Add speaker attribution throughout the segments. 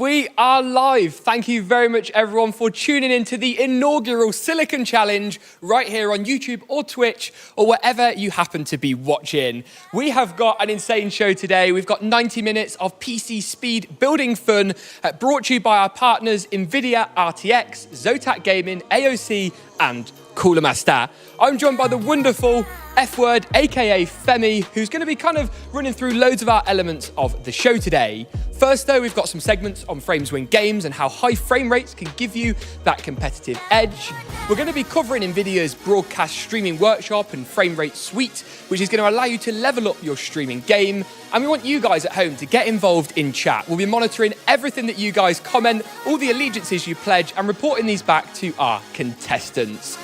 Speaker 1: We are live. Thank you very much, everyone, for tuning in to the inaugural Silicon Challenge right here on YouTube or Twitch or wherever you happen to be watching. We have got an insane show today. We've got 90 minutes of PC speed building fun brought to you by our partners NVIDIA RTX, Zotac Gaming, AOC, and Cooler Master. I'm joined by the wonderful F-Word, aka Femi, who's going to be kind of running through loads of our elements of the show today. First, though, we've got some segments on frames win games and how high frame rates can give you that competitive edge. We're going to be covering NVIDIA's Broadcast Streaming Workshop and Frame Rate Suite, which is going to allow you to level up your streaming game. And we want you guys at home to get involved in chat. We'll be monitoring everything that you guys comment, all the allegiances you pledge, and reporting these back to our contestants.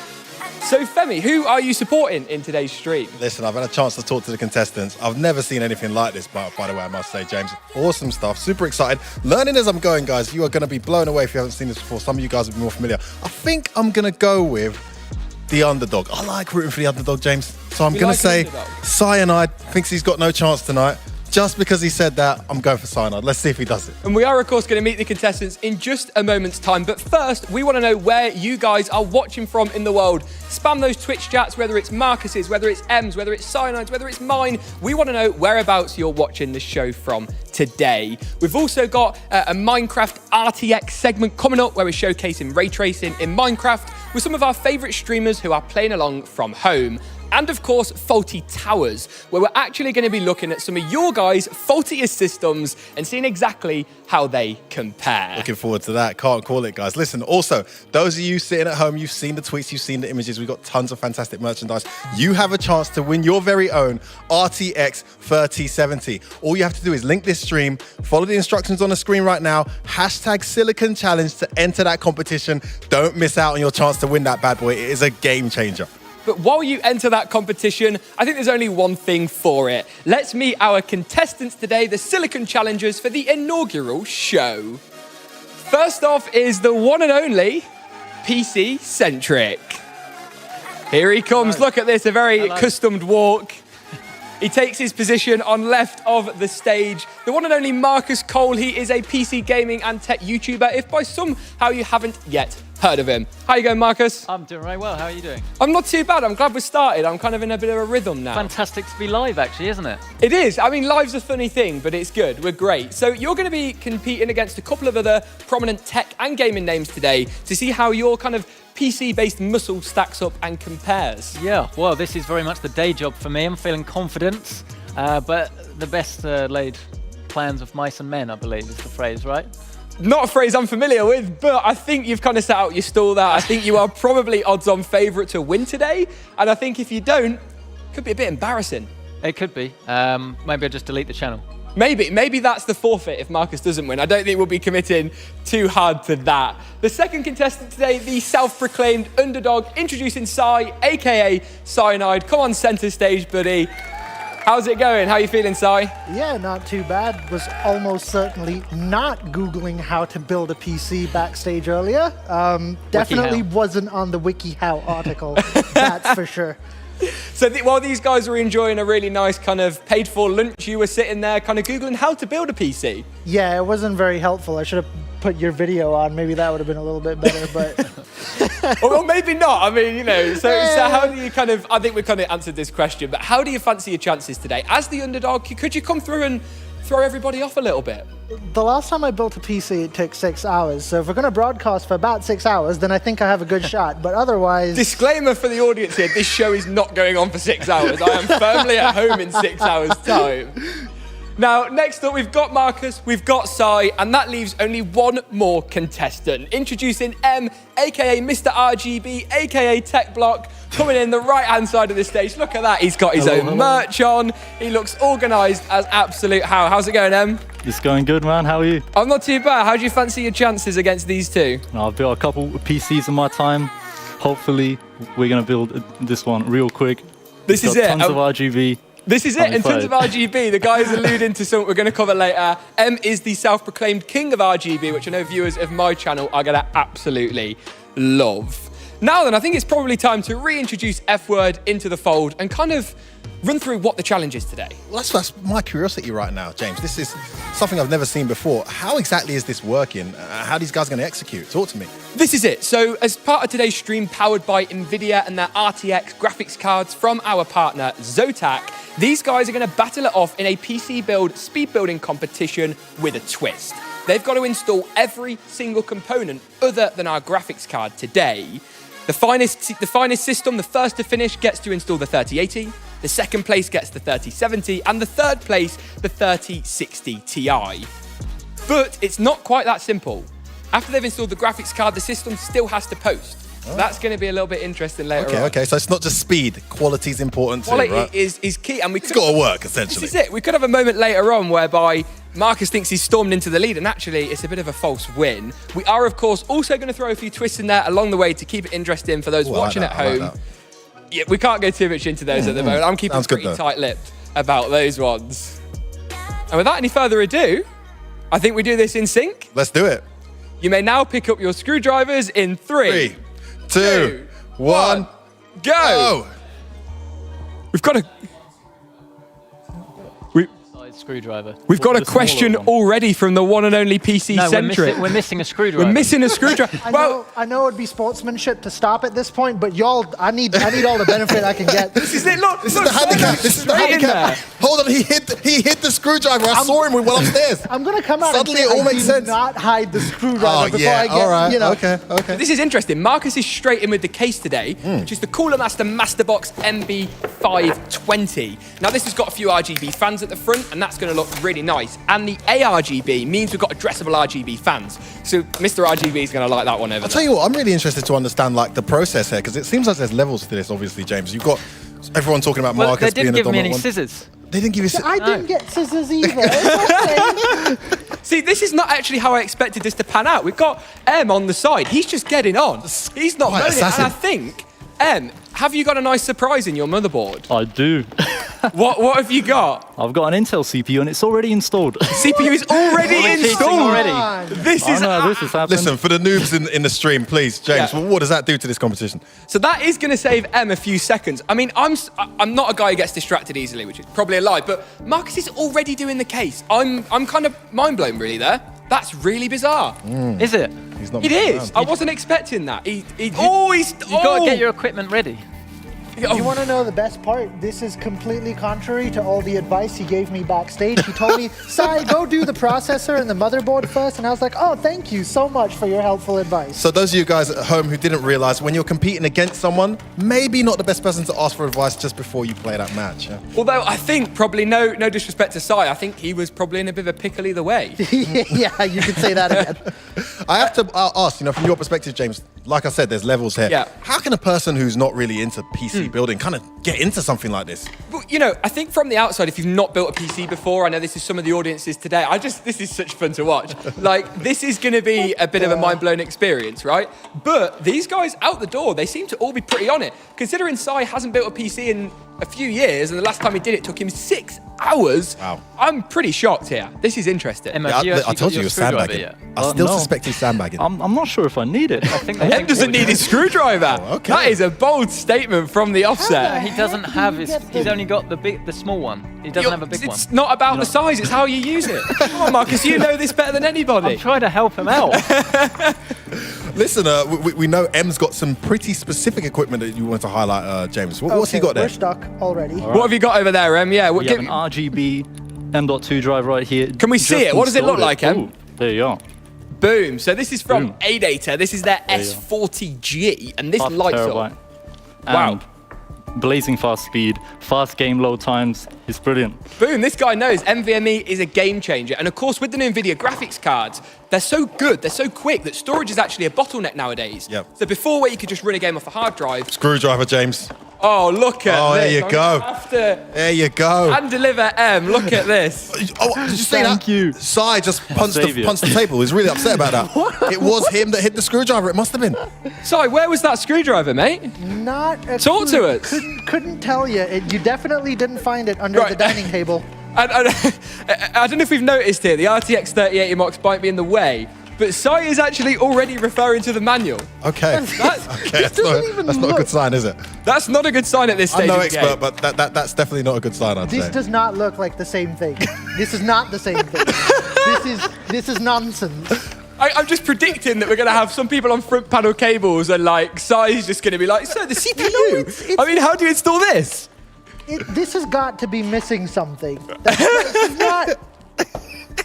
Speaker 1: So, Femi, who are you supporting in today's stream?
Speaker 2: Listen, I've had a chance to talk to the contestants. I've never seen anything like this, by the way, I must say, James. Awesome stuff, super excited. Learning as I'm going, guys. You are going to be blown away if you haven't seen this before. Some of you guys will be more familiar. I think I'm going to go with the underdog. I like rooting for the underdog, James. So I'm going to say Cyanide thinks he's got no chance tonight. Just because he said that, I'm going for Cyanide. Let's see if he does it.
Speaker 1: And we are, of course, going to meet the contestants in just a moment's time. But first, we want to know where you guys are watching from in the world. Spam those Twitch chats, whether it's Marcus's, whether it's M's, whether it's Cyanide's, whether it's mine. We want to know whereabouts you're watching the show from today. We've also got a Minecraft RTX segment coming up where we're showcasing ray tracing in Minecraft with some of our favourite streamers who are playing along from home. And of course, Faulty Towers, where we're actually going to be looking at some of your guys' faultiest systems and seeing exactly how they compare.
Speaker 2: Looking forward to that. Can't call it, guys. Listen, also, those of you sitting at home, you've seen the tweets, you've seen the images. We've got tons of fantastic merchandise. You have a chance to win your very own RTX 3070. All you have to do is link this stream, follow the instructions on the screen right now, hashtag Silicon Challenge to enter that competition. Don't miss out on your chance to win that bad boy. It is a game changer.
Speaker 1: But while you enter that competition, I think there's only one thing for it. Let's meet our contestants today, the Silicon Challengers for the inaugural show. First off is the one and only PC Centric. Here he comes. Hello. Look at this, a very customed walk. He takes his position on left of the stage. The one and only Marcus Cole, he is a PC gaming and tech YouTuber, if by somehow you haven't yet heard of him. How you going, Marcus?
Speaker 3: I'm doing very well. How are you doing?
Speaker 1: I'm not too bad. I'm glad we started. I'm kind of in a bit of a rhythm now.
Speaker 3: Fantastic to be live, actually, isn't it?
Speaker 1: It is. I mean, live's a funny thing, but it's good. We're great. So you're going to be competing against a couple of other prominent tech and gaming names today to see how your kind of PC-based muscle stacks up and compares.
Speaker 3: Yeah, well, this is very much the day job for me. I'm feeling confident, but the best laid plans of mice and men, I believe, is the phrase, right?
Speaker 1: Not a phrase I'm familiar with, but I think you've kind of set out your stall there. I think you are probably odds-on favourite to win today, and I think if you don't, it could be a bit embarrassing.
Speaker 3: It could be. Maybe I'll just delete the channel.
Speaker 1: Maybe that's the forfeit if Marcus doesn't win. I don't think we'll be committing too hard to that. The second contestant today, the self-proclaimed underdog, introducing Cy, aka Cyanide. Come on, centre stage, buddy. How's it going? How are you feeling, Cy?
Speaker 4: Yeah, not too bad. Was almost certainly not Googling how to build a PC backstage earlier. Definitely wasn't on the WikiHow article, that's for sure.
Speaker 1: So while these guys were enjoying a really nice kind of paid-for lunch, you were sitting there kind of Googling how to build a PC.
Speaker 4: Yeah, it wasn't very helpful. I should have put your video on. Maybe that would have been a little bit better, but...
Speaker 1: Well, maybe not. I mean, you know, so how do you kind of... I think we kind of answered this question, but how do you fancy your chances today? As the underdog, could you come through and throw everybody off a little bit?
Speaker 4: The last time I built a PC, it took 6 hours. So if we're going to broadcast for about 6 hours, then I think I have a good shot. But otherwise...
Speaker 1: Disclaimer for the audience here, this show is not going on for 6 hours. I am firmly at home in 6 hours' time. Now, next up, we've got Marcus, we've got Cy, and that leaves only one more contestant. Introducing M, aka Mr. RGB, aka Tech Block, coming in the right-hand side of the stage. Look at that, he's got his own merch on. He looks organised as absolute how. How's it going, Em?
Speaker 5: It's going good, man. How are you?
Speaker 1: I'm not too bad. How do you fancy your chances against these two?
Speaker 5: I've built a couple of PCs in my time. Hopefully, we're going to build this one real quick.
Speaker 1: This is it.
Speaker 5: Tons of RGB.
Speaker 1: This is it, in terms of RGB, the guy is alluding to something we're going to cover later. M is the self-proclaimed king of RGB, which I know viewers of my channel are going to absolutely love. Now then, I think it's probably time to reintroduce F-Word into the fold and kind of run through what the challenge is today.
Speaker 2: Well, that's my curiosity right now, James. This is something I've never seen before. How exactly is this working? How are these guys going to execute? Talk to me.
Speaker 1: This is it. So as part of today's stream, powered by NVIDIA and their RTX graphics cards from our partner Zotac, these guys are going to battle it off in a PC build speed building competition with a twist. They've got to install every single component other than our graphics card today. The finest system, the first to finish, gets to install the 3080. The second place gets the 3070, and the third place, the 3060 Ti. But it's not quite that simple. After they've installed the graphics card, the system still has to post. So that's going to be a little bit interesting later on.
Speaker 2: Okay, so it's not just speed. Quality is important too,
Speaker 1: Quality
Speaker 2: right?
Speaker 1: is key. And
Speaker 2: It's got to work, essentially.
Speaker 1: This is it. We could have a moment later on whereby Marcus thinks he's stormed into the lead, and actually it's a bit of a false win. We are, of course, also going to throw a few twists in there along the way to keep it interesting for those watching at home. Yeah, we can't go too much into those at the moment. I'm keeping pretty tight-lipped about those ones. And without any further ado, I think we do this in sync.
Speaker 2: Let's do it.
Speaker 1: You may now pick up your screwdrivers in 3,
Speaker 2: 2, 1,
Speaker 1: go! We've got a...
Speaker 3: Screwdriver.
Speaker 1: We've got a
Speaker 5: The smaller
Speaker 1: question
Speaker 5: one.
Speaker 1: already from the one and only PC
Speaker 3: No,
Speaker 1: Centric.
Speaker 3: we're missing a screwdriver.
Speaker 1: We're missing a screwdriver.
Speaker 4: I know it'd be sportsmanship to stop at this point, but y'all, I need all the benefit I can get.
Speaker 1: This is it. Look,
Speaker 2: This is the handicap. This is the
Speaker 1: straight in
Speaker 2: handicap. Hold on, he hit the screwdriver. I saw him while upstairs.
Speaker 4: I'm gonna come out
Speaker 2: Suddenly
Speaker 4: and
Speaker 2: it
Speaker 4: say
Speaker 2: all
Speaker 4: I
Speaker 2: makes
Speaker 4: do
Speaker 2: sense.
Speaker 4: not hide the screwdriver before
Speaker 2: yeah,
Speaker 4: I get,
Speaker 2: all right.
Speaker 4: you know.
Speaker 2: Okay.
Speaker 1: This is interesting. Marcus is straight in with the case today, which is the Cooler Master Masterbox MB520. Now, this has got a few RGB fans at the front, and that's going to look really nice. And the ARGB means we've got addressable RGB fans. So Mr. RGB is going to like that one over
Speaker 2: I'll
Speaker 1: there.
Speaker 2: tell you what, I'm really interested to understand like the process here, because it seems like there's levels to this, obviously, James. You've got everyone talking about
Speaker 3: Well,
Speaker 2: Marcus
Speaker 3: they
Speaker 2: being
Speaker 3: didn't
Speaker 2: a
Speaker 3: give me
Speaker 2: dominant
Speaker 3: any
Speaker 2: one.
Speaker 3: scissors.
Speaker 2: They didn't give you
Speaker 4: I didn't get scissors either. It's okay.
Speaker 1: See, this is not actually how I expected this to pan out. We've got M on the side. He's just getting on. He's not
Speaker 2: Quite
Speaker 1: moaning. And
Speaker 2: assassin.
Speaker 1: I think, M, have you got a nice surprise in your motherboard?
Speaker 5: I do.
Speaker 1: What have you got?
Speaker 5: I've got an Intel CPU and it's already installed.
Speaker 1: CPU is already
Speaker 3: cheating
Speaker 1: installed.
Speaker 3: already.
Speaker 1: This
Speaker 5: I
Speaker 1: is
Speaker 5: know this has happened.
Speaker 2: Listen, for the noobs in the stream, please, James,
Speaker 1: Yeah.
Speaker 2: what does that do to this competition?
Speaker 1: So that is going to save M a few seconds. I mean, I'm not a guy who gets distracted easily, which is probably a lie, but Marcus is already doing the case. I'm kind of mind blown really there. That's really bizarre.
Speaker 3: Is it?
Speaker 2: He's not
Speaker 1: It
Speaker 2: moving
Speaker 1: is.
Speaker 2: around.
Speaker 1: I wasn't expecting that. He's
Speaker 3: You've got to get your equipment ready.
Speaker 4: You want to know the best part? This is completely contrary to all the advice he gave me backstage. He told me, Sai, go do the processor and the motherboard first. And I was like, oh, thank you so much for your helpful advice.
Speaker 2: So those of you guys at home who didn't realize, when you're competing against someone, maybe not the best person to ask for advice just before you play that match. Yeah?
Speaker 1: Although I think probably no disrespect to Sai, I think he was probably in a bit of a pickle either way.
Speaker 4: Yeah, you could say that again.
Speaker 2: I have to ask, from your perspective, James, like I said, there's levels here.
Speaker 1: Yeah.
Speaker 2: How can a person who's not really into PC building kind of get into something like this?
Speaker 1: But, I think from the outside, if you've not built a PC before, I know this is some of the audiences today, this is such fun to watch. Like, this is going to be a bit of a mind-blown experience, right? But these guys out the door, they seem to all be pretty on it. Considering Sai hasn't built a PC in a few years, and the last time he did it took him 6 hours.
Speaker 2: Wow.
Speaker 1: I'm pretty shocked here. This is interesting.
Speaker 3: Emma, have you actually
Speaker 2: I told
Speaker 3: got
Speaker 2: you
Speaker 3: your
Speaker 2: was
Speaker 3: screwdriver
Speaker 2: sandbagging.
Speaker 3: yet?
Speaker 2: I still
Speaker 5: no.
Speaker 2: suspect he's sandbagging.
Speaker 5: I'm not sure if I need it.
Speaker 3: I think
Speaker 1: M doesn't need his screwdriver.
Speaker 2: Oh, okay.
Speaker 1: That is a bold statement from the offset.
Speaker 3: He doesn't have his. He's only got the small one. He doesn't have a big one.
Speaker 1: It's not about the size, it's how you use it. Come on, Marcus, you know this better than anybody.
Speaker 3: I'm trying to help him out.
Speaker 2: Listen, we know M's got some pretty specific equipment that you want to highlight, James. What's he got there?
Speaker 4: We're stuck already.
Speaker 1: What have you got over there, Em? Yeah,
Speaker 5: We have an RGB M.2 drive right here.
Speaker 1: Can we see
Speaker 5: Just
Speaker 1: it? What does it look
Speaker 5: installed
Speaker 1: like, Em?
Speaker 5: Ooh, there you are.
Speaker 1: Boom. So this is from
Speaker 5: Boom.
Speaker 1: A-Data. This is their
Speaker 5: you go.
Speaker 1: S40G, and this
Speaker 5: Half a
Speaker 1: lights
Speaker 5: terabyte.
Speaker 1: up. Wow.
Speaker 5: And blazing fast speed, fast game load times. It's brilliant.
Speaker 1: Boom, this guy knows NVMe is a game changer. And of course, with the NVIDIA graphics cards, they're so good, they're so quick that storage is actually a bottleneck nowadays.
Speaker 2: Yep.
Speaker 1: So before, where you could just run a game off a hard drive.
Speaker 2: Screwdriver, James.
Speaker 1: Oh, look at
Speaker 2: Oh,
Speaker 1: this.
Speaker 2: there you
Speaker 1: I'm
Speaker 2: go.
Speaker 1: gonna have to
Speaker 2: There you go.
Speaker 1: hand deliver M. Look at this.
Speaker 2: Oh, did you see that?
Speaker 5: Thank you.
Speaker 2: Sai just punched
Speaker 5: Save you.
Speaker 2: the table. He's really upset about that. It was him that hit the screwdriver. It must have been.
Speaker 1: Sorry, where was that screwdriver, mate?
Speaker 4: Not a
Speaker 1: Talk
Speaker 4: clue.
Speaker 1: to us.
Speaker 4: Couldn't tell you. You definitely didn't find it under
Speaker 1: Right.
Speaker 4: the dining table.
Speaker 1: I don't know if we've noticed here, the RTX 3080 Mox might be in the way. but Sai is actually already referring to the manual.
Speaker 2: Okay. That's not a good sign, is it?
Speaker 1: That's not a good sign at this stage.
Speaker 2: I'm no
Speaker 1: of the
Speaker 2: expert,
Speaker 1: game.
Speaker 2: but that's definitely not a good sign, I'd
Speaker 4: This
Speaker 2: say.
Speaker 4: does not look like the same thing. This is not the same thing. This is nonsense.
Speaker 1: I'm just predicting that we're going to have some people on front panel cables and like Sai's just going to be like, so the CPU.
Speaker 4: it's-
Speaker 1: I mean, how do you install this?
Speaker 4: This has got to be missing something. That's not.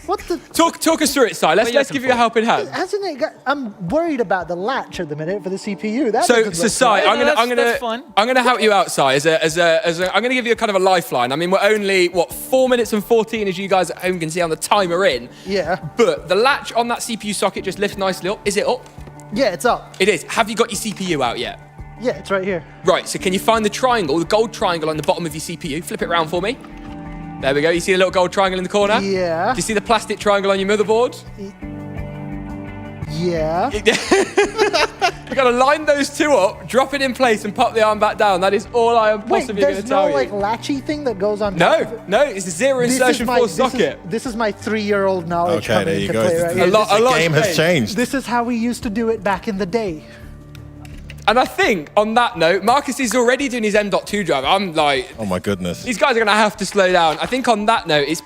Speaker 4: What the?
Speaker 1: Talk us through it, Sai. Let's give you a helping hand.
Speaker 4: Hasn't it got? I'm worried about the latch at the minute for the CPU. That
Speaker 1: So
Speaker 4: doesn't look
Speaker 1: Sai,
Speaker 4: right.
Speaker 3: that's fine.
Speaker 1: I'm gonna help you out, Sai. I'm gonna give you a kind of a lifeline. I mean, we're only 4 minutes and 14, as you guys at home can see on the timer in.
Speaker 4: Yeah.
Speaker 1: But the latch on that CPU socket just lifts nicely up. Is it up?
Speaker 4: Yeah, it's up.
Speaker 1: It is. Have you got your CPU out yet?
Speaker 4: Yeah, it's right here.
Speaker 1: Right. So can you find the triangle, the gold triangle on the bottom of your CPU? Flip it around for me. There we go. You see the little gold triangle in the corner?
Speaker 4: Yeah.
Speaker 1: Do you see the plastic triangle on your motherboard?
Speaker 4: Yeah.
Speaker 1: You've got to line those two up, drop it in place, and pop the arm back down. That is all I am
Speaker 4: Wait,
Speaker 1: possibly going to
Speaker 4: there's
Speaker 1: tell
Speaker 4: no
Speaker 1: you.
Speaker 4: like latchy thing that goes on top of it?
Speaker 1: No, it's a zero insertion force socket.
Speaker 4: This is my 3-year-old knowledge
Speaker 2: Okay,
Speaker 4: coming
Speaker 2: there you
Speaker 4: into
Speaker 2: go.
Speaker 4: play right
Speaker 1: A
Speaker 4: here.
Speaker 1: lot
Speaker 2: The game
Speaker 1: has
Speaker 2: has changed.
Speaker 4: This is how we used to do it back in the day.
Speaker 1: And I think on that note, Marcus is already doing his M.2 drive. I'm like,
Speaker 2: Oh my goodness.
Speaker 1: these guys are going to have to slow down. I think on that note, it's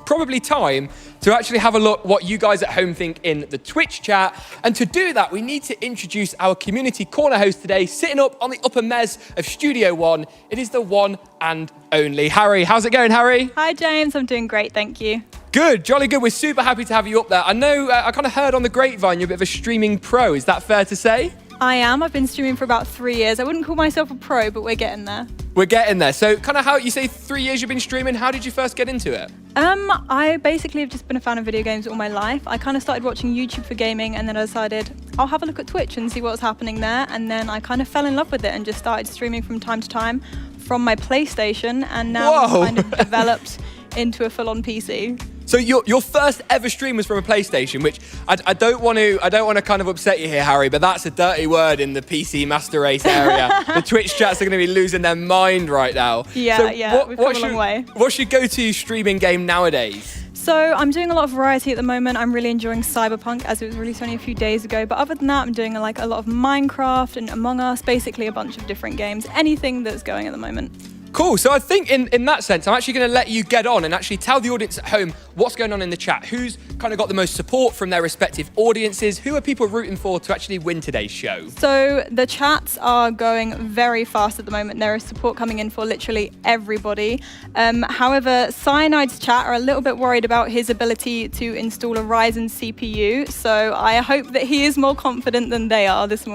Speaker 1: probably time to actually have a look what you guys at home think in the Twitch chat. And to do that, we need to introduce our community corner host today, sitting up on the upper mez of Studio One. It is the one and only Harry. How's it going, Harry?
Speaker 6: Hi, James. I'm doing great, thank you.
Speaker 1: Good, jolly good. We're super happy to have you up there. I know, I kind of heard on the grapevine you're a bit of a streaming pro. Is that fair to say?
Speaker 6: I am. I've been streaming for about 3 years. I wouldn't call myself a pro, but we're getting there.
Speaker 1: We're getting there. So kind of how you say 3 years you've been streaming, how did you first get into it?
Speaker 6: I basically have just been a fan of video games all my life. I kind of started watching YouTube for gaming, and then I decided I'll have a look at Twitch and see what's happening there. And then I kind of fell in love with it and just started streaming from time to time from my PlayStation, and now it's
Speaker 1: Whoa.
Speaker 6: kind of developed into a full-on PC.
Speaker 1: So your first ever stream was from a PlayStation, which I don't want to kind of upset you here, Harry, but that's a dirty word in the PC Master Race area. The Twitch chats are going to be losing their mind right now.
Speaker 6: Yeah, we've come a long way.
Speaker 1: What's your go-to streaming game nowadays?
Speaker 6: So I'm doing a lot of variety at the moment. I'm really enjoying Cyberpunk, as it was released only a few days ago. But other than that, I'm doing like a lot of Minecraft and Among Us, basically a bunch of different games. Anything that's going at the moment.
Speaker 1: Cool. So I think in that sense, I'm actually going to let you get on and actually tell the audience at home what's going on in the chat. Who's kind of got the most support from their respective audiences? Who are people rooting for to actually win today's show?
Speaker 6: So the chats are going very fast at the moment. There is support coming in for literally everybody. However, Cyanide's chat are a little bit worried about his ability to install a Ryzen CPU. So I hope that he is more confident than they are this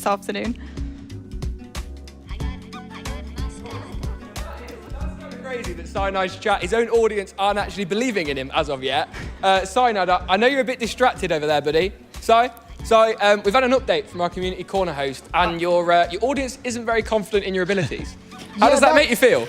Speaker 6: afternoon.
Speaker 1: Crazy that Cyanide's chat, his own audience aren't actually believing in him as of yet. Cyanide, I know you're a bit distracted over there, buddy. So we've had an update from our community corner host, and your audience isn't very confident in your abilities. How does that make you feel?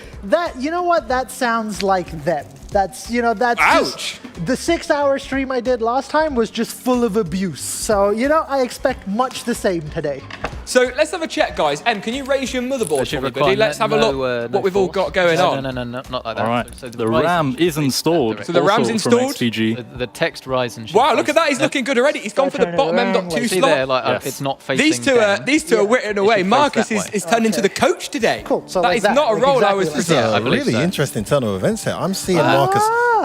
Speaker 4: You know what? That sounds like them. That's
Speaker 1: Ouch.
Speaker 4: just, the 6-hour stream I did last time was just full of abuse. So, I expect much the same today.
Speaker 1: So let's have a check, guys. Em, can you raise your motherboard for me, buddy? Let's have a look what we've all got going on.
Speaker 3: No, not like that.
Speaker 5: All right.
Speaker 3: So
Speaker 5: the RAM is installed.
Speaker 1: So the RAM's
Speaker 5: also from
Speaker 1: installed?
Speaker 5: XPG.
Speaker 3: The text Ryzen.
Speaker 1: Wow, look at that. He's looking good already. He's gone for the
Speaker 4: Turn it
Speaker 1: bottom
Speaker 4: around,
Speaker 1: M.2
Speaker 3: See there,
Speaker 1: slot.
Speaker 3: like
Speaker 5: Yes.
Speaker 3: it's not facing.
Speaker 1: These two
Speaker 3: down.
Speaker 1: are whittling away.
Speaker 3: should face
Speaker 1: Marcus
Speaker 3: that way.
Speaker 1: is turned into the coach today.
Speaker 4: Cool, so
Speaker 1: that
Speaker 4: like
Speaker 1: is
Speaker 4: that,
Speaker 1: not a
Speaker 4: like
Speaker 1: role I
Speaker 4: exactly
Speaker 1: was
Speaker 4: like
Speaker 2: This is
Speaker 1: foreseeing.
Speaker 3: I
Speaker 2: a
Speaker 3: believe
Speaker 2: really
Speaker 3: so.
Speaker 2: interesting turn of events here. I'm seeing Marcus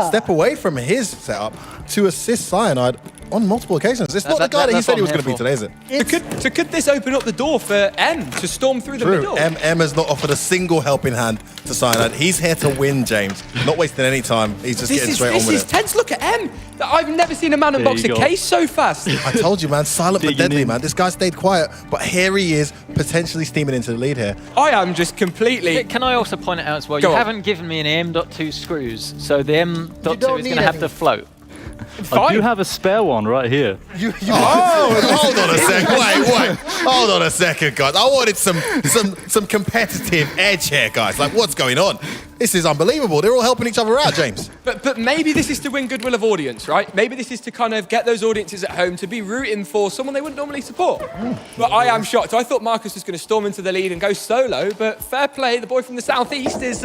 Speaker 2: step away from his setup to assist Cyanide on multiple occasions. It's not the guy that he
Speaker 3: that's
Speaker 2: said
Speaker 3: what
Speaker 2: he was
Speaker 3: I'm
Speaker 2: going to be
Speaker 3: here
Speaker 2: today, is it?
Speaker 1: So could this open up the door for M to storm through the
Speaker 2: True.
Speaker 1: middle?
Speaker 2: M has not offered a single helping hand to Cyanide. He's here to win, James. Not wasting any time. He's just getting straight on
Speaker 1: This
Speaker 2: with
Speaker 1: is
Speaker 2: it.
Speaker 1: tense. Look at M. I've never seen a man
Speaker 5: There
Speaker 1: unbox
Speaker 5: you
Speaker 1: a
Speaker 5: go.
Speaker 1: case so fast.
Speaker 2: I told you, man. Silent but
Speaker 5: Digging
Speaker 2: deadly,
Speaker 5: in.
Speaker 2: man. This guy stayed quiet, but here he is, potentially steaming into the lead here.
Speaker 1: I am just completely...
Speaker 3: Can I also point it out as well?
Speaker 1: Go
Speaker 3: You
Speaker 1: on.
Speaker 3: haven't given me any M.2 screws, so the M.2
Speaker 4: don't
Speaker 3: is going
Speaker 4: need
Speaker 3: to have
Speaker 4: any.
Speaker 3: to float.
Speaker 5: I do have a spare one right here.
Speaker 2: Oh, hold on a second. Wait. Hold on a second, guys. I wanted some competitive edge here, guys. Like, what's going on? This is unbelievable. They're all helping each other out, James.
Speaker 1: But maybe this is to win goodwill of audience, right? Maybe this is to kind of get those audiences at home to be rooting for someone they wouldn't normally support. But I am shocked. I thought Marcus was going to storm into the lead and go solo, but fair play. The boy from the southeast is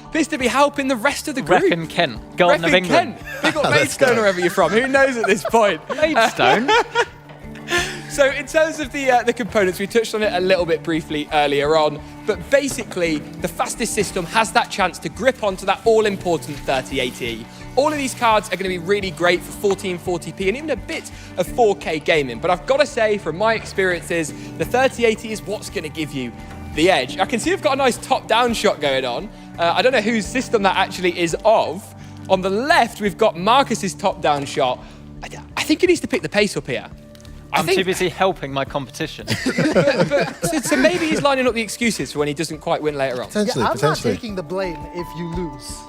Speaker 1: appears to be helping the rest of the group.
Speaker 3: Reckon Kent, Garden of
Speaker 1: Repping
Speaker 3: England.
Speaker 1: Kent. Big up Maidstone,
Speaker 2: go.
Speaker 1: wherever you're from. Who knows at this point?
Speaker 3: Maidstone.
Speaker 1: So in terms of the components, we touched on it a little bit briefly earlier on, but basically the fastest system has that chance to grip onto that all-important 3080. All of these cards are going to be really great for 1440p and even a bit of 4K gaming, but I've got to say, from my experiences, the 3080 is what's going to give you the edge. I can see we've got a nice top-down shot going on. I don't know whose system that actually is of. On the left, we've got Marcus's top-down shot. I think he needs to pick the pace up here.
Speaker 3: I'm too busy helping my competition.
Speaker 1: So maybe he's lining up the excuses for when he doesn't quite win later on.
Speaker 2: Potentially,
Speaker 4: I'm not
Speaker 2: potentially.
Speaker 4: taking the blame if you lose.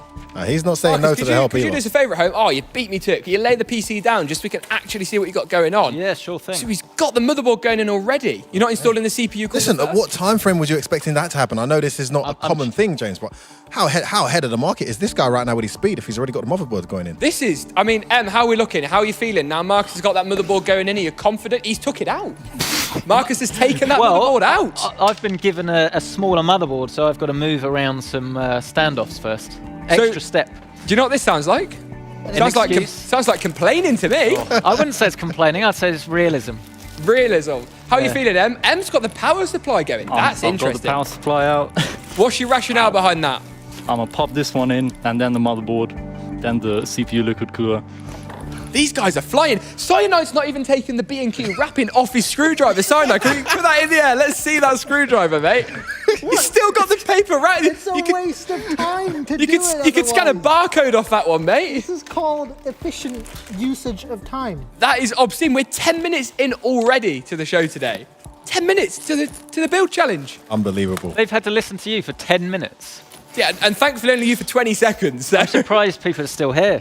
Speaker 2: He's not saying no to the help
Speaker 1: Could you
Speaker 2: either.
Speaker 1: do us a favour at home? Oh, you beat me to it. Can you lay the PC down just so we can actually see what you got going on?
Speaker 3: Yeah, sure thing.
Speaker 1: So he's got the motherboard going in already. You're not installing the CPU core
Speaker 2: Listen, at
Speaker 1: first?
Speaker 2: what time frame was you expecting that to happen? I know this is not a common thing, James, but how ahead of the market is this guy right now with his speed if he's already got the motherboard going in?
Speaker 1: This is, I mean, how are we looking? How are you feeling? Now Marcus has got that motherboard going in. Are you confident? He's took it out. Marcus has taken that motherboard out.
Speaker 3: I've been given a smaller motherboard, so I've got to move around some standoffs first. Extra step.
Speaker 1: Do you know what this sounds like? Sounds like complaining to me.
Speaker 3: I wouldn't say it's complaining, I'd say it's realism.
Speaker 1: Realism. How are you
Speaker 3: Yeah.
Speaker 1: feeling, Em? Em's got the power supply going. That's
Speaker 5: I've
Speaker 1: interesting.
Speaker 5: got the power supply out.
Speaker 1: What's your rationale behind that?
Speaker 5: I'm gonna pop this one in, and then the motherboard, then the CPU liquid cooler.
Speaker 1: These guys are flying. Cyanide's not even taking the B&Q wrapping off his screwdriver. Cyanide, can we put that in the air? Let's see that screwdriver, mate. He's still got the paper wrapped.
Speaker 4: It's a waste of time to do it.
Speaker 1: You could scan a
Speaker 4: otherwise.
Speaker 1: barcode off that one, mate.
Speaker 4: This is called efficient usage of time.
Speaker 1: That is obscene. We're 10 minutes in already to the show today. 10 minutes to the build challenge.
Speaker 2: Unbelievable.
Speaker 3: They've had to listen to you for 10 minutes.
Speaker 1: Yeah, and thankfully only you for 20 seconds. So.
Speaker 3: Surprised people are still here.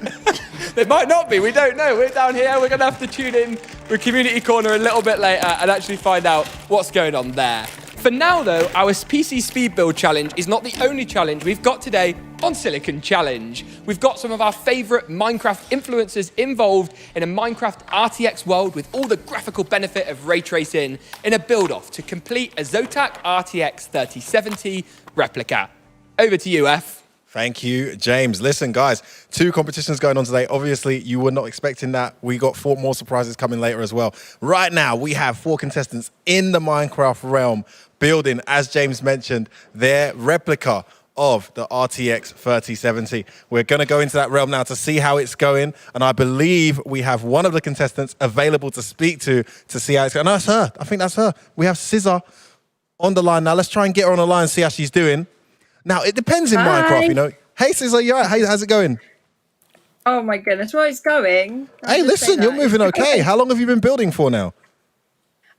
Speaker 1: They might not be, we don't know. We're down here, we're going to have to tune in with Community Corner a little bit later and actually find out what's going on there. For now though, our PC speed build challenge is not the only challenge we've got today on Silicon Challenge. We've got some of our favourite Minecraft influencers involved in a Minecraft RTX world with all the graphical benefit of ray tracing in a build-off to complete a Zotac RTX 3070 replica. Over to you, F.
Speaker 2: Thank you, James. Listen, guys, 2 competitions going on today. Obviously, you were not expecting that. We got 4 more surprises coming later as well. Right now, we have 4 contestants in the Minecraft realm building, as James mentioned, their replica of the RTX 3070. We're going to go into that realm now to see how it's going. And I believe we have one of the contestants available to speak to see how it's going. No, that's her. I think that's her. We have Scissor on the line now. Let's try and get her on the line and see how she's doing. Now, it depends in Minecraft, you know. Hey, Scissor, you all right? Hey, how's it going?
Speaker 7: Oh my goodness, well, it's going.
Speaker 2: Hey, listen, you're moving okay. How long have you been building for now?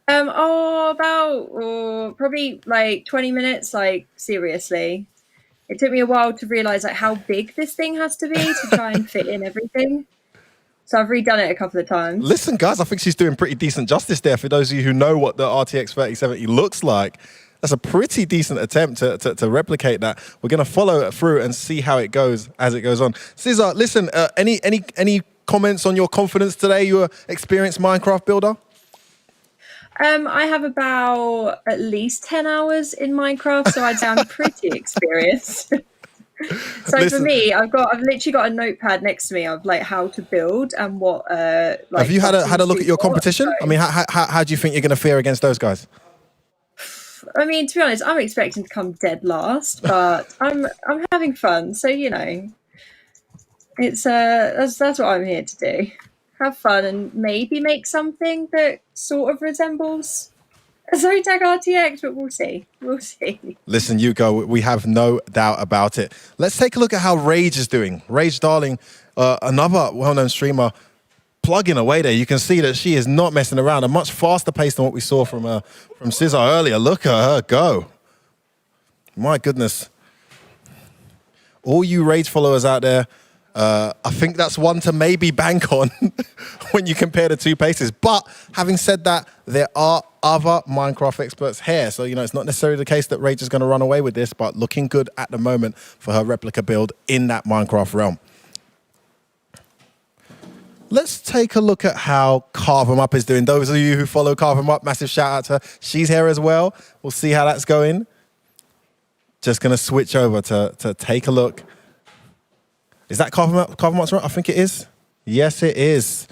Speaker 7: About probably like 20 minutes, like seriously. It took me a while to realise like how big this thing has to be to try and fit in everything. So I've redone it a couple of times.
Speaker 2: Listen, guys, I think she's doing pretty decent justice there. For those of you who know what the RTX 3070 looks like, that's a pretty decent attempt to replicate that. We're going to follow it through and see how it goes as it goes on. Scissor, listen, any comments on your confidence today? You're an experienced Minecraft builder?
Speaker 7: I have about at least 10 hours in Minecraft, so I'd say I'm pretty experienced. So
Speaker 2: Listen,
Speaker 7: for me, I've literally got a notepad next to me of like how to build and what. Like,
Speaker 2: have you had a look at your competition?
Speaker 7: So,
Speaker 2: I mean, how do you think you're going to fare against those guys?
Speaker 7: I mean, to be honest, I'm expecting to come dead last, but I'm having fun. So you know, it's that's what I'm here to do. Have fun and maybe make something that sort of resembles a Zotac RTX, but we'll see. We'll see.
Speaker 2: Listen, Yuko, we have no doubt about it. Let's take a look at how Rage is doing. Rage Darling, another well-known streamer, plugging away there. You can see that she is not messing around. A much faster pace than what we saw from Scissor earlier. Look at her go. My goodness. All you Rage followers out there, I think that's one to maybe bank on when you compare the 2 paces. But having said that, there are other Minecraft experts here. So, you know, it's not necessarily the case that Rage is going to run away with this, but looking good at the moment for her replica build in that Minecraft realm. Let's take a look at how Carve 'em Up is doing. Those of you who follow Carve 'em Up, massive shout out to her. She's here as well. We'll see how that's going. Just going to switch over to take a look. Is that Carver Marks right? I think it is. Yes, it is.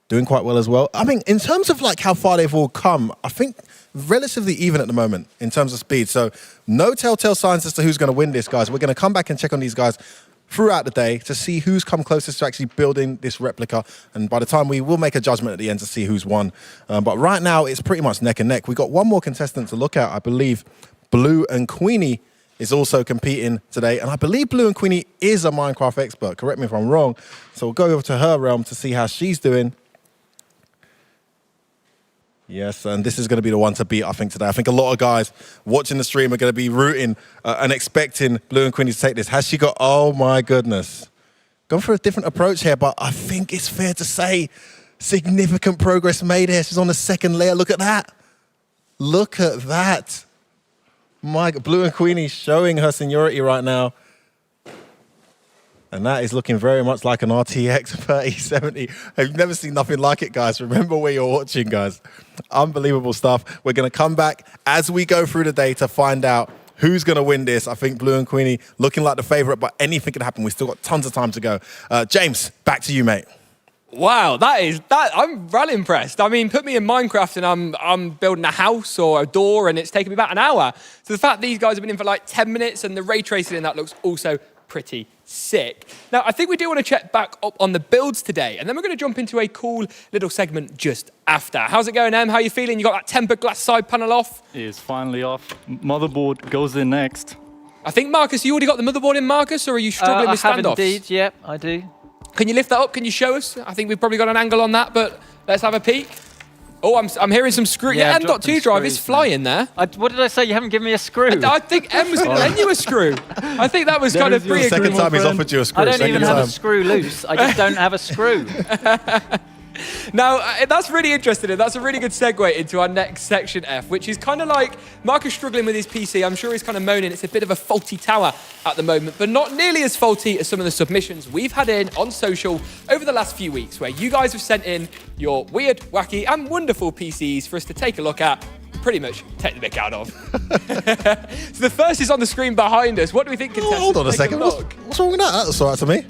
Speaker 2: Doing quite well as well. I mean, in terms of like how far they've all come, I think relatively even at the moment in terms of speed. So no telltale signs as to who's going to win this, guys. We're going to come back and check on these guys throughout the day to see who's come closest to actually building this replica. And by the time we will make a judgment at the end to see who's won. But right now, it's pretty much neck and neck. We've got one more contestant to look at. I believe Blue and Queenie is also competing today. And I believe Blue and Queenie is a Minecraft expert. Correct me if I'm wrong. So we'll go over to her realm to see how she's doing. Yes, and this is going to be the one to beat, I think, today. I think a lot of guys watching the stream are going to be rooting and expecting Blue and Queenie to take this. Has she got, oh my goodness. Gone for a different approach here, but I think it's fair to say significant progress made here. She's on the second layer. Look at that. Look at that. My God, Blue and Queenie showing her seniority right now. And that is looking very much like an RTX 3070. I've never seen nothing like it, guys. Remember where you're watching, guys. Unbelievable stuff. We're going to come back as we go through the day to find out who's going to win this. I think Blue and Queenie looking like the favorite, but anything can happen. We've still got tons of time to go. James, back to you, mate.
Speaker 1: Wow, I'm well impressed. I mean, put me in Minecraft and I'm building a house or a door and it's taken me about an hour. So the fact these guys have been in for like 10 minutes and the ray tracing in that looks also pretty sick. Now, I think we do want to check back up on the builds today, and then we're going to jump into a cool little segment just after. How's it going, Em? How are you feeling? You got that tempered glass side panel off?
Speaker 5: It is finally off. Motherboard goes in next.
Speaker 1: I think, Marcus, you already got the motherboard in, Marcus, or are you struggling with standoffs?
Speaker 3: I have indeed, yep, I do.
Speaker 1: Can you lift that up? Can you show us? I think we've probably got an angle on that, but let's have a peek. Oh, I'm hearing some screw. Yeah, M.2 drive is flying there.
Speaker 3: What did I say? You haven't given me a screw.
Speaker 1: I think M was going to lend you a screw. I think that was kind of pre-agreed.
Speaker 2: Second time he's offered you a screw.
Speaker 3: I don't even have a screw loose. I just don't have a screw.
Speaker 1: Now, that's really interesting, and that's a really good segue into our next section, F, which is kind of like Marcus struggling with his PC. I'm sure he's kind of moaning it's a bit of a faulty tower at the moment, but not nearly as faulty as some of the submissions we've had in on social over the last few weeks, where you guys have sent in your weird, wacky, and wonderful PCs for us to take a look at, pretty much take the mick out of. So the first is on the screen behind us. What do we think, contestants?
Speaker 2: Hold on a second. What's wrong with that? That's all right to me.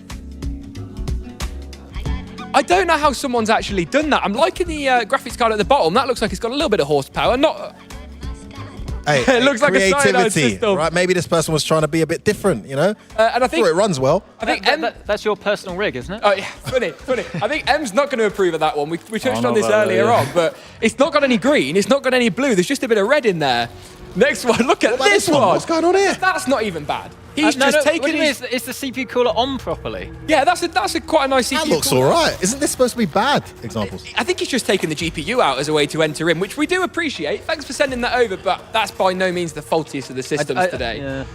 Speaker 1: I don't know how someone's actually done that. I'm liking the graphics card at the bottom. That looks like it's got a little bit of horsepower. Not.
Speaker 2: Hey,
Speaker 1: it looks like a cyanide
Speaker 2: creativity,
Speaker 1: system.
Speaker 2: right? Maybe this person was trying to be a bit different, you know?
Speaker 1: And I think
Speaker 2: it runs well.
Speaker 1: I think
Speaker 3: that's your personal rig, isn't it?
Speaker 1: Oh yeah, funny. I think M's not going to approve of that one. We touched on this earlier on, but it's not got any green. It's not got any blue. There's just a bit of red in there. Next one, look at this one.
Speaker 2: What's going on here?
Speaker 1: That's not even bad. He's just taken his...
Speaker 3: Is the CPU cooler on properly?
Speaker 1: Yeah, that's a quite a nice CPU
Speaker 2: That looks
Speaker 1: cooler.
Speaker 2: all right. Isn't this supposed to be bad examples?
Speaker 1: I think he's just taken the GPU out as a way to enter in, which we do appreciate. Thanks for sending that over, but that's by no means the faultiest of the systems today.
Speaker 3: Yeah.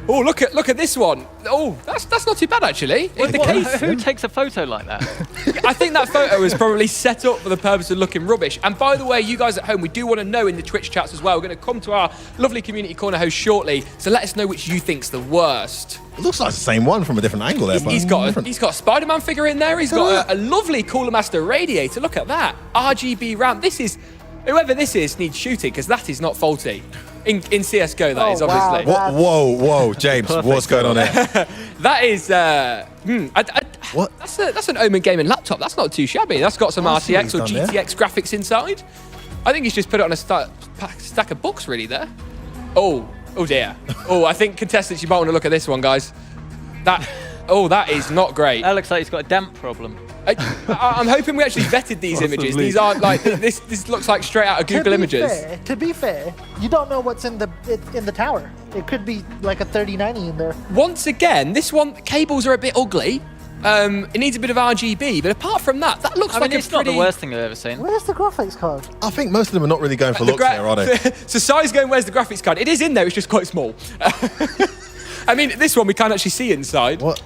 Speaker 1: Oh, look at this one. Oh, that's not too bad actually.
Speaker 3: Who takes a photo like that?
Speaker 1: I think that photo was probably set up for the purpose of looking rubbish. And by the way, you guys at home, we do want to know in the Twitch chats as well. We're going to come to our lovely community corner host shortly, so let us know which you think's the worst.
Speaker 2: It looks like the same one from a different angle there.
Speaker 1: He's got a Spider-Man figure in there. He's got a lovely Cooler Master radiator. Look at that. RGB RAM. Whoever this is needs shooting, because that is not faulty. In CSGO, that is, obviously.
Speaker 2: Wow. Whoa, James, what's going on there?
Speaker 1: That is...
Speaker 2: What?
Speaker 1: That's an Omen Gaming laptop. That's not too shabby. That's got some RTX or GTX graphics inside. I think he's just put it on a stack of books, really, there. Oh dear. Oh, I think contestants, you might want to look at this one, guys. That is not great.
Speaker 3: That looks like he's got a damp problem.
Speaker 1: I'm hoping we actually vetted these images. These aren't like this looks like straight out of Google Images.
Speaker 4: To be fair, you don't know what's in the tower. It could be like a 3090 in there.
Speaker 1: Once again, this one cables are a bit ugly. It needs a bit of RGB, but apart from that looks like
Speaker 3: it's not the worst thing I've ever seen.
Speaker 4: Where's the graphics card?
Speaker 2: I think most of them are not really going for looks there, are they?
Speaker 1: So Sai's going, where's the graphics card? It is in there, it's just quite small. I mean, this one we can't actually see inside.
Speaker 2: What?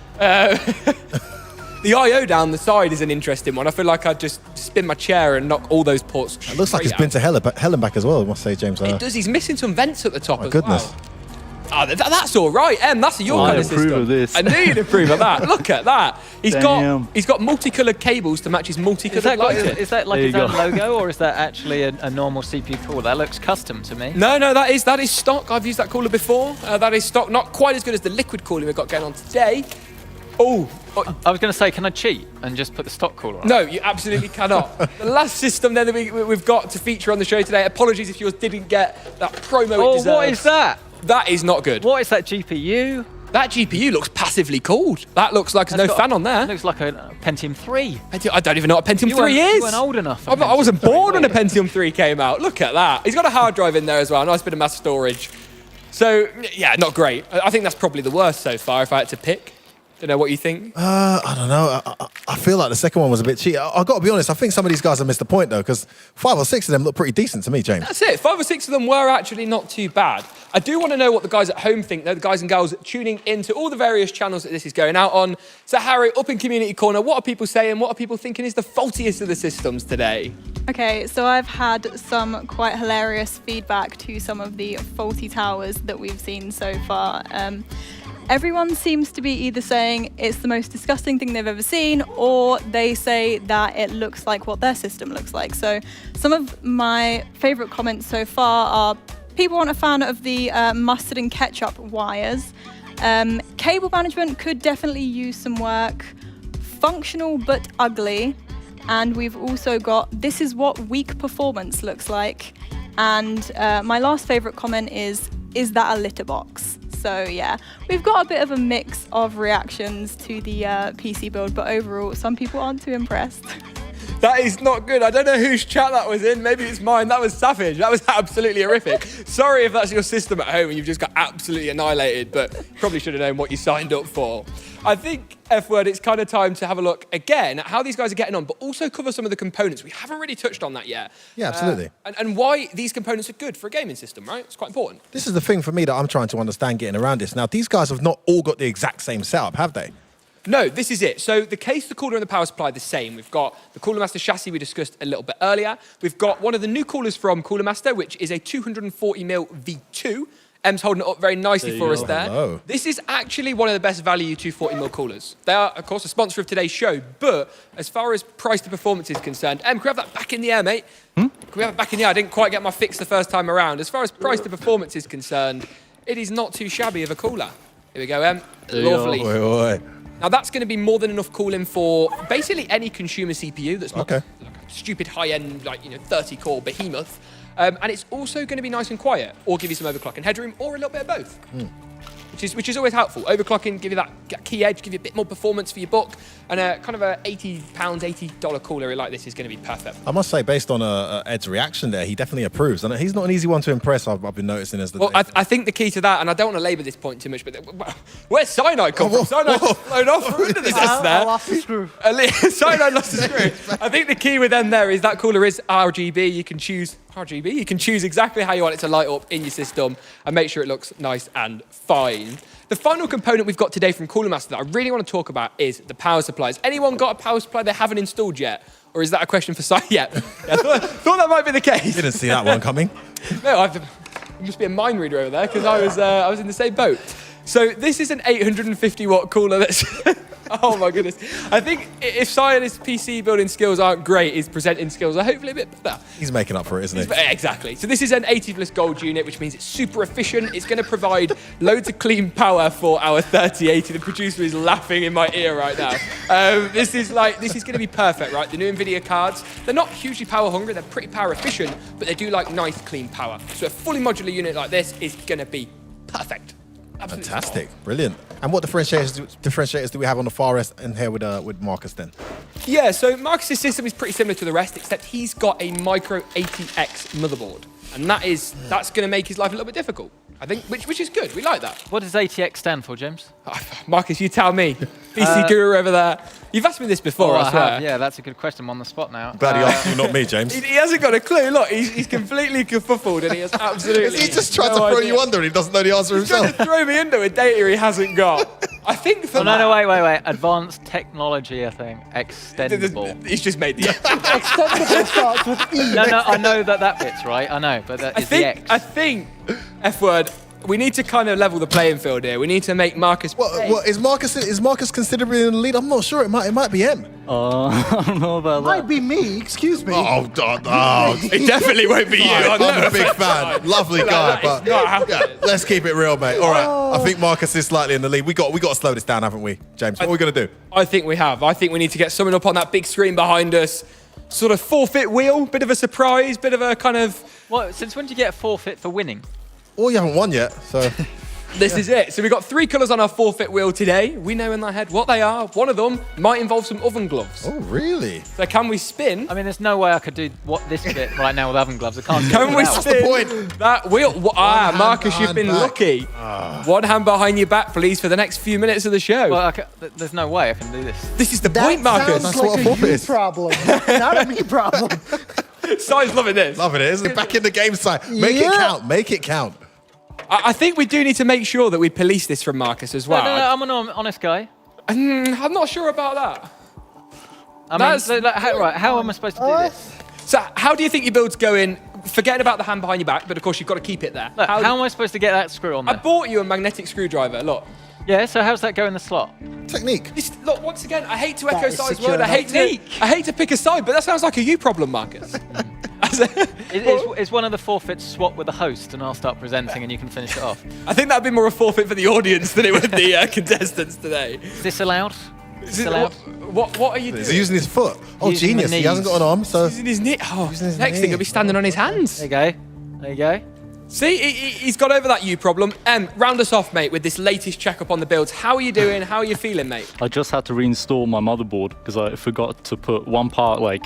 Speaker 1: The I.O. down the side is an interesting one. I feel like I'd just spin my chair and knock all those ports straight out.
Speaker 2: It looks like it's been to hell and back as well, I must say, James.
Speaker 1: It does. He's missing some vents at the top as
Speaker 2: goodness.
Speaker 1: well. Oh, that's all right, Em. That's your
Speaker 5: I
Speaker 1: kind of
Speaker 5: approve
Speaker 1: system.
Speaker 5: of this.
Speaker 1: I knew you'd approve of that. Look at that. He's
Speaker 5: Damn.
Speaker 1: got multicolored cables to match his multicolored lighting.
Speaker 3: Is that like
Speaker 5: There
Speaker 3: his
Speaker 5: you
Speaker 3: own
Speaker 5: go.
Speaker 3: logo, or is that actually a normal CPU cooler? That looks custom to me.
Speaker 1: No, that is stock. I've used that cooler before. That is stock. Not quite as good as the liquid cooling we've got going on today. Oh,
Speaker 3: I was going to say, can I cheat and just put the stock cooler on?
Speaker 1: no, you absolutely cannot. The last system then that we've got to feature on the show today. Apologies if yours didn't get that promo it
Speaker 3: Oh,
Speaker 1: deserves.
Speaker 3: what is that?
Speaker 1: That is not good.
Speaker 3: What is that GPU?
Speaker 1: That GPU looks passively cooled. That looks like there's no fan on there.
Speaker 3: It looks like a Pentium 3.
Speaker 1: I don't even know what a Pentium 3 is.
Speaker 3: You weren't old enough. for
Speaker 1: I wasn't
Speaker 3: Pentium 3,
Speaker 1: born when a
Speaker 3: were you?
Speaker 1: Pentium 3 came out. Look at that. He's got a hard drive in there as well. Nice bit of mass storage. So, yeah, not great. I think that's probably the worst so far if I had to pick. Don't know what you think.
Speaker 2: I don't know. I feel like the second one was a bit cheap. I've got to be honest. I think some of these guys have missed the point though, because 5 or 6 of them look pretty decent to me, James.
Speaker 1: That's it. 5 or 6 of them were actually not too bad. I do want to know what the guys at home think, though, the guys and girls tuning into all the various channels that this is going out on. So, Harry, up in Community Corner, what are people saying? What are people thinking is the faultiest of the systems today?
Speaker 6: Okay, so I've had some quite hilarious feedback to some of the faulty towers that we've seen so far. Everyone seems to be either saying it's the most disgusting thing they've ever seen, or they say that it looks like what their system looks like. So some of my favorite comments so far are people aren't a fan of the mustard and ketchup wires. Cable management could definitely use some work. Functional but ugly. And we've also got this is what weak performance looks like. And my last favorite comment is that a litter box? So yeah, we've got a bit of a mix of reactions to the PC build, but overall, some people aren't too impressed.
Speaker 1: That is not good. I don't know whose chat that was in. Maybe it's mine. That was savage. That was absolutely horrific. Sorry if that's your system at home and you've just got absolutely annihilated, but probably should have known what you signed up for. I think, F-word, it's kind of time to have a look again at how these guys are getting on, but also cover some of the components. We haven't really touched on that yet.
Speaker 2: Yeah, absolutely.
Speaker 1: And why these components are good for a gaming system, right? It's quite important.
Speaker 2: This is the thing for me that I'm trying to understand getting around this. Now, these guys have not all got the exact same setup, have they?
Speaker 1: No, this is it. So the case, the cooler and the power supply are the same. We've got the Cooler Master chassis we discussed a little bit earlier. We've got one of the new coolers from Cooler Master, which is a 240mm V2. Em's holding it up very nicely for us there.
Speaker 2: Hello.
Speaker 1: This is actually one of the best value 240mm coolers. They are, of course, a sponsor of today's show, but as far as price to performance is concerned, Em, can we have that back in the air, mate? Can we have it back in the air? I didn't quite get my fix the first time around. As far as price to performance is concerned, it is not too shabby of a cooler. Here we go, Em. Lovely.
Speaker 2: Oi.
Speaker 1: Now that's going to be more than enough cooling for basically any consumer CPU that's not
Speaker 2: Okay.
Speaker 1: like a stupid high-end, 30-core behemoth. And it's also going to be nice and quiet, or give you some overclocking headroom, or a little bit of both. Which is always helpful. Overclocking, give you that key edge, give you a bit more performance for your book, and a kind of a $80 cooler like this is going to be perfect.
Speaker 2: I must say, based on Ed's reaction there, he definitely approves. And he's not an easy one to impress, I've been noticing as the
Speaker 1: Well,
Speaker 2: day.
Speaker 1: I think the key to that, and I don't want to labour this point too much, but where's Cyanide come from? Cyanide flown off under the desk there.
Speaker 4: I lost the screw.
Speaker 1: Cyanide lost the screw. I think the key with them there is that cooler is RGB. You can choose RGB. You can choose exactly how you want it to light up in your system and make sure it looks nice and fine. The final component we've got today from Cooler Master that I really want to talk about is the power supplies. Anyone got a power supply they haven't installed yet? Or is that a question for Cy? Yeah, I thought that might be the case.
Speaker 2: Didn't see that one coming.
Speaker 1: No, you must be a mind reader over there because I was in the same boat. So this is an 850 watt cooler that's, oh my goodness. I think if Cyan's PC building skills aren't great, his presenting skills are hopefully a bit better.
Speaker 2: He's making up for it, isn't he?
Speaker 1: Exactly. So this is an 80 plus gold unit, which means it's super efficient. It's going to provide loads of clean power for our 3080. The producer is laughing in my ear right now. This is going to be perfect, right? The new NVIDIA cards, they're not hugely power hungry. They're pretty power efficient, but they do like nice clean power. So a fully modular unit like this is going to be perfect. Absolutely
Speaker 2: Fantastic, brilliant. And what differentiators do we have on the far rest and here with Marcus then?
Speaker 1: Yeah, so Marcus's system is pretty similar to the rest, except he's got a micro ATX motherboard. And that's going to make his life a little bit difficult, I think, which is good. We like that.
Speaker 3: What does ATX stand for, James?
Speaker 1: Marcus, you tell me. PC guru over there. You've asked me this before, I swear.
Speaker 3: have. Yeah, that's a good question. I'm on the spot now.
Speaker 2: Glad he asked you, not me, James.
Speaker 1: He hasn't got a clue. Look, he's completely kerfuffled and he has absolutely
Speaker 2: He just tried
Speaker 1: no
Speaker 2: to throw
Speaker 1: idea.
Speaker 2: you under and he doesn't know the answer
Speaker 1: He's trying
Speaker 2: himself.
Speaker 1: to throw me into a data he hasn't got. I think for
Speaker 3: No, wait. Advanced technology, I think. Extendable.
Speaker 1: He's just made the
Speaker 4: Extendable starts with E.
Speaker 3: No, I know that fits, right? I know, but that is the X.
Speaker 1: I think, F-word, we need to kind of level the playing field here. We need to make Marcus.
Speaker 2: What is Marcus considerably in the lead? I'm not sure. It might be him.
Speaker 5: I don't know about that.
Speaker 4: Might be me. Excuse me.
Speaker 2: Oh,
Speaker 1: It definitely won't be you.
Speaker 2: I'm a big fan. Lovely guy, but yeah, let's keep it real, mate. All right, I think Marcus is slightly in the lead. We got to slow this down, haven't we, James? What are we gonna do?
Speaker 1: I think we have. I think we need to get someone up on that big screen behind us. Sort of forfeit wheel, bit of a surprise, bit of a kind of.
Speaker 3: What? Since when did you get a forfeit for winning?
Speaker 2: Oh, you haven't won yet, so.
Speaker 1: This is it. So we've got 3 colours on our forfeit wheel today. We know in our head what they are. One of them might involve some oven gloves.
Speaker 2: Oh, really?
Speaker 1: So can we spin?
Speaker 3: I mean, there's no way I could do this bit right now with oven gloves. I can't.
Speaker 1: Can we
Speaker 2: That's
Speaker 1: spin
Speaker 2: the point.
Speaker 1: that wheel? Marcus, you've been
Speaker 2: back.
Speaker 1: lucky. One hand behind your back, please, for the next few minutes of the show.
Speaker 3: Well, there's no way I can do this.
Speaker 1: This is the
Speaker 4: That
Speaker 1: point, Marcus.
Speaker 4: sounds
Speaker 2: That's what
Speaker 4: like
Speaker 2: a
Speaker 4: a
Speaker 2: forfeit
Speaker 4: you
Speaker 2: is.
Speaker 4: problem, not a me problem.
Speaker 1: Si's loving this.
Speaker 2: Loving it, isn't it? Back in the game side. Make it
Speaker 4: Yeah.
Speaker 2: count. Make it count.
Speaker 1: I think we do need to make sure that we police this from Marcus as well.
Speaker 3: No, I'm an honest guy.
Speaker 1: I'm not sure about that.
Speaker 3: I mean,
Speaker 1: That's-
Speaker 3: how am I supposed to do this?
Speaker 1: So how do you think your build's going? Forgetting about the hand behind your back, but of course you've got to keep it there.
Speaker 3: Look, how am I supposed to get that screw on
Speaker 1: I
Speaker 3: there?
Speaker 1: bought you a magnetic screwdriver. Look.
Speaker 3: Yeah, so how's that go in the slot?
Speaker 2: Technique.
Speaker 1: Look, once again, I hate to
Speaker 4: That
Speaker 1: echo
Speaker 4: is
Speaker 1: Si's
Speaker 4: secure
Speaker 1: word. I
Speaker 4: enough.
Speaker 1: hate to pick a side, but that sounds like a you problem, Marcus.
Speaker 3: Is one of the forfeits swap with the host and I'll start presenting and you can finish it off?
Speaker 1: I think that'd be more a forfeit for the audience than it would the contestants today.
Speaker 3: Is this allowed?
Speaker 1: Is it- what are you
Speaker 2: Is
Speaker 1: doing?
Speaker 2: he using his foot? Oh,
Speaker 3: Using the
Speaker 2: genius. He hasn't
Speaker 3: knees.
Speaker 2: got an arm, so.
Speaker 1: Using his knee. Oh,
Speaker 2: Using his
Speaker 1: next
Speaker 2: knee.
Speaker 1: thing he'll be standing on his hands.
Speaker 3: There you go. There you go.
Speaker 1: See, he's got over that you problem. Round us off, mate, with this latest checkup on the builds. How are you doing? How are you feeling, mate?
Speaker 5: I just had to reinstall my motherboard because I forgot to put one part like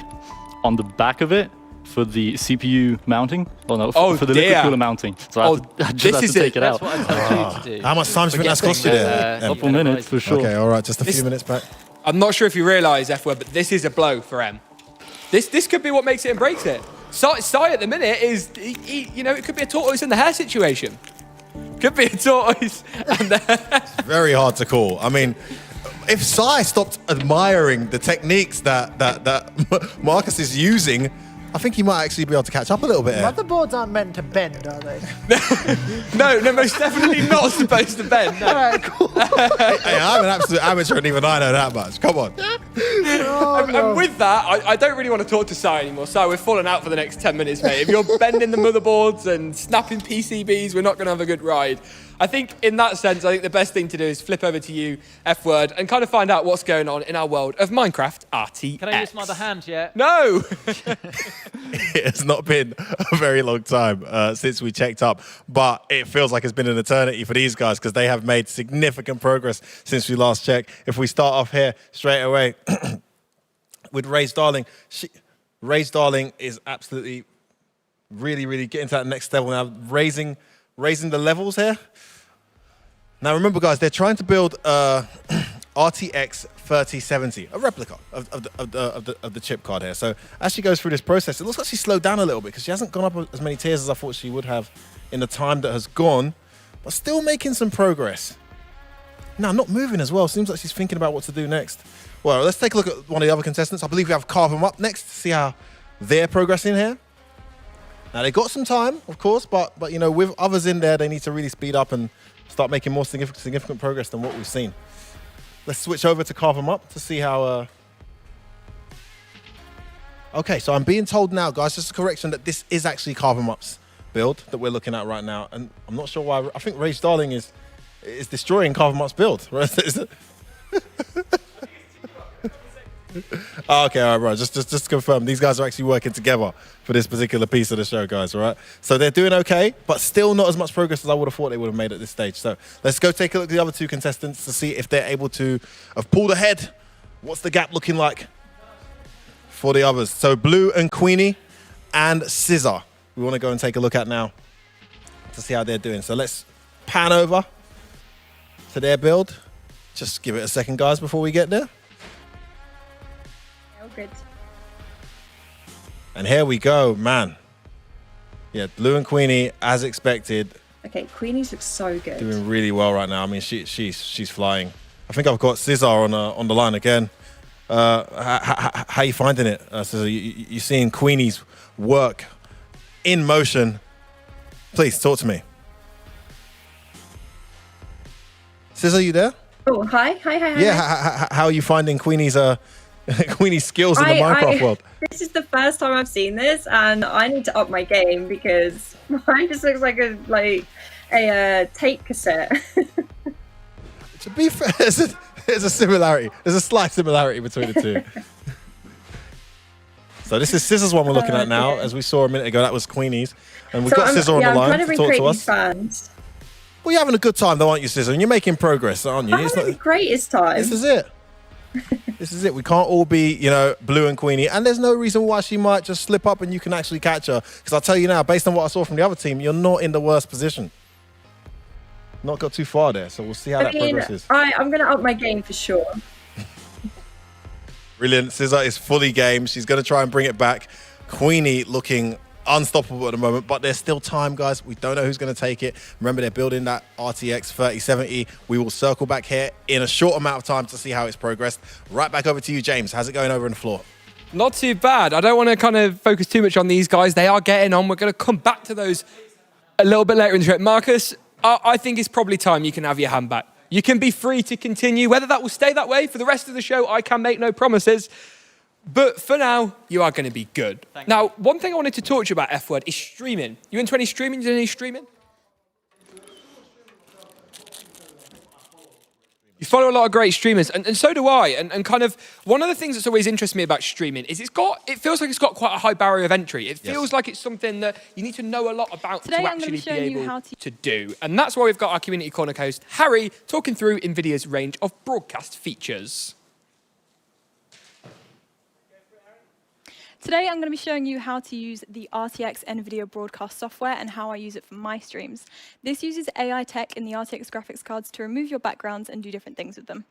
Speaker 5: on the back of it for the CPU mounting. Oh no,
Speaker 1: Oh,
Speaker 5: for the
Speaker 1: dear.
Speaker 5: liquid cooler mounting. So
Speaker 1: Oh,
Speaker 5: I just
Speaker 1: this
Speaker 5: had
Speaker 1: is
Speaker 5: to
Speaker 1: it.
Speaker 5: take it
Speaker 3: That's
Speaker 5: out.
Speaker 3: what I told you to do.
Speaker 2: How much time do you think that's cost you there?
Speaker 3: Forgetting,
Speaker 5: Couple minutes for sure.
Speaker 2: Okay, all right, just a
Speaker 1: This-
Speaker 2: few minutes back.
Speaker 1: I'm not sure if you realise, F-word, but this is a blow for M. This could be what makes it and breaks it. Si at the minute is, it could be a tortoise in the hare situation. Could be a tortoise and the hare.
Speaker 2: Very hard to call. I mean, if Sai stopped admiring the techniques that Marcus is using, I think he might actually be able to catch up a little bit here.
Speaker 4: Motherboards aren't meant to bend, are they?
Speaker 1: No, most definitely not supposed to bend. No.
Speaker 4: All right, cool.
Speaker 2: Hey, I'm an absolute amateur and even I know that much. Come on.
Speaker 1: And with that, I don't really want to talk to Si anymore. Si, we're falling out for the next 10 minutes, mate. If you're bending the motherboards and snapping PCBs, we're not going to have a good ride. I think in that sense, I think the best thing to do is flip over to you, F-word, and kind of find out what's going on in our world of Minecraft RTX.
Speaker 3: Can I use my other hand yet?
Speaker 1: No!
Speaker 2: It has not been a very long time since we checked up, but it feels like it's been an eternity for these guys because they have made significant progress since we last checked. If we start off here straight away with Ray's Darling, Ray's Darling is absolutely really getting to that next level now, raising the levels here. Now remember, guys, they're trying to build RTX 3070, a replica of the chip card here. So as she goes through this process, it looks like she slowed down a little bit because she hasn't gone up as many tiers as I thought she would have in the time that has gone, but still making some progress. Now, not moving as well. Seems like she's thinking about what to do next. Well, let's take a look at one of the other contestants. I believe we have Carve them up next to see how they're progressing here. Now, they got some time, of course, but with others in there, they need to really speed up and start making more significant progress than what we've seen. Let's switch over to Carve them up to see how... Okay, so I'm being told now, guys, just a correction, that this is actually Carve them up's build that we're looking at right now. And I'm not sure why. I think Rage Darling is destroying Carve them up's build. Oh, okay, all right, bro. Just to confirm, these guys are actually working together for this particular piece of the show, guys, all right? So they're doing okay, but still not as much progress as I would have thought they would have made at this stage. So let's go take a look at the other two contestants to see if they're able to have pulled ahead. What's the gap looking like for the others? So Blue and Queenie and Scissor, we want to go and take a look at now to see how they're doing. So let's pan over to their build. Just give it a second, guys, before we get there.
Speaker 7: Good.
Speaker 2: And here we go, man. Yeah, Blue and Queenie, as expected,
Speaker 7: Okay, Queenie's looks so good.
Speaker 2: doing really well right now. I mean, she's flying. I think I've got Scissor on the line again. How are you finding it, Scissor? You seeing Queenie's work in motion? Please talk to me. Sis, are you there?
Speaker 7: Oh, hi.
Speaker 2: Yeah, how are you finding Queenie's Queenie's skills in the Minecraft world?
Speaker 7: This is the first time I've seen this, and I need to up my game because mine just looks like a tape cassette.
Speaker 2: To be fair, there's a similarity. There's a slight similarity between the two. So this is Scissor's one we're looking at now. As we saw a minute ago, that was Queenie's. And we've got Scissor on the line to talk to us.
Speaker 7: Fans.
Speaker 2: Well, you're having a good time though, aren't you, Scissor? And you're making progress, aren't you?
Speaker 7: I'm having the greatest time.
Speaker 2: This is it. This is it. We can't all be, Blue and Queenie. And there's no reason why she might just slip up and you can actually catch her. Because I'll tell you now, based on what I saw from the other team, you're not in the worst position. Not got too far there, so we'll see how that progresses.
Speaker 7: I'm going to up my game for sure.
Speaker 2: Brilliant. Scissor is fully game. She's going to try and bring it back. Queenie looking unstoppable at the moment, but there's still time, guys. We don't know who's going to take it. Remember, they're building that RTX 3070. We will circle back here in a short amount of time to see how it's progressed. Right back over to you, James. How's it going over on the floor?
Speaker 1: Not too bad. I don't want to kind of focus too much on these guys. They are getting on. We're going to come back to those a little bit later in the show. Marcus, I think it's probably time you can have your hand back. You can be free to continue. Whether that will stay that way for the rest of the show, I can make no promises. But for now, you are going to be good. Now, one thing I wanted to talk to you about, F-Word, is streaming. You into any streaming? Do any streaming? You follow a lot of great streamers, and so do I. And kind of one of the things that's always interested me about streaming is it feels like it's got quite a high barrier of entry. It feels like it's something that you need to know a lot about to actually be able to do. And that's why we've got our Community Corner host, Harry, talking through NVIDIA's range of broadcast features.
Speaker 6: Today I'm going to be showing you how to use the RTX NVIDIA Broadcast software and how I use it for my streams. This uses AI tech in the RTX graphics cards to remove your backgrounds and do different things with them.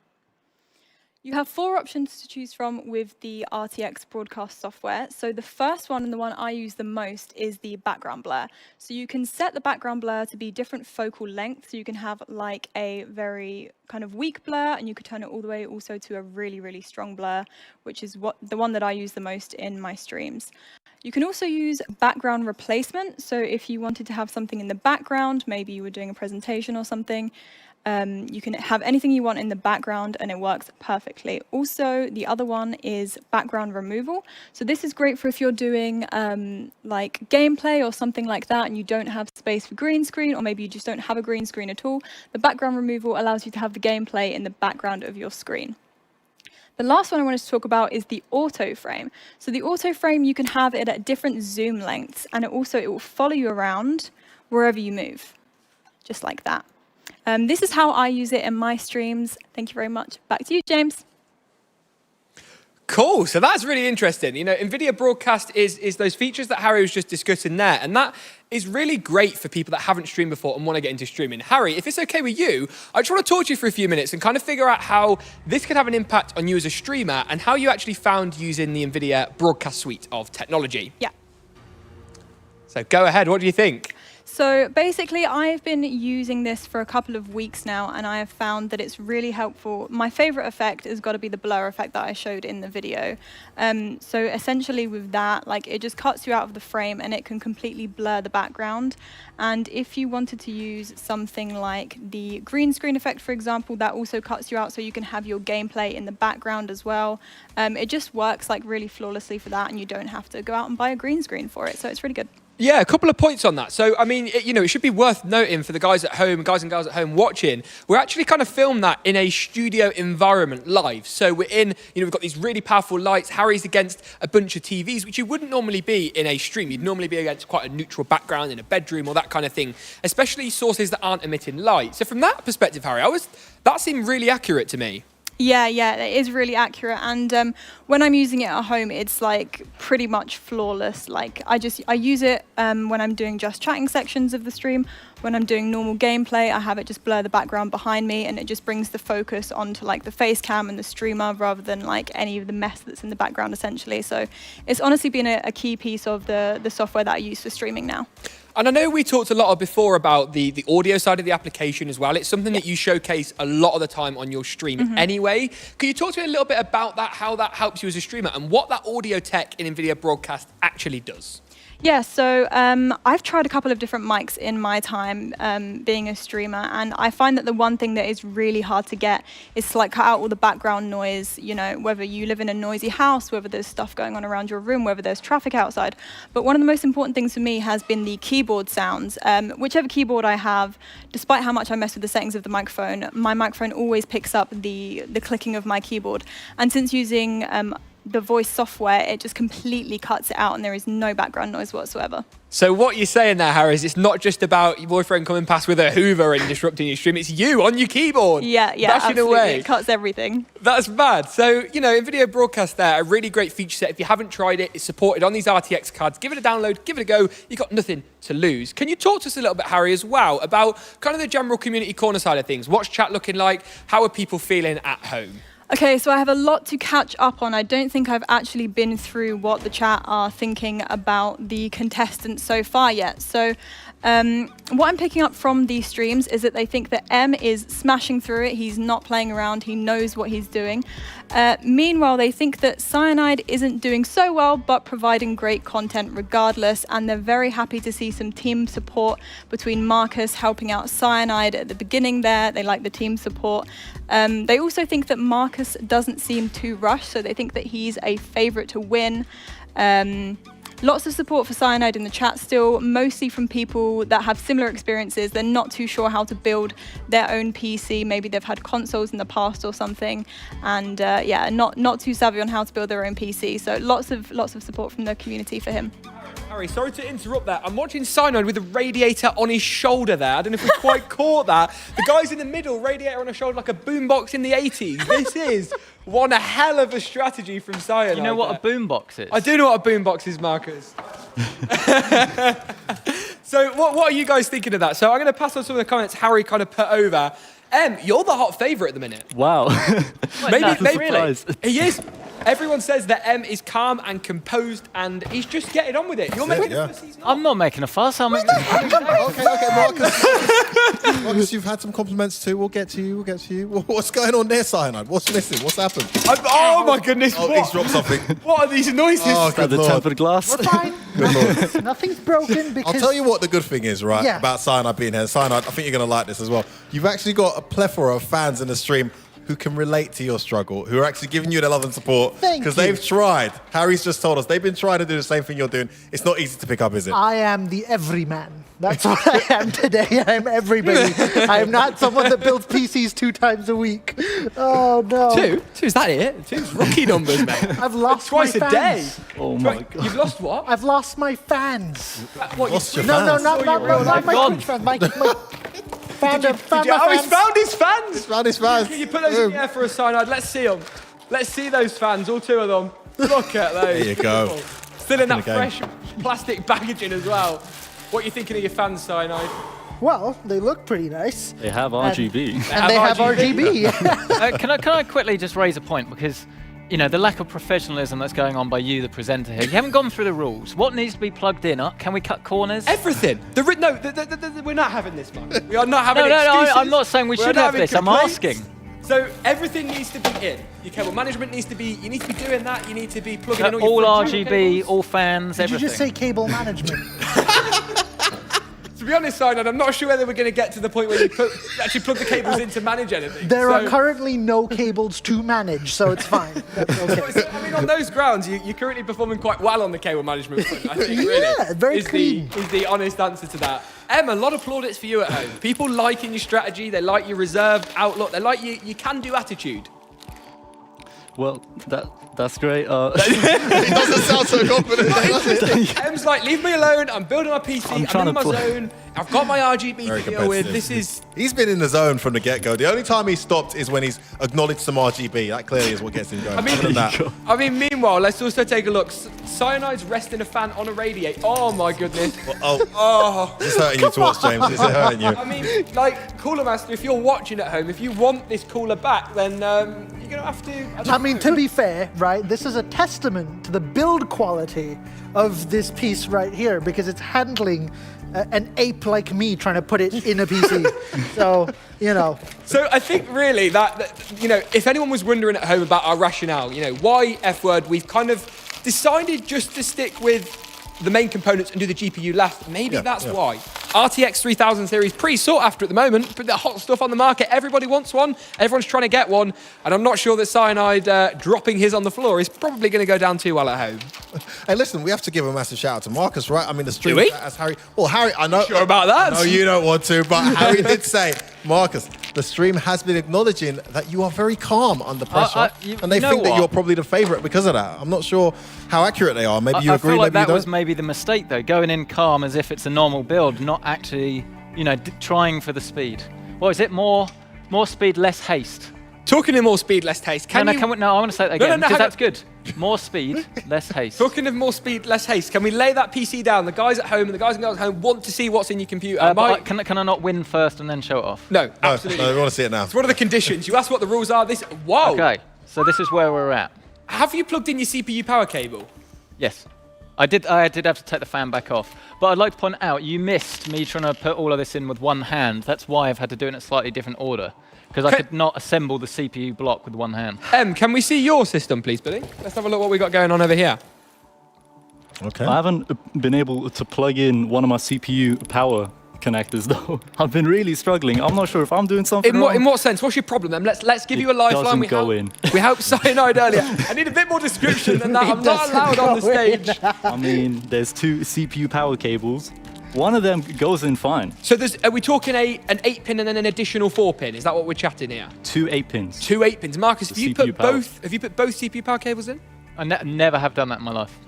Speaker 6: You have 4 options to choose from with the RTX Broadcast software. So the first one, and the one I use the most, is the background blur. So you can set the background blur to be different focal lengths. So you can have like a very kind of weak blur, and you could turn it all the way also to a really, really strong blur, which is the one that I use the most in my streams. You can also use background replacement. So if you wanted to have something in the background, maybe you were doing a presentation or something, you can have anything you want in the background and it works perfectly. Also, the other one is background removal. So this is great for if you're doing like gameplay or something like that and you don't have space for green screen, or maybe you just don't have a green screen at all. The background removal allows you to have the gameplay in the background of your screen. The last one I wanted to talk about is the auto frame. So the auto frame, you can have it at different zoom lengths, and it will follow you around wherever you move, just like that. This is how I use it in my streams. Thank you very much. Back to you, James.
Speaker 1: Cool. So that's really interesting. NVIDIA Broadcast is those features that Harry was just discussing there. And that is really great for people that haven't streamed before and want to get into streaming. Harry, if it's okay with you, I just want to talk to you for a few minutes and kind of figure out how this could have an impact on you as a streamer and how you actually found using the NVIDIA Broadcast suite of technology.
Speaker 6: Yeah.
Speaker 1: So go ahead. What do you think?
Speaker 6: So basically, I've been using this for a couple of weeks now, and I have found that it's really helpful. My favorite effect has got to be the blur effect that I showed in the video. So essentially with that, it just cuts you out of the frame and it can completely blur the background. And if you wanted to use something like the green screen effect, for example, that also cuts you out so you can have your gameplay in the background as well. It just works really flawlessly for that, and you don't have to go out and buy a green screen for it. So it's really good.
Speaker 1: Yeah, a couple of points on that. So, I mean, it should be worth noting for the guys at home, guys and girls at home watching, we're actually kind of filmed that in a studio environment live. So we're in, we've got these really powerful lights. Harry's against a bunch of TVs, which you wouldn't normally be in a stream. You'd normally be against quite a neutral background in a bedroom or that kind of thing, especially sources that aren't emitting light. So from that perspective, Harry, that seemed really accurate to me.
Speaker 6: Yeah, it is really accurate. And when I'm using it at home, it's pretty much flawless. I use it when I'm doing just chatting sections of the stream. When I'm doing normal gameplay, I have it just blur the background behind me, and it just brings the focus onto the face cam and the streamer rather than any of the mess that's in the background, essentially. So it's honestly been a key piece of the software that I use for streaming now.
Speaker 1: And I know we talked a lot before about the audio side of the application as well. It's something that you showcase a lot of the time on your stream anyway. Could you talk to me a little bit about that, how that helps you as a streamer, and what that audio tech in NVIDIA Broadcast actually does?
Speaker 6: Yeah, so I've tried a couple of different mics in my time being a streamer, and I find that the one thing that is really hard to get is to like cut out all the background noise, you know, whether you live in a noisy house, whether there's stuff going on around your room, whether there's traffic outside. But one of the most important things for me has been the keyboard sounds. Whichever keyboard I have, despite how much I mess with the settings of the microphone, my microphone always picks up the clicking of my keyboard. And since using the voice software, it just completely cuts it out and there is no background noise whatsoever.
Speaker 1: So what you're saying there, Harry, is it's not just about your boyfriend coming past with a Hoover and disrupting your stream, it's you on your keyboard.
Speaker 6: Yeah,
Speaker 1: bashing
Speaker 6: absolutely.
Speaker 1: away.
Speaker 6: It cuts everything.
Speaker 1: That's bad. So, you know, NVIDIA Broadcast there, a really great feature set. If you haven't tried it, it's supported on these RTX cards. Give it a download, give it a go. You've got nothing to lose. Can you talk to us a little bit, Harry, as well, about kind of the general community corner side of things? What's chat looking like? How are people feeling at home?
Speaker 6: Okay, so I have a lot to catch up on. I don't think I've actually been through what the chat are thinking about the contestants so far yet. So what I'm picking up from these streams is that they think that M is smashing through it. He's not playing around. He knows what he's doing. Meanwhile, they think that Cyanide isn't doing so well, but providing great content regardless. And they're very happy to see some team support between Marcus helping out Cyanide at the beginning there. They like the team support. They also think that Marcus doesn't seem too rushed, so they think that he's a favorite to win. Lots of support for Cyanide in the chat still, mostly from people that have similar experiences. They're not too sure how to build their own PC. Maybe they've had consoles in the past or something, and yeah, not too savvy on how to build their own PC. So lots of support from the community for him.
Speaker 1: Harry, sorry to interrupt that. I'm watching Cyanide with a radiator on his shoulder there. I don't know if we quite caught that. The guy's in the middle, radiator on his shoulder like a boombox in the 80s. This is one hell of a strategy from Cyanide.
Speaker 3: You know what a boombox is?
Speaker 1: I do know what a boombox is, Marcus. So what are you guys thinking of that? So I'm going to pass on some of the comments Harry kind of put over. You're the hot favourite at the minute.
Speaker 5: Wow.
Speaker 1: Maybe
Speaker 3: really?
Speaker 1: He is. Everyone says that M is calm and composed, and he's just getting on with it. You're making a fuss, he's not.
Speaker 3: I'm not making a fuss.
Speaker 2: Okay, Marcus, you've had some compliments too. We'll get to you. What's going on there, Cyanide? What's missing? What's happened?
Speaker 1: Oh my goodness!
Speaker 2: Oh, he's dropped something.
Speaker 1: What are these noises?
Speaker 2: Oh,
Speaker 5: Got
Speaker 2: good
Speaker 5: the
Speaker 2: Lord.
Speaker 5: tempered glass.
Speaker 4: We're fine. Nothing's broken because...
Speaker 2: I'll tell you what the good thing is, right, about Cyanide being here. Cyanide, I think you're going to like this as well. You've actually got a plethora of fans in the stream who can relate to your struggle, who are actually giving you their love and support. Because they've tried. Harry's just told us they've been trying to do the same thing you're doing. It's not easy to pick up, is it?
Speaker 4: I am the everyman. That's what I am today. I'm everybody. I am not someone that builds PCs 2 times a week. Oh, no.
Speaker 1: Two? Is that it? Two's rookie numbers, mate.
Speaker 4: I've lost
Speaker 1: Twice
Speaker 4: my
Speaker 1: a
Speaker 4: fans.
Speaker 1: day.
Speaker 5: Oh my god.
Speaker 1: You've lost what?
Speaker 4: I've lost my fans.
Speaker 1: What,
Speaker 2: Lost your
Speaker 4: No,
Speaker 2: fans?
Speaker 4: not my
Speaker 3: gone.
Speaker 4: Twitch fans. My found my
Speaker 1: He's
Speaker 4: fans.
Speaker 1: found his fans.
Speaker 2: Found his fans.
Speaker 1: Can you put those in the air for a Cyanide? Let's see them. Let's see those fans, all 2 of them. Look at those.
Speaker 2: There you go.
Speaker 1: Still in that
Speaker 2: Good game.
Speaker 1: fresh plastic packaging as well. What are you thinking of your fans, Cyanide?
Speaker 4: Well, they look pretty nice.
Speaker 5: They have RGB.
Speaker 4: And they have RGB.
Speaker 3: Can I quickly just raise a point, because you know the lack of professionalism that's going on by you, the presenter here. You haven't gone through the rules. What needs to be plugged in? Can we cut corners?
Speaker 1: Everything. We're not having this, man. We are not having
Speaker 3: No,
Speaker 1: excuses.
Speaker 3: I'm not saying we
Speaker 1: We're
Speaker 3: should
Speaker 1: not
Speaker 3: have
Speaker 1: having
Speaker 3: this. I'm
Speaker 1: complaints.
Speaker 3: asking.
Speaker 1: So everything needs to be in. Your cable management needs to be. You need to be doing that. You need to be plugging in
Speaker 3: All
Speaker 1: all your
Speaker 3: RGB,
Speaker 1: cables.
Speaker 3: all fans,
Speaker 4: Did you
Speaker 3: everything.
Speaker 4: just say cable management?
Speaker 1: To be honest, Cyanide, I'm not sure whether we're going to get to the point where you actually plug the cables in to manage anything.
Speaker 4: There are
Speaker 1: So-
Speaker 4: currently no cables to manage, so it's fine. That's okay.
Speaker 1: So, I mean, on those grounds, you're currently performing quite well on the cable management front, I think, really.
Speaker 4: Yeah, very
Speaker 1: is
Speaker 4: clean.
Speaker 1: Is the honest answer to that. A lot of plaudits for you at home. People liking your strategy, they like your reserved outlook, they like your can-do attitude.
Speaker 5: Well, that's great.
Speaker 2: He doesn't sound so confident.
Speaker 1: M's like, leave me alone, I'm building my PC, I'm
Speaker 5: trying
Speaker 1: in
Speaker 5: to
Speaker 1: my
Speaker 5: play.
Speaker 1: zone, I've got my RGB
Speaker 2: Very
Speaker 1: to deal with,
Speaker 2: competitive.
Speaker 1: this is...
Speaker 2: He's been in the zone from the get-go. The only time he stopped is when he's acknowledged some RGB. That clearly is what gets him going. Other than that,
Speaker 1: Meanwhile, let's also take a look. Cyanide's resting a fan on a radiator. Oh my goodness.
Speaker 2: oh, it's hurting you to watch, James. It's hurting you.
Speaker 1: I mean, like, Cooler Master, if you're watching at home, if you want this cooler back, then you're going to have to...
Speaker 4: I mean, to be fair, right, this is a testament to the build quality of this piece right here, because it's handling an ape like me trying to put it in a PC. So, you know.
Speaker 1: So I think really that, you know, if anyone was wondering at home about our rationale, you know, why F word, we've kind of decided just to stick with the main components and do the GPU last. Maybe that's why. RTX 3000 series, pretty sought after at the moment, but the hot stuff on the market. Everybody wants one. Everyone's trying to get one. And I'm not sure that Cyanide dropping his on the floor is probably going to go down too well at home.
Speaker 2: Hey, listen, we have to give a massive shout out to Marcus, right? I mean, the stream
Speaker 1: Do we?
Speaker 2: as Harry. Well, Harry, I know.
Speaker 1: Sure about that?
Speaker 2: No, you don't want to, but Harry did say, Marcus, the stream has been acknowledging that you are very calm under pressure, and they think that you're probably the favourite because of that. I'm not sure how accurate they are. Maybe you agree.
Speaker 3: I feel like
Speaker 2: maybe
Speaker 3: that was maybe the mistake, though, going in calm as if it's a normal build, not actually, you know, trying for the speed. What is it? More speed, less haste.
Speaker 1: Talking of more speed, less haste.
Speaker 3: No, I want to say that again, because that's good. More speed, less haste.
Speaker 1: Talking of more speed, less haste, can we lay that PC down? The guys at home and the guys and girls at home want to see what's in your computer.
Speaker 3: Can I not win first and then show it off?
Speaker 1: No, absolutely.
Speaker 2: No, we want to see it now.
Speaker 1: It's one of the conditions. You asked what the rules are. Whoa.
Speaker 3: Okay, so this is where we're at.
Speaker 1: Have you plugged in your CPU power cable?
Speaker 3: Yes. I did have to take the fan back off. But I'd like to point out, you missed me trying to put all of this in with one hand. That's why I've had to do it in a slightly different order. Because I could not assemble the CPU block with one hand.
Speaker 1: Can we see your system, please, Billy? Let's have a look what we got going on over here.
Speaker 2: Okay.
Speaker 5: I haven't been able to plug in one of my CPU power connectors, though. I've been really struggling. I'm not sure if I'm doing something wrong.
Speaker 1: In what sense? What's your problem, then? Let's give you a lifeline.
Speaker 5: Doesn't
Speaker 1: We helped Cyanide earlier. I need a bit more description than that. I'm not allowed on the stage.
Speaker 5: I mean, there's 2 CPU power cables. One of them goes in fine.
Speaker 1: So are we talking an 8-pin and then an additional 4-pin? Is that what we're chatting here?
Speaker 5: 2 8-pins.
Speaker 1: 2 8-pins. Marcus, have you put
Speaker 5: power.
Speaker 1: both CPU power cables in?
Speaker 3: I never have done that in my life.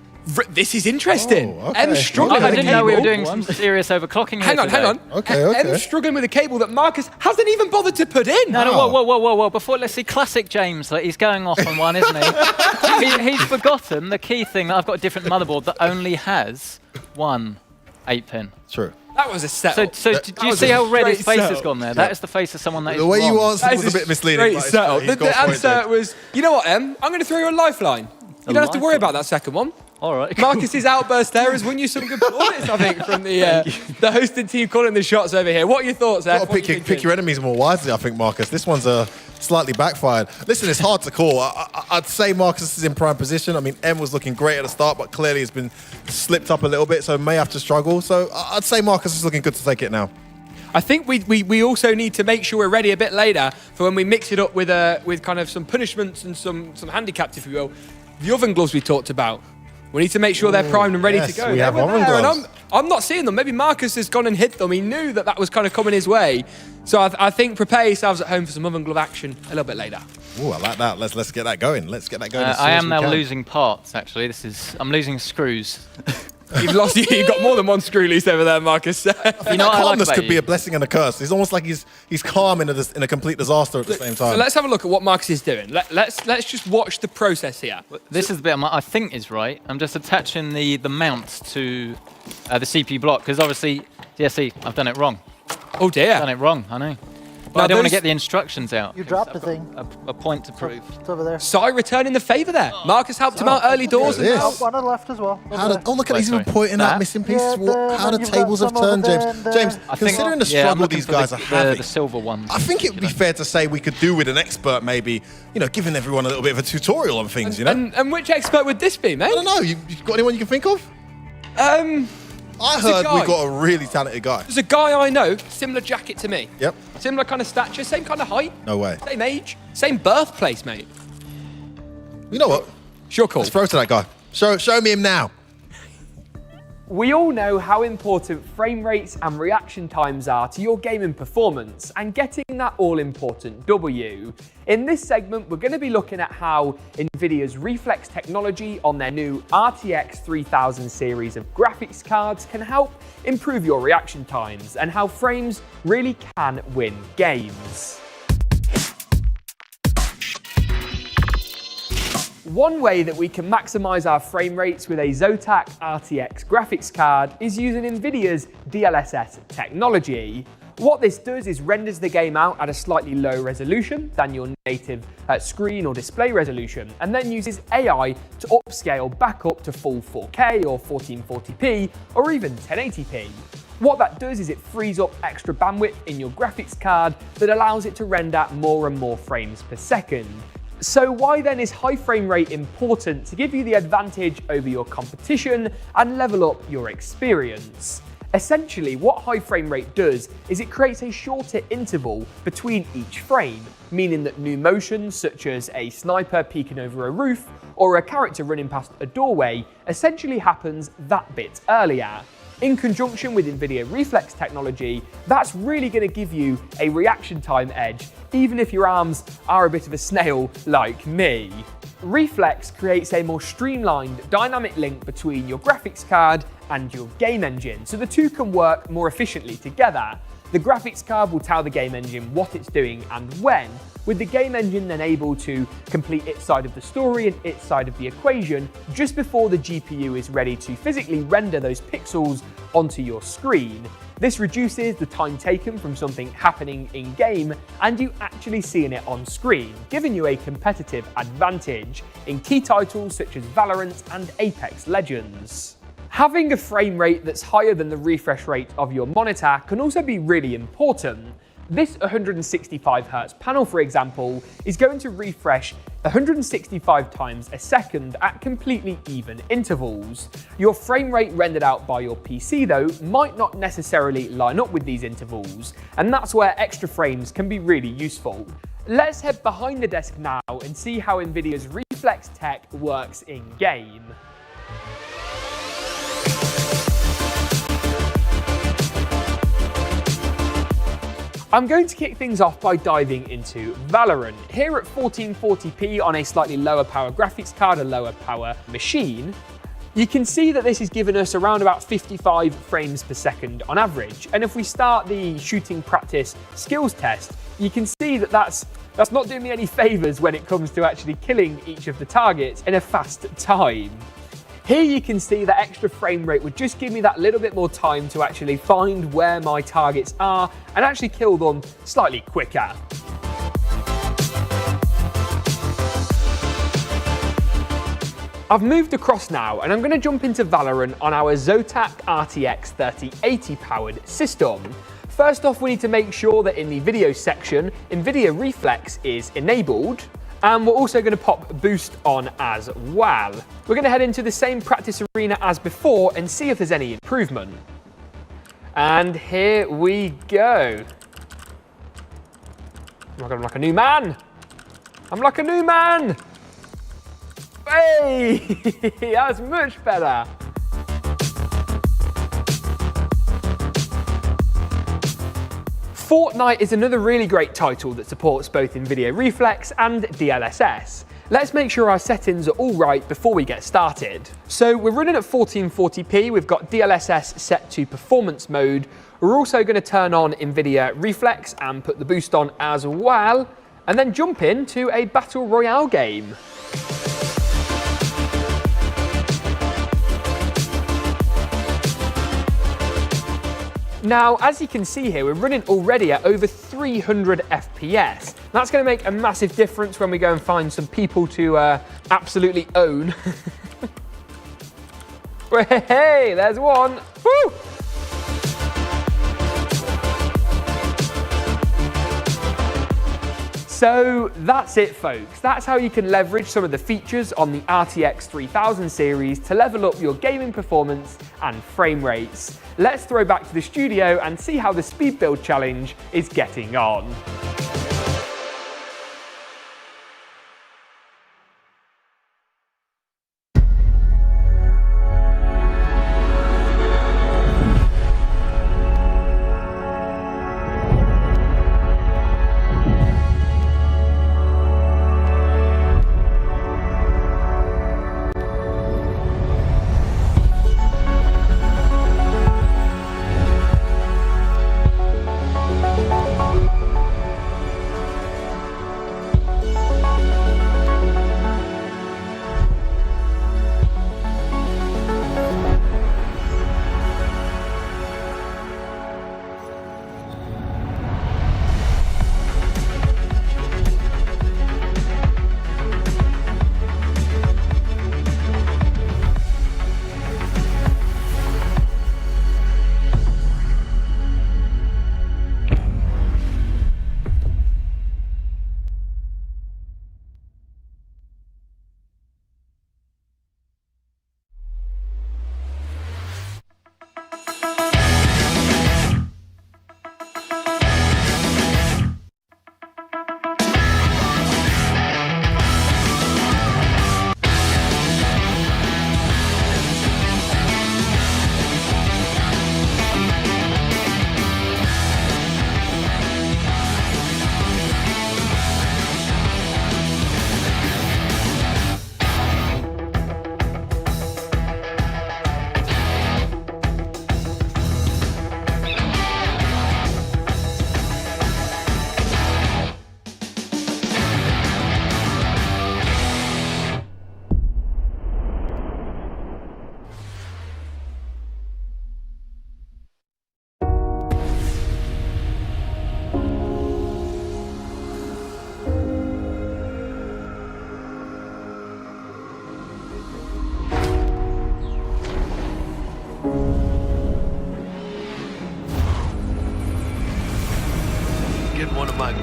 Speaker 1: This is interesting.
Speaker 2: Oh, okay.
Speaker 1: Em's struggling
Speaker 3: I
Speaker 1: with a
Speaker 3: didn't know we were
Speaker 1: cable.
Speaker 3: doing some serious overclocking here
Speaker 1: Hang on.
Speaker 2: Okay.
Speaker 1: Em's struggling with a cable that Marcus hasn't even bothered to put in.
Speaker 3: No, whoa. Before, let's see, classic James. Like, he's going off on one, isn't he? He's forgotten the key thing that I've got a different motherboard that only has one 8-pin.
Speaker 2: True.
Speaker 1: That was a setup.
Speaker 3: So do you see how red his face has gone there? That is the face of someone that is
Speaker 2: The way you
Speaker 3: wrong.
Speaker 2: answered was a bit misleading.
Speaker 1: Straight setup. The answer was, you know what, Em? I'm going to throw you a lifeline. You don't have to worry about that second one.
Speaker 5: All right.
Speaker 1: Marcus's outburst there has won you some good points, I think, from the hosting team calling the shots over here. What are your thoughts, Em?
Speaker 2: Pick your enemies more wisely, I think, Marcus. This one's slightly backfired. Listen, it's hard to call. I'd say Marcus is in prime position. I mean, M was looking great at the start, but clearly has been slipped up a little bit, so may have to struggle. So I'd say Marcus is looking good to take it now.
Speaker 1: I think we also need to make sure we're ready a bit later for when we mix it up with kind of some punishments and some handicaps, if you will. The oven gloves we talked about. We need to make sure they're primed and ready to go.
Speaker 2: We have oven gloves.
Speaker 1: I'm not seeing them. Maybe Marcus has gone and hit them. He knew that was kind of coming his way. So I think prepare yourselves at home for some oven glove action a little bit later.
Speaker 2: Oh, I like that. Let's get that going. Let's get that going. As soon
Speaker 3: I
Speaker 2: as
Speaker 3: am
Speaker 2: we
Speaker 3: now
Speaker 2: can.
Speaker 3: losing parts, actually. I'm losing screws.
Speaker 1: You've got more than one screw loose over there, Marcus.
Speaker 3: You know what I like
Speaker 2: Calmness
Speaker 3: about
Speaker 2: could be
Speaker 3: you?
Speaker 2: a blessing and a curse. It's almost like he's calm in a complete disaster at the same time.
Speaker 1: So let's have a look at what Marcus is doing. Let's just watch the process here.
Speaker 3: This is the bit I think is right. I'm just attaching the mounts to the CPU block, because obviously, see, I've done it wrong.
Speaker 1: Oh dear.
Speaker 3: I've done it wrong, I know. But
Speaker 1: Now
Speaker 3: I don't want to
Speaker 1: those-
Speaker 3: get the instructions out.
Speaker 4: You
Speaker 3: 'cause
Speaker 4: dropped
Speaker 3: I've
Speaker 4: a
Speaker 3: got
Speaker 4: thing.
Speaker 3: A point to prove.
Speaker 4: It's over there.
Speaker 1: Sai returning the favour there. Marcus helped him out early doors.
Speaker 2: at this.
Speaker 4: Oh, one on the left as well. Over there.
Speaker 2: Look at
Speaker 3: Wait,
Speaker 2: these even
Speaker 3: sorry.
Speaker 2: pointing out
Speaker 3: That?
Speaker 2: missing pieces.
Speaker 4: Yeah,
Speaker 2: How the
Speaker 4: you've got
Speaker 2: tables have
Speaker 4: some over
Speaker 2: turned,
Speaker 4: there
Speaker 2: James.
Speaker 4: and there.
Speaker 2: James,
Speaker 3: I think-
Speaker 2: considering the
Speaker 3: yeah, I'm
Speaker 2: struggle
Speaker 3: looking
Speaker 2: these
Speaker 3: for
Speaker 2: guys are having,
Speaker 3: the silver ones.
Speaker 2: I think it would be fair to say we could do with an expert maybe, giving everyone a little bit of a tutorial on things,
Speaker 1: And which expert would this be, mate?
Speaker 2: I don't know. You got anyone you can think of? I
Speaker 1: There's a
Speaker 2: heard
Speaker 1: guy.
Speaker 2: we've got a really talented guy.
Speaker 1: There's a guy I know, similar jacket to me.
Speaker 2: Yep.
Speaker 1: Similar kind of stature, same kind of height,
Speaker 2: No way.
Speaker 1: same age, same birthplace, mate.
Speaker 2: You know what?
Speaker 1: Sure, cool.
Speaker 2: Let's throw to that guy. Show me him now.
Speaker 1: We all know how important frame rates and reaction times are to your gaming performance and getting that all-important W. In this segment, we're going to be looking at how NVIDIA's Reflex technology on their new RTX 3000 series of graphics cards can help improve your reaction times and how frames really can win games. One way that we can maximize our frame rates with a Zotac RTX graphics card is using NVIDIA's DLSS technology. What this does is renders the game out at a slightly lower resolution than your native screen or display resolution, and then uses AI to upscale back up to full 4K or 1440p or even 1080p. What that does is it frees up extra bandwidth in your graphics card that allows it to render more and more frames per second. So why then is high frame rate important to give you the advantage over your competition and level up your experience? Essentially, what high frame rate does is it creates a shorter interval between each frame, meaning that new motions such as a sniper peeking over a roof or a character running past a doorway essentially happens that bit earlier. In conjunction with NVIDIA Reflex technology, that's really going to give you a reaction time edge, even if your arms are a bit of a snail like me. Reflex creates a more streamlined dynamic link between your graphics card and your game engine, so the two can work more efficiently together. The graphics card will tell the game engine what it's doing and when, with the game engine then able to complete its side of the story and its side of the equation just before the GPU is ready to physically render those pixels onto your screen. This reduces the time taken from something happening in-game and you actually seeing it on screen, giving you a competitive advantage in key titles such as Valorant and Apex Legends. Having a frame rate that's higher than the refresh rate of your monitor can also be really important. This 165Hz panel, for example, is going to refresh 165 times a second at completely even intervals. Your frame rate rendered out by your PC, though, might not necessarily line up with these intervals, and that's where extra frames can be really useful. Let's head behind the desk now and see how NVIDIA's Reflex tech works in-game. I'm going to kick things off by diving into Valorant. Here at 1440p on a slightly lower power graphics card, a lower power machine, you can see that this is giving us around about 55 frames per second on average. And if we start the shooting practice skills test, you can see that that's not doing me any favors when it comes to actually killing each of the targets in a fast time. Here you can see that extra frame rate would just give me that little bit more time to actually find where my targets are and actually kill them slightly quicker. I've moved across now and I'm going to jump into Valorant on our Zotac RTX 3080 powered system. First off, we need to make sure that in the video section, NVIDIA Reflex is enabled. And we're also going to pop Boost on as well. We're going to head into the same practice arena as before and see if there's any improvement. And here we go. Oh my God, I'm like a new man. I'm like a new man. Hey, that's much better. Fortnite is another really great title that supports both NVIDIA Reflex and DLSS. Let's make sure our settings are all right before we get started. So we're running at 1440p, we've got DLSS set to performance mode. We're also going to turn on NVIDIA Reflex and put the boost on as well, and then jump into a Battle Royale game. Now, as you can see here, we're running already at over 300 FPS. That's going to make a massive difference when we go and find some people to absolutely own. Hey, there's one. Woo! So that's it, folks. That's how you can leverage some of the features on the RTX 3000 series to level up your gaming performance and frame rates. Let's throw back to the studio and see how the Speedbuild challenge is getting on.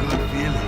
Speaker 8: good feelings.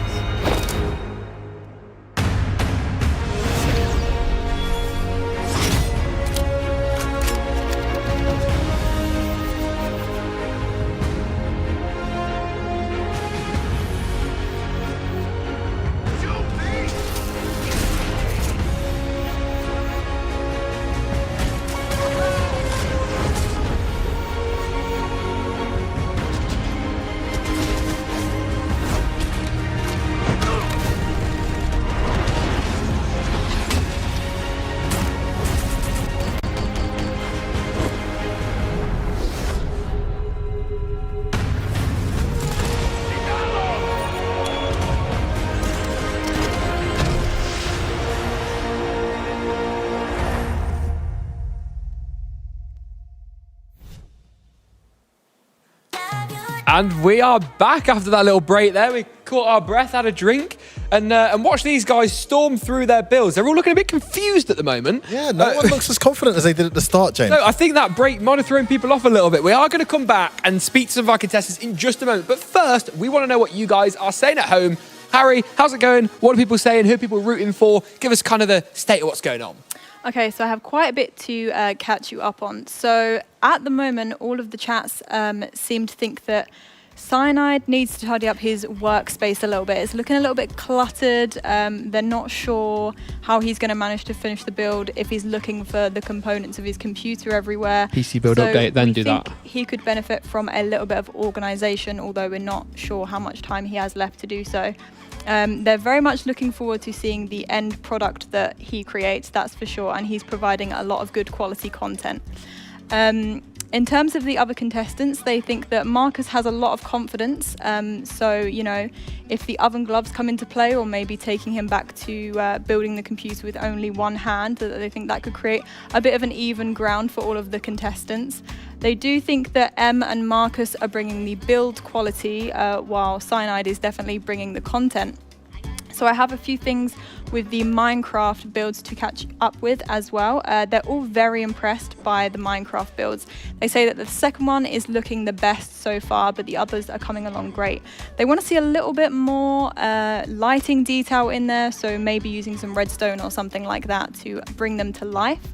Speaker 1: And we are back after that little break there. We caught our breath, had a drink, and watched these guys storm through their builds. They're all looking a bit confused at the moment.
Speaker 2: Yeah, no one looks as confident as they did at the start, James.
Speaker 1: No, I think that break might have thrown people off a little bit. We are going to come back and speak to some of our contestants in just a moment. But first, we want to know what you guys are saying at home. Harry, how's it going? What are people saying? Who are people rooting for? Give us kind of the state of what's going on.
Speaker 6: Okay, so I have quite a bit to catch you up on. So at the moment, all of the chats seem to think that Cyanide needs to tidy up his workspace a little bit. It's looking a little bit cluttered. They're not sure how he's going to manage to finish the build if he's looking for the components of his computer everywhere.
Speaker 1: PC build update, then do that.
Speaker 6: He could benefit from a little bit of organization, although we're not sure how much time he has left to do so. They're very much looking forward to seeing the end product that he creates, that's for sure, and he's providing a lot of good quality content. In terms of the other contestants, they think that Marcus has a lot of confidence. So, you know, if the oven gloves come into play, or maybe taking him back to building the computer with only one hand, they think that could create a bit of an even ground for all of the contestants. They do think that Em and Marcus are bringing the build quality, while Cyanide is definitely bringing the content. So I have a few things with the Minecraft builds to catch up with as well. They're all very impressed by the Minecraft builds. They say that the second one is looking the best so far, but the others are coming along great. They want to see a little bit more lighting detail in there, so maybe using some redstone or something like that to bring them to life.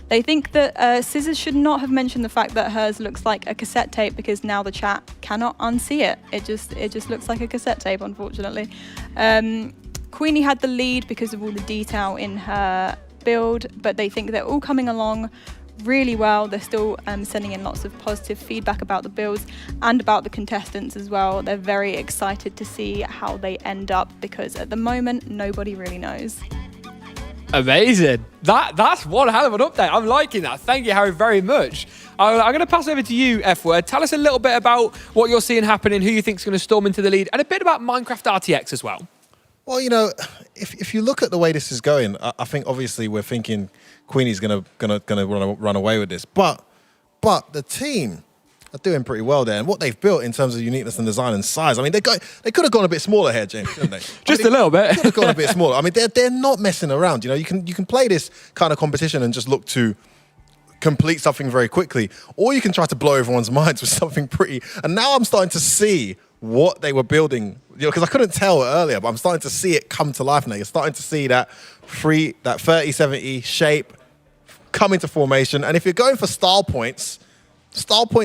Speaker 6: They think that Scissors should not have mentioned the fact that hers looks like a cassette tape, because now the chat cannot unsee it. It just looks like a cassette tape, unfortunately. Queenie had the lead because of all the detail in her build, but they think they're all coming along really well. They're still sending in lots of positive feedback about the builds and about the contestants as well. They're very excited to see how they end up, because at the moment, nobody really knows.
Speaker 1: Amazing. That's one hell of an update. I'm liking that. Thank you, Harry, very much. I'm going to pass over to you, F-Word. Tell us a little bit about what you're seeing happening, who you think is going to storm into the lead, and a bit about Minecraft RTX as well.
Speaker 2: Well, you know, if you look at the way this is going, I think obviously we're thinking Queenie's gonna run away with this, but the team are doing pretty well there, and what they've built in terms of uniqueness and design and size. I mean, they could have gone a bit smaller here, James, couldn't they?
Speaker 1: Just a little bit.
Speaker 2: Could have gone a bit smaller. I mean, they're not messing around. You know, you can play this kind of competition and just look to complete something very quickly, or you can try to blow everyone's minds with something pretty. And now I'm starting to see what they were building, you know, because I couldn't tell earlier, but I'm starting to see it come to life now. You're starting to see that 3070 shape come into formation. And if you're going for style points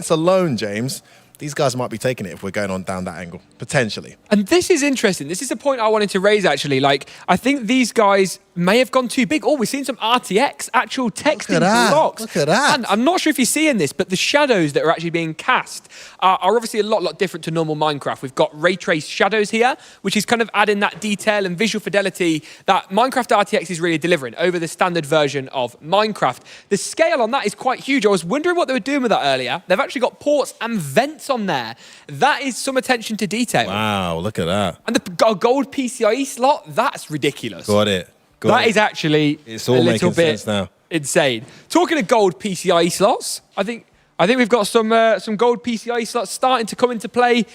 Speaker 2: alone, James, these guys might be taking it if we're going on down that angle, potentially.
Speaker 1: And this is interesting. This is a point I wanted to raise, actually. Like, I think these guys may have gone too big. Oh, we've seen some RTX, actual texting blocks.
Speaker 2: Look at that.
Speaker 1: And I'm not sure if you're seeing this, but the shadows that are actually being cast are obviously a lot different to normal Minecraft. We've got ray traced shadows here, which is kind of adding that detail and visual fidelity that Minecraft RTX is really delivering over the standard version of Minecraft. The scale on that is quite huge. I was wondering what they were doing with that earlier. They've actually got ports and vents on there. That is some attention to detail.
Speaker 2: Wow, look at that.
Speaker 1: And the gold PCIe slot, that's ridiculous.
Speaker 2: Got it.
Speaker 1: That is actually
Speaker 2: it's all
Speaker 1: a little
Speaker 2: making
Speaker 1: bit
Speaker 2: sense now.
Speaker 1: Insane. Talking of gold PCIe slots, I think we've got some gold PCIe slots starting to come into play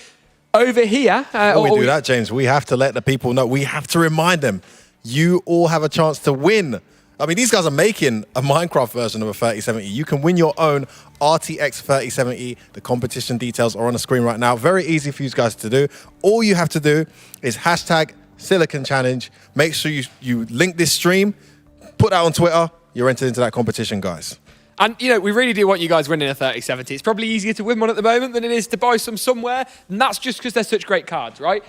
Speaker 1: over here.
Speaker 2: Before we do that, James, we have to let the people know. We have to remind them. You all have a chance to win I mean, these guys are making a Minecraft version of a 3070. You can win your own RTX 3070. The competition details are on the screen right now. Very easy for you guys to do. All you have to do is hashtag Silicon Challenge. Make sure you link this stream, put that on Twitter. You're entered into that competition, guys.
Speaker 1: And, you know, we really do want you guys winning a 3070. It's probably easier to win one at the moment than it is to buy some somewhere. And that's just because they're such great cards, right?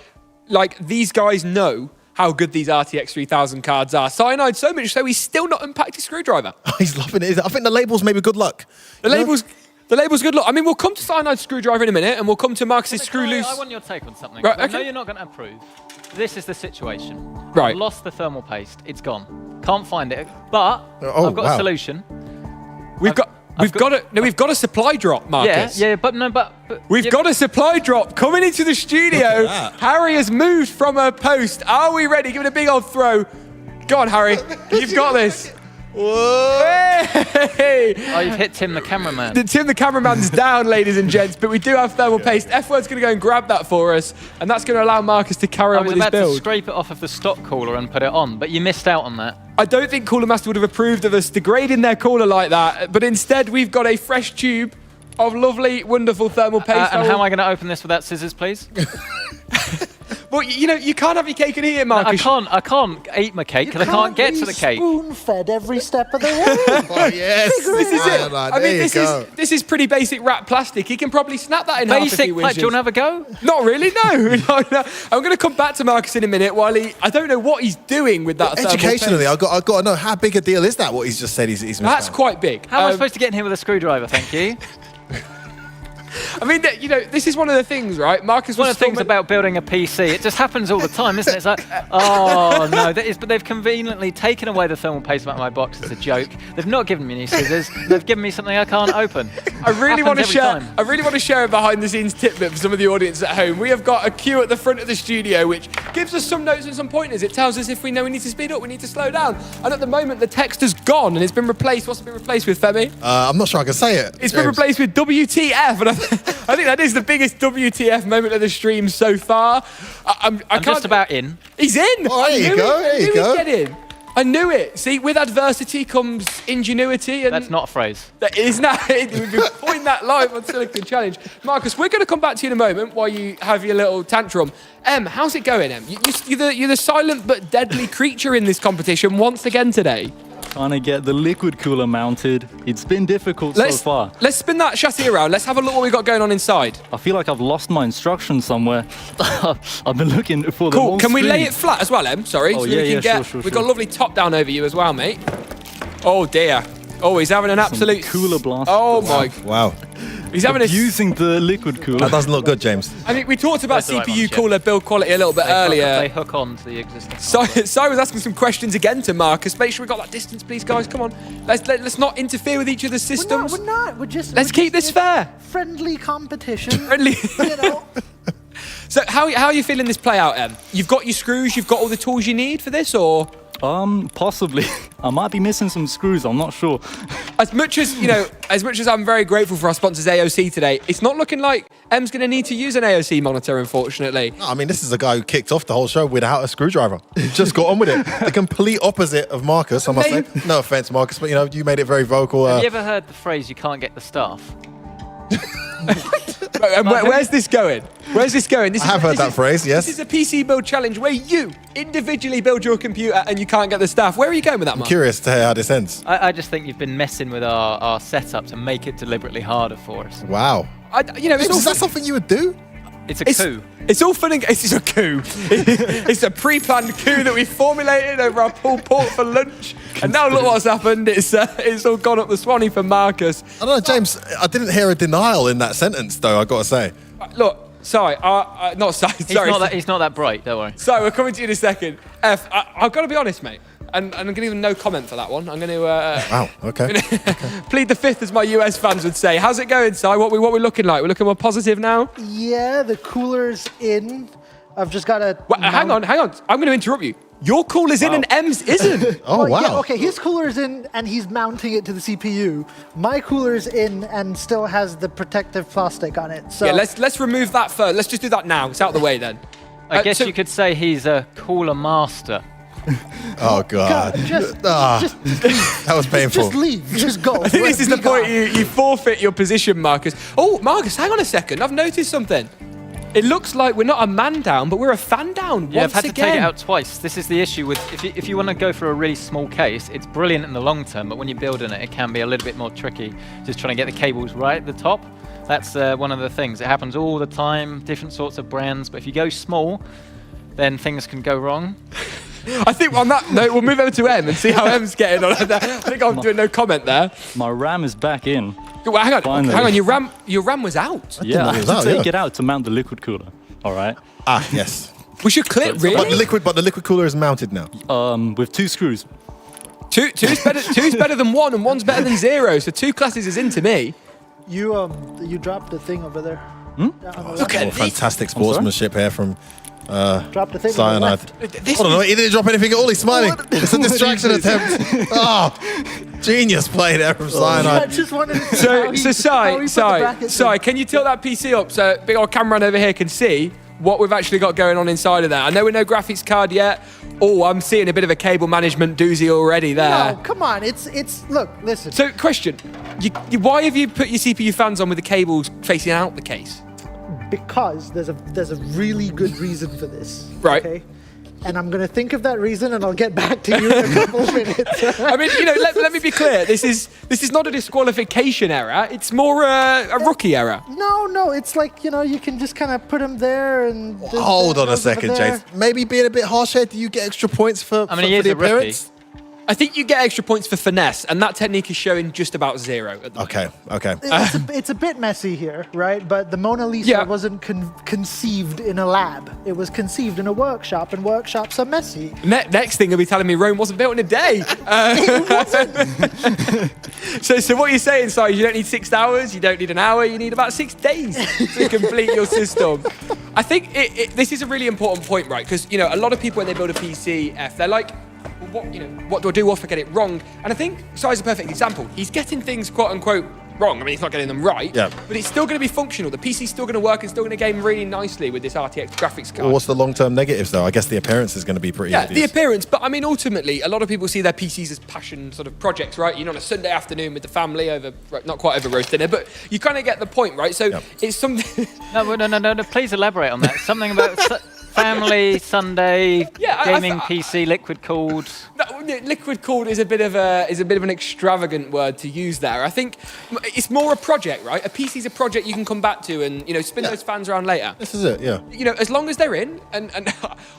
Speaker 1: Like, these guys know how good these RTX 3000 cards are. Cyanide so much so he's still not unpacked his screwdriver.
Speaker 2: Oh, he's loving it. I think the label's maybe good luck.
Speaker 1: The label's good luck. I mean, we'll come to Cyanide's screwdriver in a minute, and we'll come to Marcus's screw loose.
Speaker 3: I want your take on something.
Speaker 1: Right,
Speaker 3: I know
Speaker 1: okay.
Speaker 3: you're not going to approve. This is the situation.
Speaker 1: Right.
Speaker 3: I've lost the thermal paste. It's gone. Can't find it. But I've got a solution.
Speaker 1: We've got a supply drop, Marcus.
Speaker 3: Yeah, but
Speaker 1: We've got a supply drop coming into the studio. Harry has moved from a post. Are we ready? Give it a big old throw. Go on, Harry. You've got this. Whoa! Hey!
Speaker 3: Oh, you've hit Tim the cameraman.
Speaker 1: Tim the cameraman's down, ladies and gents, but we do have thermal paste. F-Word's going to go and grab that for us, and that's going to allow Marcus to carry on with his build.
Speaker 3: I was about to scrape it off of the stock cooler and put it on, but you missed out on that.
Speaker 1: I don't think Cooler Master would have approved of us degrading their cooler like that, but instead we've got a fresh tube of lovely, wonderful thermal paste.
Speaker 3: And how am I going to open this without scissors, please?
Speaker 1: Well, you know, you can't have your cake and eat it, Marcus.
Speaker 3: I can't eat my cake because I can't get to the cake.
Speaker 4: Spoon-fed every step of the way.
Speaker 2: Oh, yes.
Speaker 1: This is it. I mean, this is pretty basic wrap plastic. He can probably snap that in half if he
Speaker 3: Basic,
Speaker 1: wishes.
Speaker 3: do you want to have a go?
Speaker 1: Not really, no. No. I'm going to come back to Marcus in a minute while I don't know what he's doing with that thermal
Speaker 2: Educationally,
Speaker 1: paste.
Speaker 2: I've got to know, how big a deal is that, what he's just said he's missed
Speaker 1: That's
Speaker 2: out?
Speaker 1: quite big.
Speaker 3: How am I supposed to get in here with a screwdriver, thank you?
Speaker 1: I mean, you know, this is one of the things, right? Marcus
Speaker 3: One of the things about building a PC, it just happens all the time, isn't it? It's like, oh no, but they've conveniently taken away the thermal paste out of my box as a joke. They've not given me any scissors. They've given me something I can't open.
Speaker 1: I really want to share.
Speaker 3: Time.
Speaker 1: I really want to share a behind-the-scenes tidbit for some of the audience at home. We have got a queue at the front of the studio, which gives us some notes and some pointers. It tells us if we know we need to speed up, we need to slow down. And at the moment, the text has gone and it's been replaced. What's it been replaced with, Femi?
Speaker 2: I'm not sure I can say it.
Speaker 1: It's been replaced with WTF, and I think that is the biggest WTF moment of the stream so far.
Speaker 3: I'm just about in.
Speaker 1: He's in.
Speaker 2: Oh, there you go. There you go.
Speaker 1: Get in. I knew it. See, with adversity comes ingenuity. And
Speaker 3: that's not a phrase.
Speaker 1: That is not. We've been pointing that live on Silicon Challenge. Marcus, we're going to come back to you in a moment while you have your little tantrum. How's it going, Em? You're the silent but deadly creature in this competition once again today.
Speaker 5: Trying to get the liquid cooler mounted. It's been difficult so far.
Speaker 1: Let's spin that chassis around. Let's have a look what we've got going on inside.
Speaker 5: I feel like I've lost my instructions somewhere. I've been looking for them.
Speaker 1: Cool. Can we lay it flat as well, Em? Sorry.
Speaker 5: Oh,
Speaker 1: so we can get.
Speaker 5: Sure.
Speaker 1: We've got a lovely top down over you as well, mate. Oh dear. Oh, he's having an absolute
Speaker 5: cooler blast.
Speaker 1: Oh my.
Speaker 2: Wow.
Speaker 1: He's having
Speaker 5: using the liquid cooler.
Speaker 2: That doesn't look good, James.
Speaker 1: I mean, we talked about
Speaker 3: That's
Speaker 1: CPU
Speaker 3: right,
Speaker 1: cooler build quality a little bit earlier.
Speaker 3: They hook on to the existing.
Speaker 1: Si was asking some questions again to Marcus. Make sure we got that distance, please, guys. Come on. Let's not interfere with each other's systems.
Speaker 4: We're not.
Speaker 1: Let's keep this fair.
Speaker 4: Friendly competition.
Speaker 1: Friendly.
Speaker 4: You know.
Speaker 1: So how are you feeling this play out, Em? You've got your screws. You've got all the tools you need for this, or?
Speaker 5: Possibly. I might be missing some screws. I'm not sure.
Speaker 1: As much as I'm very grateful for our sponsors AOC today, it's not looking like Em's going to need to use an AOC monitor, unfortunately.
Speaker 2: No, I mean, this is a guy who kicked off the whole show without a screwdriver. He just got on with it. The complete opposite of Marcus, I must say. No offense, Marcus, but you made it very vocal.
Speaker 3: Have you ever heard the phrase, you can't get the staff?
Speaker 1: Where's this going? Where's this going?
Speaker 2: I have heard that phrase, yes.
Speaker 1: This is a PC build challenge where you individually build your computer and you can't get the staff. Where are you going with that, Mark?
Speaker 2: I'm curious to hear how this ends.
Speaker 3: I just think you've been messing with our setup to make it deliberately harder for us.
Speaker 2: Wow. Is that something you would do?
Speaker 3: It's a coup.
Speaker 1: It's all fun and it's a coup. It's a pre-planned coup that we formulated over our pulled pork for lunch. And now look what's happened. It's all gone up the swanny for Marcus.
Speaker 2: I don't know, James. I didn't hear a denial in that sentence, though, I've got to say.
Speaker 1: Look, sorry. Sorry.
Speaker 3: He's not that bright, don't worry.
Speaker 1: Sorry, we're coming to you in a second. I've got to be honest, mate. And I'm going to give no comment for that one. I'm going to...
Speaker 2: wow, okay.
Speaker 1: Plead the fifth, as my US fans would say. How's it going, Si? What we looking like? We're looking more positive now?
Speaker 4: Yeah, the cooler's in. I've just got to...
Speaker 1: Hang on. I'm going to interrupt you. Your cooler's in and M's isn't.
Speaker 2: Oh, wow.
Speaker 4: Yeah, okay, his cooler's in and he's mounting it to the CPU. My cooler's in and still has the protective plastic on it. So
Speaker 1: yeah, let's remove that first. Let's just do that now. It's out of the way then.
Speaker 3: I guess you could say he's a cooler master.
Speaker 2: Oh God. That was painful.
Speaker 4: Just leave. Just go.
Speaker 1: I think this is the point you forfeit your position, Marcus. Oh, Marcus, hang on a second. I've noticed something. It looks like we're not a man down, but we're a fan down.
Speaker 3: Yeah,
Speaker 1: once
Speaker 3: I've had
Speaker 1: again.
Speaker 3: to take it out twice. This is the issue with if you want to go for a really small case, it's brilliant in the long term, but when you're building it, it can be a little bit more tricky. Just trying to get the cables right at the top. That's one of the things. It happens all the time, different sorts of brands, but if you go small, then things can go wrong.
Speaker 1: I think on that note, we'll move over to M and see how M's getting on. I think I'm doing no comment there.
Speaker 5: My RAM is back in.
Speaker 1: Well, hang on,
Speaker 5: Finally.
Speaker 1: hang on. Your RAM was out.
Speaker 5: Yeah, I
Speaker 2: it was
Speaker 5: had
Speaker 2: out,
Speaker 5: to take
Speaker 2: yeah.
Speaker 5: it out to mount the liquid cooler. All right.
Speaker 2: Ah, yes.
Speaker 1: We should clip,
Speaker 2: But
Speaker 1: really.
Speaker 2: the liquid cooler is mounted now.
Speaker 5: With 2 screws.
Speaker 1: Two's better than 1, and 1's better than 0. So 2 classes is into me.
Speaker 4: You dropped the thing over there.
Speaker 1: Look at this.
Speaker 2: Fantastic sportsmanship here from
Speaker 4: Drop the thing. on the
Speaker 2: Cyanide.
Speaker 4: left.
Speaker 1: This
Speaker 2: Hold on, he didn't drop anything at all. He's smiling. It's a distraction attempt. Oh, genius play there from
Speaker 4: I
Speaker 2: Cyanide.
Speaker 4: just wanted to see how he put the brackets in.
Speaker 1: Sai, can you tilt that PC up so big old cameraman over here can see what we've actually got going on inside of there? I know we're no graphics card yet. Oh, I'm seeing a bit of a cable management doozy already there.
Speaker 4: No, come on. It's look, listen.
Speaker 1: So, question: why have you put your CPU fans on with the cables facing out the case?
Speaker 4: Because there's a really good reason for this.
Speaker 1: Right.
Speaker 4: Okay? And I'm gonna think of that reason, and I'll get back to you in a couple of minutes.
Speaker 1: I mean, let me be clear. This is not a disqualification error. It's more a rookie error.
Speaker 4: No, it's like, you can just kind of put them there and...
Speaker 2: Hold on a second, James. Maybe being a bit harsh here. Do you get extra points for,
Speaker 3: I mean,
Speaker 2: for
Speaker 3: he is
Speaker 2: the
Speaker 3: a rookie.
Speaker 2: appearance?
Speaker 1: I think you get extra points for finesse, and that technique is showing just about 0 at the moment.
Speaker 2: Okay.
Speaker 4: It's a bit messy here, right? But the Mona Lisa
Speaker 1: Yeah.
Speaker 4: wasn't conceived in a lab. It was conceived in a workshop, and workshops are messy.
Speaker 1: Next thing, he'll be telling me Rome wasn't built in a day. So what you're saying, Si, is you don't need 6 hours, you don't need an hour, you need about 6 days to complete your system. I think this is a really important point, right? Because a lot of people when they build a PC, they're like, well, what do I do if I get it wrong? And I think Si's a perfect example. He's getting things quote unquote wrong. I mean, he's not getting them right, but it's still going to be functional. The PC's still going to work and still going to game really nicely with this RTX graphics card.
Speaker 2: Well, what's the long-term negatives, though? I guess the appearance is going to be pretty
Speaker 1: Yeah,
Speaker 2: obvious.
Speaker 1: the appearance, but I mean, ultimately, a lot of people see their PCs as passion sort of projects, right? On a Sunday afternoon with the family over, right, not quite over roast dinner, but you kind of get the point, right? So it's something...
Speaker 3: No, please elaborate on that. Something about family, Sunday, gaming PC, liquid cooled.
Speaker 1: Liquid cooled is a bit of an extravagant word to use there. I think it's more a project, right? A PC's a project you can come back to and spin those fans around later.
Speaker 2: This is it, yeah.
Speaker 1: As long as they're in, and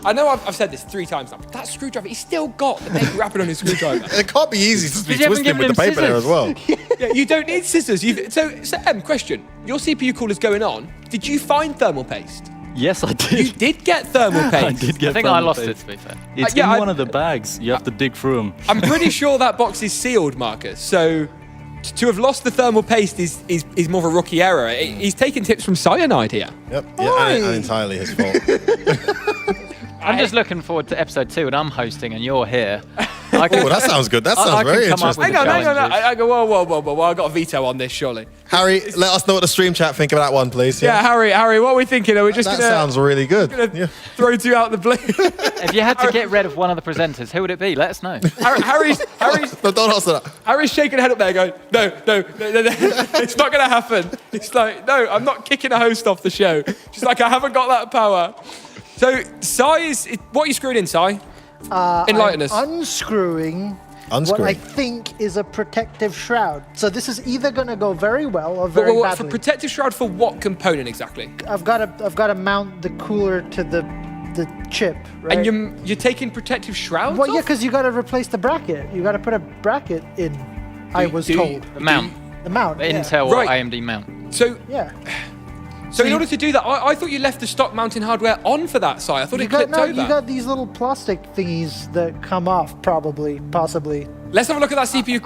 Speaker 1: I know I've said this 3 times now, but that screwdriver, he's still got the paper wrapping on his screwdriver.
Speaker 2: It can't be easy to be
Speaker 3: you haven't
Speaker 2: twisting with the
Speaker 3: given him
Speaker 2: paper there as well.
Speaker 1: Yeah, you don't need scissors. So M, question: your CPU cooler's going on. Did you find thermal paste?
Speaker 5: Yes, I
Speaker 1: You
Speaker 5: did.
Speaker 1: did get thermal
Speaker 5: I
Speaker 1: paste.
Speaker 5: did get
Speaker 3: I think I
Speaker 5: thermal
Speaker 3: lost
Speaker 5: paste.
Speaker 3: it, to be fair.
Speaker 5: It's
Speaker 1: yeah,
Speaker 5: in
Speaker 1: I-
Speaker 5: one of the bags. You have to dig through them.
Speaker 1: I'm pretty sure that box is sealed, Marcus. So to have lost the thermal paste is more of a rookie error. He's taking tips from Cyanide here.
Speaker 2: Yep. Yeah, and entirely his fault.
Speaker 3: I'm just looking forward to episode 2, and I'm hosting, and you're here.
Speaker 2: Oh, that sounds good. That
Speaker 3: I
Speaker 2: sounds
Speaker 3: can
Speaker 2: very
Speaker 3: come up
Speaker 2: interesting.
Speaker 3: with
Speaker 1: Hang on.
Speaker 3: challenges.
Speaker 1: I go, whoa. I got a veto on this, surely.
Speaker 2: Harry, let us know what the stream chat think of that one, please.
Speaker 1: Yeah, Harry, what are we thinking? Are we just
Speaker 2: that
Speaker 1: gonna
Speaker 2: sounds really good. Yeah.
Speaker 1: throw 2 out the blue?
Speaker 3: If you had to get rid of one of the presenters, who would it be? Let us know.
Speaker 1: Harry's
Speaker 2: No, don't answer that.
Speaker 1: Harry's shaking head up there going, no, it's not going to happen. It's like, no, I'm not kicking a host off the show. She's like, I haven't got that power. So, what are you screwing in, Si? Enlighten us.
Speaker 4: Unscrewing what I think is a protective shroud. So this is either going to go very well or very
Speaker 1: For
Speaker 4: badly.
Speaker 1: protective shroud for what component exactly?
Speaker 4: I've got to mount the cooler to the chip, right?
Speaker 1: And you're taking protective shrouds
Speaker 4: Well, yeah,
Speaker 1: off?
Speaker 4: because you got to replace the bracket. You got to put a bracket in. I was told.
Speaker 3: The mount.
Speaker 4: The mount.
Speaker 3: The
Speaker 4: yeah.
Speaker 3: Intel
Speaker 1: Right.
Speaker 3: or AMD mount.
Speaker 1: So
Speaker 4: Yeah.
Speaker 1: in order to do that, I thought you left the stock mounting hardware on for that, Si. I thought it clipped over.
Speaker 4: You got these little plastic thingies that come off, possibly.
Speaker 1: Let's have a look at that CPU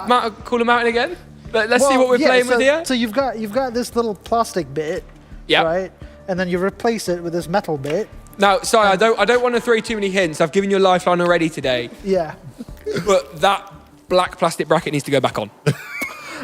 Speaker 1: cooler mounting again. Let's see what we're playing with here.
Speaker 4: So you've got this little plastic bit,
Speaker 1: Yeah.
Speaker 4: right? And then you replace it with this metal bit.
Speaker 1: Now, Si, I don't want to throw you too many hints. I've given you a lifeline already today.
Speaker 4: Yeah.
Speaker 1: But that black plastic bracket needs to go back on.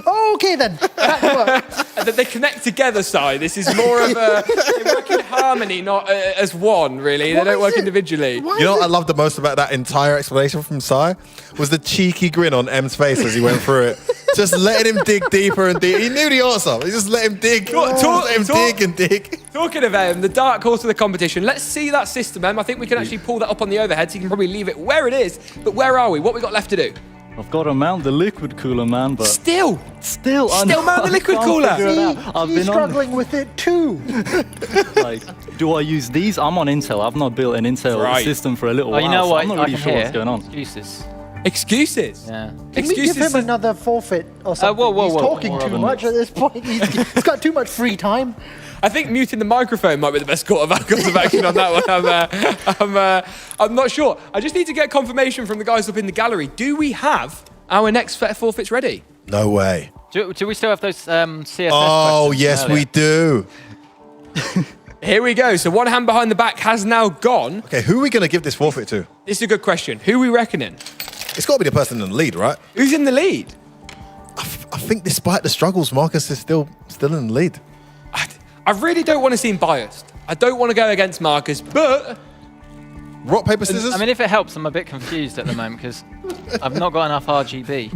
Speaker 4: Oh Okay then, back to work.
Speaker 1: And that they connect together, Si. This is more of a... They work in harmony, not as one, really. They don't work individually.
Speaker 2: You know what I love the most about that entire explanation from Sai? Was the cheeky grin on M's face as he went through it. Just letting him dig deeper and deeper. He knew the answer. He just let him dig. Dig and dig.
Speaker 1: Talking of the dark horse of the competition, let's see that system, Em. I think we can actually pull that up on the overhead, so you can probably leave it where it is. But where are we? What we got left to do?
Speaker 5: I've got to mount the liquid cooler, man, but
Speaker 1: Still
Speaker 5: I
Speaker 1: mount the liquid cooler.
Speaker 5: figure it out. I've
Speaker 4: He's
Speaker 5: been
Speaker 4: struggling with it too.
Speaker 5: like, do I use these? I'm on Intel. I've not built an Intel
Speaker 1: Right.
Speaker 5: system for a little
Speaker 3: Oh,
Speaker 5: while.
Speaker 3: you know
Speaker 5: so
Speaker 3: what?
Speaker 5: I'm not
Speaker 3: I
Speaker 5: really
Speaker 3: can
Speaker 5: sure
Speaker 3: hear
Speaker 5: what's going on.
Speaker 3: excuses.
Speaker 1: Excuses.
Speaker 3: Yeah.
Speaker 4: Can we give him another forfeit or something?
Speaker 3: whoa,
Speaker 4: He's
Speaker 3: whoa.
Speaker 4: talking
Speaker 5: More
Speaker 4: too
Speaker 5: of a
Speaker 4: much at this point. He's got too much free time.
Speaker 1: I think muting the microphone might be the best course of action on that one. I'm not sure. I just need to get confirmation from the guys up in the gallery. Do we have our next set of forfeits ready?
Speaker 2: No way.
Speaker 3: Do we still have those CSS
Speaker 2: Oh,
Speaker 3: questions
Speaker 2: yes,
Speaker 3: from earlier?
Speaker 2: we do.
Speaker 1: Here we go. So one hand behind the back has now gone.
Speaker 2: Okay, who are we going to give this forfeit to?
Speaker 1: This is a good question. Who are we reckoning?
Speaker 2: It's got to be the person in the lead, right?
Speaker 1: Who's in the lead?
Speaker 2: I think despite the struggles, Marcus is still in the lead.
Speaker 1: I really don't want to seem biased. I don't want to go against Marcus, but
Speaker 2: Rock, paper, scissors?
Speaker 3: I mean, if it helps, I'm a bit confused at the moment because I've not got enough RGB.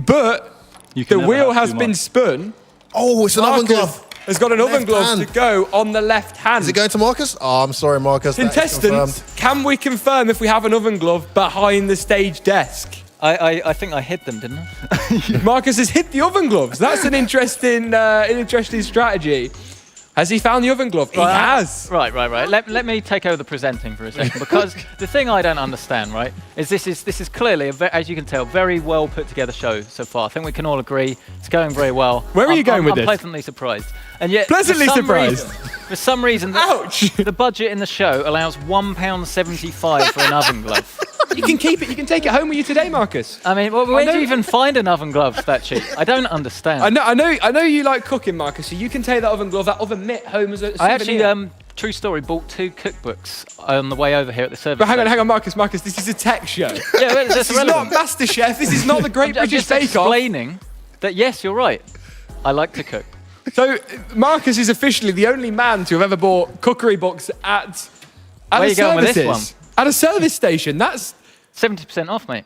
Speaker 5: You can
Speaker 1: the
Speaker 5: never
Speaker 1: wheel
Speaker 5: have
Speaker 1: has
Speaker 5: too
Speaker 1: been
Speaker 5: much.
Speaker 1: spun.
Speaker 2: Oh, it's an oven
Speaker 1: Marcus
Speaker 2: glove.
Speaker 1: has got an oven
Speaker 2: Left
Speaker 1: glove
Speaker 2: hand.
Speaker 1: to go on the left hand.
Speaker 2: Is it going to Marcus? Oh, I'm sorry, Marcus. That is
Speaker 1: Contestants,
Speaker 2: confirmed.
Speaker 1: can we confirm if we have an oven glove behind the stage desk?
Speaker 3: I think I hid them, didn't I?
Speaker 1: Marcus has hit the oven gloves. That's an interesting strategy. Has he found the oven glove? He has.
Speaker 3: Right. Let me take over the presenting for a second because the thing I don't understand, right, is this is clearly, as you can tell, very well put together show so far. I think we can all agree it's going very well.
Speaker 1: Where are you going with
Speaker 3: I'm
Speaker 1: this?
Speaker 3: pleasantly surprised. And yet,
Speaker 1: Pleasantly
Speaker 3: for some
Speaker 1: surprised?
Speaker 3: reason, for some reason,
Speaker 1: Ouch!
Speaker 3: the budget in the show allows £1.75 for an oven glove.
Speaker 1: You can keep it. You can take it home with you today, Marcus.
Speaker 3: I mean, where do
Speaker 1: know-
Speaker 3: you even find an oven glove that cheap? I don't understand.
Speaker 1: I know you like cooking, Marcus, so you can take that oven glove, that oven mitt home as a souvenir.
Speaker 3: I actually, true story, bought 2 cookbooks on the way over here at the service.
Speaker 1: But hang
Speaker 3: station.
Speaker 1: on, Marcus, this is a tech show.
Speaker 3: Yeah, well,
Speaker 1: This
Speaker 3: that's
Speaker 1: is not
Speaker 3: irrelevant.
Speaker 1: MasterChef, this is not the Great
Speaker 3: I'm
Speaker 1: British
Speaker 3: just
Speaker 1: Bake Off.
Speaker 3: explaining that yes, you're right. I like to cook.
Speaker 1: So Marcus is officially the only man to have ever bought cookery books at
Speaker 3: Where
Speaker 1: a
Speaker 3: you going with this
Speaker 1: services. At a service station. That's
Speaker 3: 70% off, mate.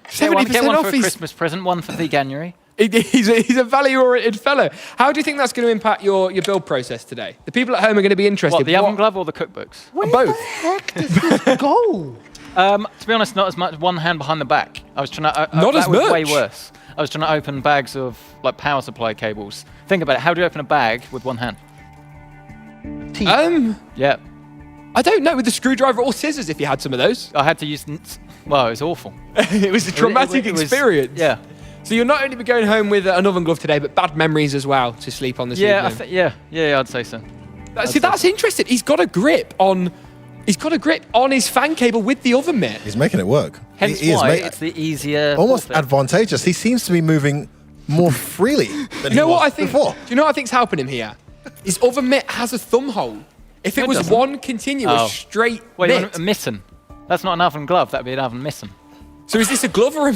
Speaker 1: 70%
Speaker 3: Get one
Speaker 1: off.
Speaker 3: for a Christmas present, one for Veganuary.
Speaker 1: He's a value-oriented fellow. How do you think that's going to impact your build process today? The people at home are going to be interested.
Speaker 3: What, the oven glove or the cookbooks?
Speaker 4: Where
Speaker 1: Both.
Speaker 4: the heck does this go?
Speaker 3: To be honest, not as much. One hand behind the back. I was trying to.
Speaker 1: Not
Speaker 3: that
Speaker 1: as
Speaker 3: was way
Speaker 1: much?
Speaker 3: worse. I was trying to open bags of like power supply cables. Think about it. How do you open a bag with one hand? Yeah,
Speaker 1: I don't know, with the screwdriver or scissors if you had some of those.
Speaker 3: I had to use. Well, it was awful.
Speaker 1: It was a traumatic
Speaker 3: It was-
Speaker 1: experience.
Speaker 3: Yeah.
Speaker 1: So you'll not only be going home with an oven glove today, but bad memories as well to sleep on this
Speaker 3: Yeah,
Speaker 1: evening.
Speaker 3: yeah, I'd say so.
Speaker 1: See, that's interesting. He's got a grip on his fan cable with the oven mitt.
Speaker 2: He's making it work.
Speaker 3: Hence
Speaker 2: He is,
Speaker 3: why
Speaker 2: mate.
Speaker 3: it's the easier.
Speaker 2: Almost
Speaker 3: forfeit.
Speaker 2: advantageous. He seems to be moving more freely than
Speaker 1: You know
Speaker 2: he
Speaker 1: what
Speaker 2: was
Speaker 1: I think?
Speaker 2: before.
Speaker 1: Do you know what I think's helping him here? His oven mitt has a thumb hole. If it
Speaker 3: It
Speaker 1: was
Speaker 3: doesn't.
Speaker 1: one continuous
Speaker 3: Oh.
Speaker 1: straight
Speaker 3: Wait, you
Speaker 1: mitt,
Speaker 3: want a mitten? That's not an oven glove. That'd be an oven mitten.
Speaker 1: so is this a glove or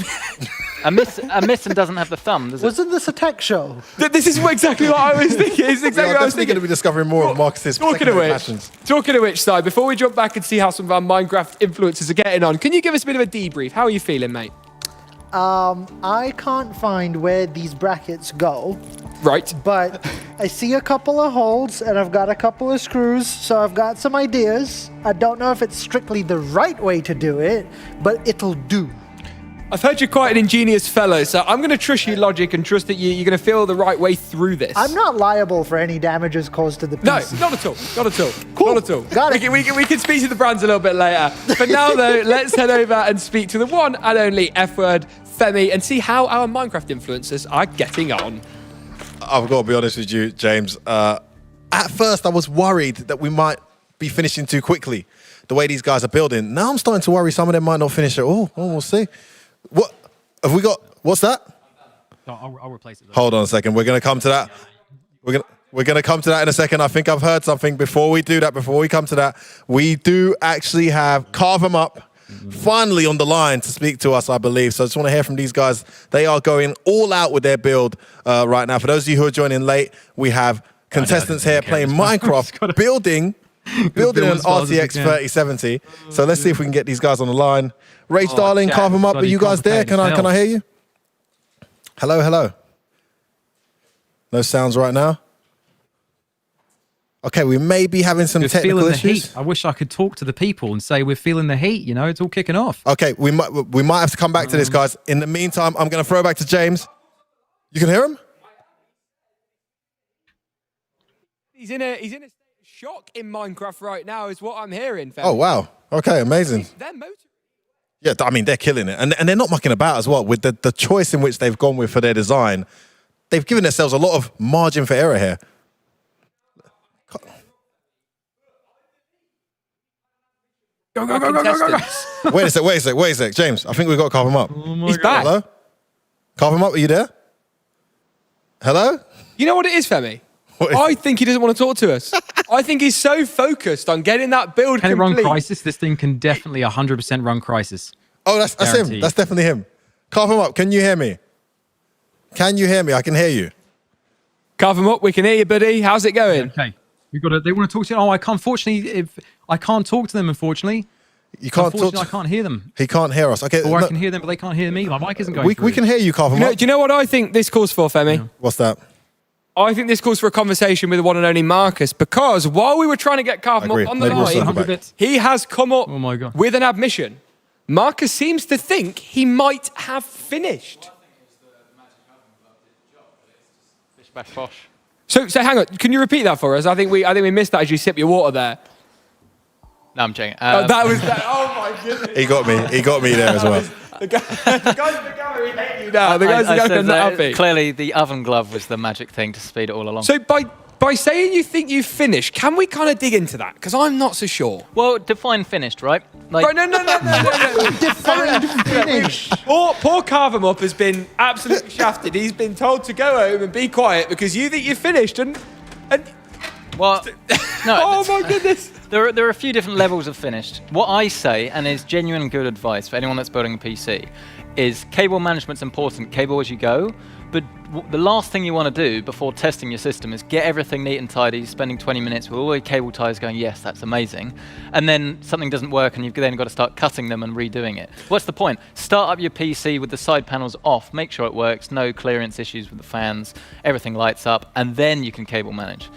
Speaker 1: a mitt?
Speaker 3: A mitten doesn't have the thumb, does it?
Speaker 4: Wasn't this a tech show?
Speaker 1: This is exactly what I was thinking. It's
Speaker 2: We
Speaker 1: exactly
Speaker 2: are
Speaker 1: what I was
Speaker 2: definitely going
Speaker 1: thinking.
Speaker 2: to be discovering more of Marcus's
Speaker 1: Talking of
Speaker 2: secondary
Speaker 1: which,
Speaker 2: passions.
Speaker 1: Si, before we jump back and see how some of our Minecraft influencers are getting on, can you give us a bit of a debrief? How are you feeling, mate?
Speaker 4: I can't find where these brackets go,
Speaker 1: Right.
Speaker 4: but I see a couple of holes and I've got a couple of screws, so I've got some ideas. I don't know if it's strictly the right way to do it, but it'll do.
Speaker 1: I've heard you're quite an ingenious fellow, so I'm going to trust your logic and trust that you're going to feel the right way through this.
Speaker 4: I'm not liable for any damages caused to the
Speaker 1: No,
Speaker 4: piece.
Speaker 1: not at all. Not at all.
Speaker 4: Cool.
Speaker 1: Not at all.
Speaker 4: Got it.
Speaker 1: We can speak to the brands a little bit later. For now, though, let's head over and speak to the one and only F-word, Femi, and see how our Minecraft influencers are getting on.
Speaker 2: I've got to be honest with you, James. At first, I was worried that we might be finishing too quickly, the way these guys are building. Now I'm starting to worry some of them might not finish at all. Oh, we'll see. What have we got? What's that?
Speaker 8: No, I'll replace it.
Speaker 2: Hold on a second. We're going to come to that. We're going to come to that in a second. I think I've heard something. Before we do that, before we come to that, we do actually have Carve 'em Up finally on the line to speak to us, I believe. So I just want to hear from these guys. They are going all out with their build right now. For those of you who are joining late, we have contestants here playing Minecraft, building an RTX 3070. So let's see if we can get these guys on the line. Rage Darling, carve them up. Are you guys there? Can I hear you? Hello, hello. No sounds right now. Okay, we may be having some technical issues.
Speaker 8: I wish I could talk to the people and say we're feeling the heat. You know, it's all kicking off.
Speaker 2: Okay, we might have to come back to this, guys. In the meantime, I'm going to throw back to James. You can hear him?
Speaker 1: He's in a state of shock in Minecraft right now, is what I'm hearing. Femi.
Speaker 2: Oh wow. Okay, amazing.
Speaker 1: They're motivated.
Speaker 2: Yeah, I mean they're killing it, and they're not mucking about as well with the choice in which they've gone with for their design. They've given themselves a lot of margin for error here.
Speaker 8: Go, go, go, go, go, go, go.
Speaker 2: Wait a sec. James, I think we've got to carve him up.
Speaker 1: He's back.
Speaker 2: Hello? Carve him up, are you there? Hello?
Speaker 1: You know what it is, Femi? I think he doesn't want to talk to us. I think he's so focused on getting that build
Speaker 8: Can
Speaker 1: complete.
Speaker 8: it run Crisis? This thing can definitely 100% run Crisis.
Speaker 2: Oh, that's him.
Speaker 8: Guaranteed.
Speaker 2: That's definitely him. Carve him up. Can you hear me? Can you hear me? I can hear you.
Speaker 1: Carve him up. We can hear you, buddy. How's it going?
Speaker 8: Okay. They want to talk to you. Oh, I can't. Unfortunately, I can't talk to them. Unfortunately,
Speaker 2: You can't talk
Speaker 8: unfortunately, I can't hear them.
Speaker 2: He can't hear us. Okay.
Speaker 8: Or
Speaker 2: no,
Speaker 8: I can hear them, but they can't hear me. My mic isn't going.
Speaker 2: we can hear you, carve him up.
Speaker 1: Do you know what I think this calls for, Femi?
Speaker 2: What's that?
Speaker 1: I think this calls for a conversation with the one and only Marcus, because while we were trying to get Carve
Speaker 2: Agree.
Speaker 1: up on the
Speaker 2: Maybe we'll
Speaker 1: line,
Speaker 2: circle back.
Speaker 1: he has come up
Speaker 8: Oh my God.
Speaker 1: with an admission. Marcus seems to think he might have finished.
Speaker 3: Bish bash bosh.
Speaker 1: So hang on, can you repeat that for us? I think we missed that as you sip your water there.
Speaker 3: No, I'm joking.
Speaker 1: Oh my goodness.
Speaker 2: He got me there as well.
Speaker 1: The guys in the gallery hate you now. The guys in the gallery are not happy.
Speaker 3: Clearly, the oven glove was the magic thing to speed it all along.
Speaker 1: So by saying you think you've finished, can we kind of dig into that? Because I'm not so sure.
Speaker 3: Well, define finished, right? Like,
Speaker 1: Right, no.
Speaker 4: Defined finish.
Speaker 1: Poor Carve 'em Up has been absolutely shafted. He's been told to go home and be quiet because you think you've finished and
Speaker 3: well, no.
Speaker 1: oh my goodness.
Speaker 3: There are a few different levels of finished. What I say, and is genuine good advice for anyone that's building a PC, is cable management's important, cable as you go, but the last thing you want to do before testing your system is get everything neat and tidy, spending 20 minutes with all the cable ties going, yes, that's amazing, and then something doesn't work and you've then got to start cutting them and redoing it. What's the point? Start up your PC with the side panels off, make sure it works, no clearance issues with the fans, everything lights up, and then you can cable manage.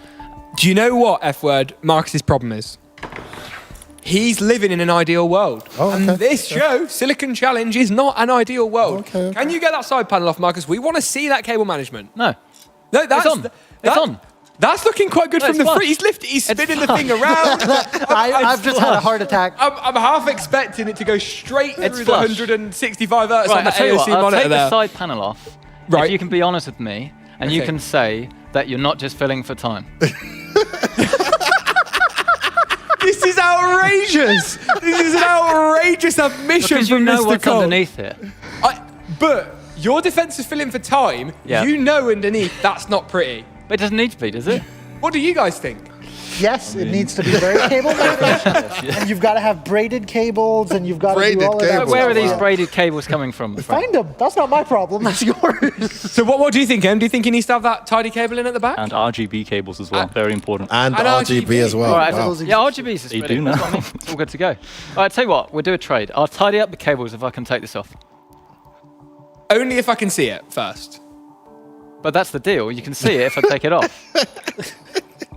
Speaker 1: Do you know what, F-word, Marcus's problem is? He's living in an ideal world.
Speaker 2: Oh, okay.
Speaker 1: And this show, Silicon Challenge, is not an ideal world.
Speaker 2: Okay.
Speaker 1: Can you get that side panel off, Marcus? We want to see that cable management.
Speaker 3: No.
Speaker 1: No, that's
Speaker 3: on. It's on.
Speaker 1: That's looking quite good
Speaker 3: No,
Speaker 1: from
Speaker 3: it's
Speaker 1: the free.
Speaker 3: flush.
Speaker 1: He's spinning the thing around.
Speaker 4: I've just had a heart attack.
Speaker 1: I'm half expecting it to go straight through the
Speaker 3: flush.
Speaker 1: 165 hertz on
Speaker 3: Right,
Speaker 1: the
Speaker 3: I'll tell you what,
Speaker 1: AOC
Speaker 3: I'll
Speaker 1: monitor
Speaker 3: take
Speaker 1: there.
Speaker 3: the side panel off.
Speaker 1: Right.
Speaker 3: If you can be honest with me, and you
Speaker 1: Okay.
Speaker 3: can say that you're not just filling for time.
Speaker 1: This is outrageous. This is an outrageous admission
Speaker 3: Because you
Speaker 1: from
Speaker 3: know
Speaker 1: Mr.
Speaker 3: what's
Speaker 1: Cole.
Speaker 3: underneath it.
Speaker 1: But your defense is filling for time.
Speaker 3: Yeah.
Speaker 1: You know underneath that's not pretty.
Speaker 3: But it doesn't need to be, does it?
Speaker 1: What do you guys think?
Speaker 4: Yes, it needs to be very cable managed, and you've got to have braided cables, and you've got to do
Speaker 2: Braided
Speaker 4: all of that.
Speaker 2: cables.
Speaker 3: Where are these
Speaker 4: Yeah.
Speaker 3: braided cables coming from?
Speaker 4: Find them. That's not my problem. That's yours.
Speaker 1: So what do you think, Em? Do you think he needs to have that tidy cable in at the back?
Speaker 5: And RGB cables as well, very important.
Speaker 2: And
Speaker 1: And
Speaker 2: RGB
Speaker 1: RGB.
Speaker 2: as well.
Speaker 3: All right,
Speaker 2: Wow.
Speaker 3: yeah, RGBs is
Speaker 5: You
Speaker 3: ready.
Speaker 5: do
Speaker 3: That's
Speaker 5: now.
Speaker 3: what I mean. It's all good to go. All right, tell you what, we'll do a trade. I'll tidy up the cables if I can take this off.
Speaker 1: Only if I can see it first.
Speaker 3: But that's the deal. You can see it if I take it off.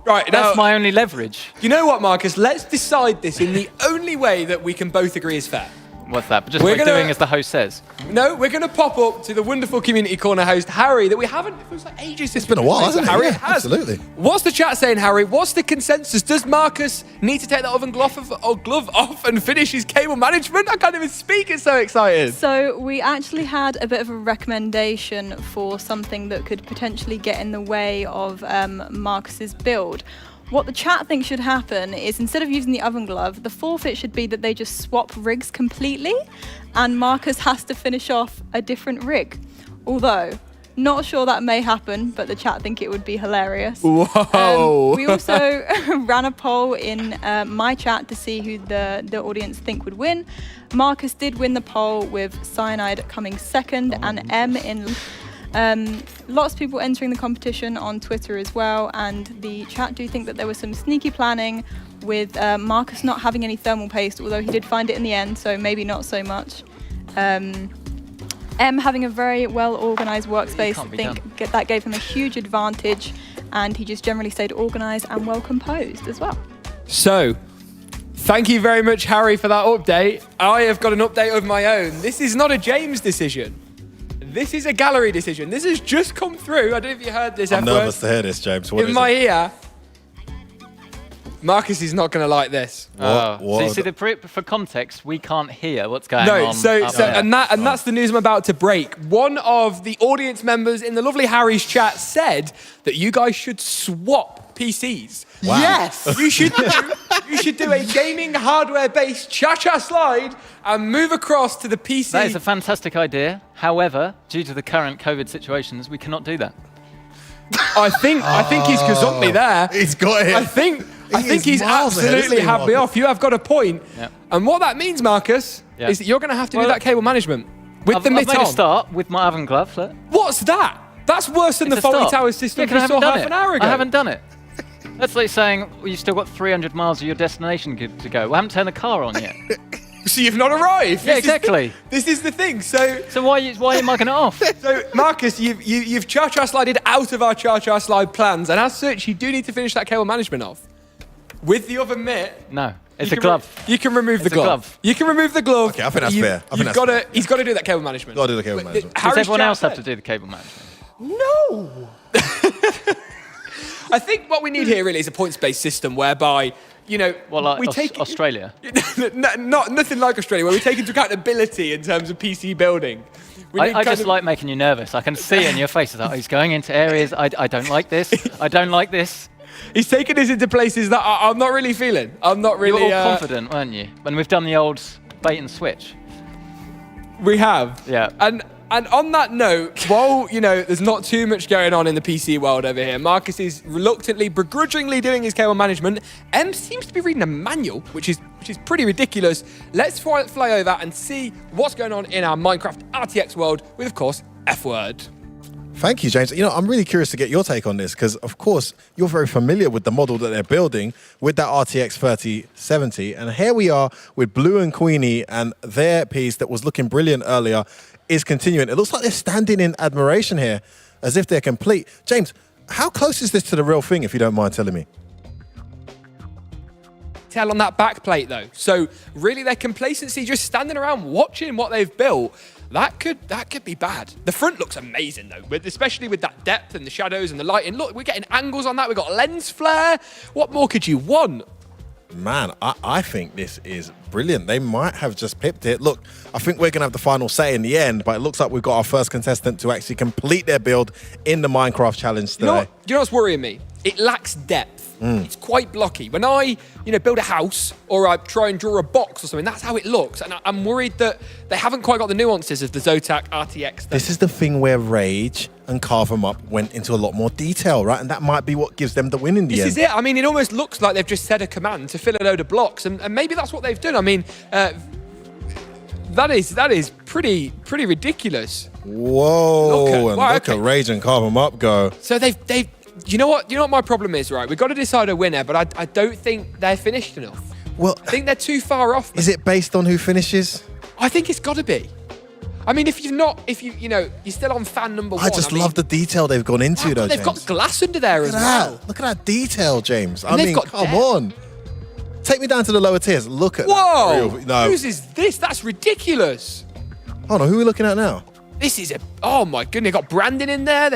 Speaker 1: Right, now,
Speaker 3: That's my only leverage.
Speaker 1: you know what, Marcus? Let's decide this in the only way that we can both agree is fair.
Speaker 3: What's that? But just
Speaker 1: We're
Speaker 3: by
Speaker 1: gonna-
Speaker 3: doing as the host says.
Speaker 1: No, we're going to pop up to the wonderful community corner host, Harry, that we haven't, it feels like ages since
Speaker 2: It's been a while, hasn't it?
Speaker 1: Harry
Speaker 2: Yeah,
Speaker 1: has.
Speaker 2: absolutely.
Speaker 1: What's the chat saying, Harry? What's the consensus? Does Marcus need to take that oven glove off and finish his cable management? I can't even speak, it's so excited.
Speaker 6: So we actually had a bit of a recommendation for something that could potentially get in the way of Marcus's build. What the chat thinks should happen is, instead of using the oven glove, the forfeit should be that they just swap rigs completely, and Marcus has to finish off a different rig. Although, Not sure that may happen, but the chat think it would be hilarious.
Speaker 1: Whoa.
Speaker 6: We also ran a poll in my chat to see who the audience think would win. Marcus did win the poll with Cyanide coming second and M in. Lots of people entering the competition on Twitter as well, and the chat do think that there was some sneaky planning with Marcus not having any thermal paste, although he did find it in the end, so maybe not so much. M having a very well-organised workspace, I think that gave him a huge advantage, and he just generally stayed organised and well-composed as well.
Speaker 1: So, thank you very much, Harry, for that update. I have got an update of my own. This is not a James decision. This is a gallery decision. This has just come through. I don't know if you heard this.
Speaker 2: I'm nervous to hear this, James. What
Speaker 1: in
Speaker 2: is
Speaker 1: my
Speaker 2: it?
Speaker 1: ear. Marcus is not going to like this.
Speaker 3: So you see, for context, we can't hear what's going on.
Speaker 1: And that's the news I'm about to break. One of the audience members in the lovely Harry's chat said that you guys should swap PCs.
Speaker 2: Wow.
Speaker 1: Yes, you should do a gaming hardware-based cha-cha slide and move across to the PC.
Speaker 3: That is a fantastic idea. However, due to the current COVID situations, we cannot do that.
Speaker 1: I think he's gazumped there.
Speaker 2: He's got it.
Speaker 1: I think he's absolutely had me off. You have got a point.
Speaker 3: Yep.
Speaker 1: And what that means, Marcus, is that you're going to have to do that cable management with the mitt
Speaker 3: I've made
Speaker 1: on.
Speaker 3: a start with my oven glove. Look.
Speaker 1: What's that? That's worse than the Faulty Towers system we saw half an hour ago.
Speaker 3: I haven't done it. That's like saying, well, you've still got 300 miles of your destination to go. We haven't turned the car on yet.
Speaker 1: So you've not arrived.
Speaker 3: Yeah, exactly.
Speaker 1: This is the thing. So
Speaker 3: why are you mugging it off?
Speaker 1: So Marcus, you've cha-cha slided out of our cha-cha slide plans, and as such, you do need to finish that cable management off. With the oven mitt.
Speaker 3: No, it's a glove.
Speaker 1: You can remove the glove. You can remove the glove.
Speaker 2: Okay, I think that's fair.
Speaker 1: He's got to do that cable management.
Speaker 2: Got to do the cable management.
Speaker 3: Does everyone else have to do the cable management?
Speaker 1: No. I think what we need here really is a points-based system whereby, we take
Speaker 3: Australia.
Speaker 1: Nothing like Australia, where we take into account ability in terms of PC building.
Speaker 3: I just like making you nervous. I can see in your faces that he's going into areas I don't like this. I don't like this.
Speaker 1: He's taking us into places that I'm not really feeling. I'm not really.
Speaker 3: You were all confident, weren't you? When we've done the old bait and switch.
Speaker 1: We have.
Speaker 3: Yeah.
Speaker 1: And on that note, while, there's not too much going on in the PC world over here, Marcus is reluctantly, begrudgingly doing his cable management. M seems to be reading a manual, which is pretty ridiculous. Let's fly over and see what's going on in our Minecraft RTX world with, of course, F-Word.
Speaker 2: Thank you, James. I'm really curious to get your take on this because, of course, you're very familiar with the model that they're building with that RTX 3070. And here we are with Blue and Queenie, and their piece that was looking brilliant earlier is continuing. It looks like they're standing in admiration here as if they're complete. James, how close is this to the real thing, if you don't mind telling me?
Speaker 1: Tell on that back plate, though. So really their complacency, just standing around watching what they've built, that could be bad. The front looks amazing, though, especially with that depth and the shadows and the lighting. Look, we're getting angles on that. We've got lens flare. What more could you want?
Speaker 2: Man, I think this is brilliant. They might have just pipped it. Look, I think we're going to have the final say in the end, but it looks like we've got our first contestant to actually complete their build in the Minecraft challenge today.
Speaker 1: You know what's worrying me? It lacks depth. It's quite blocky. When I, build a house or I try and draw a box or something, that's how it looks. And I'm worried that they haven't quite got the nuances of the Zotac RTX.
Speaker 2: This is the thing where Rage and Carve 'em Up went into a lot more detail, right? And that might be what gives them the win in the end.
Speaker 1: This is it. I mean, it almost looks like they've just said a command to fill a load of blocks, and maybe that's what they've done. I mean, that is pretty ridiculous.
Speaker 2: Whoa! Look at Rage and Carve 'em Up go.
Speaker 1: So they've. You know what my problem is, right? We've got to decide a winner, but I don't think they're finished enough.
Speaker 2: Well,
Speaker 1: I think they're too far off.
Speaker 2: Is it based on who finishes?
Speaker 1: I think it's got to be. I mean, if you're still on fan number one.
Speaker 2: I just love the detail they've gone into, though,
Speaker 1: They've got glass under there as well.
Speaker 2: Look at that detail, James.
Speaker 1: And
Speaker 2: I mean, come on. Take me down to the lower tiers. Look at
Speaker 1: Whoa!
Speaker 2: that. No.
Speaker 1: Whose is this? That's ridiculous.
Speaker 2: Hold on, who are we looking at now?
Speaker 1: This is oh my goodness, they've got branding in there.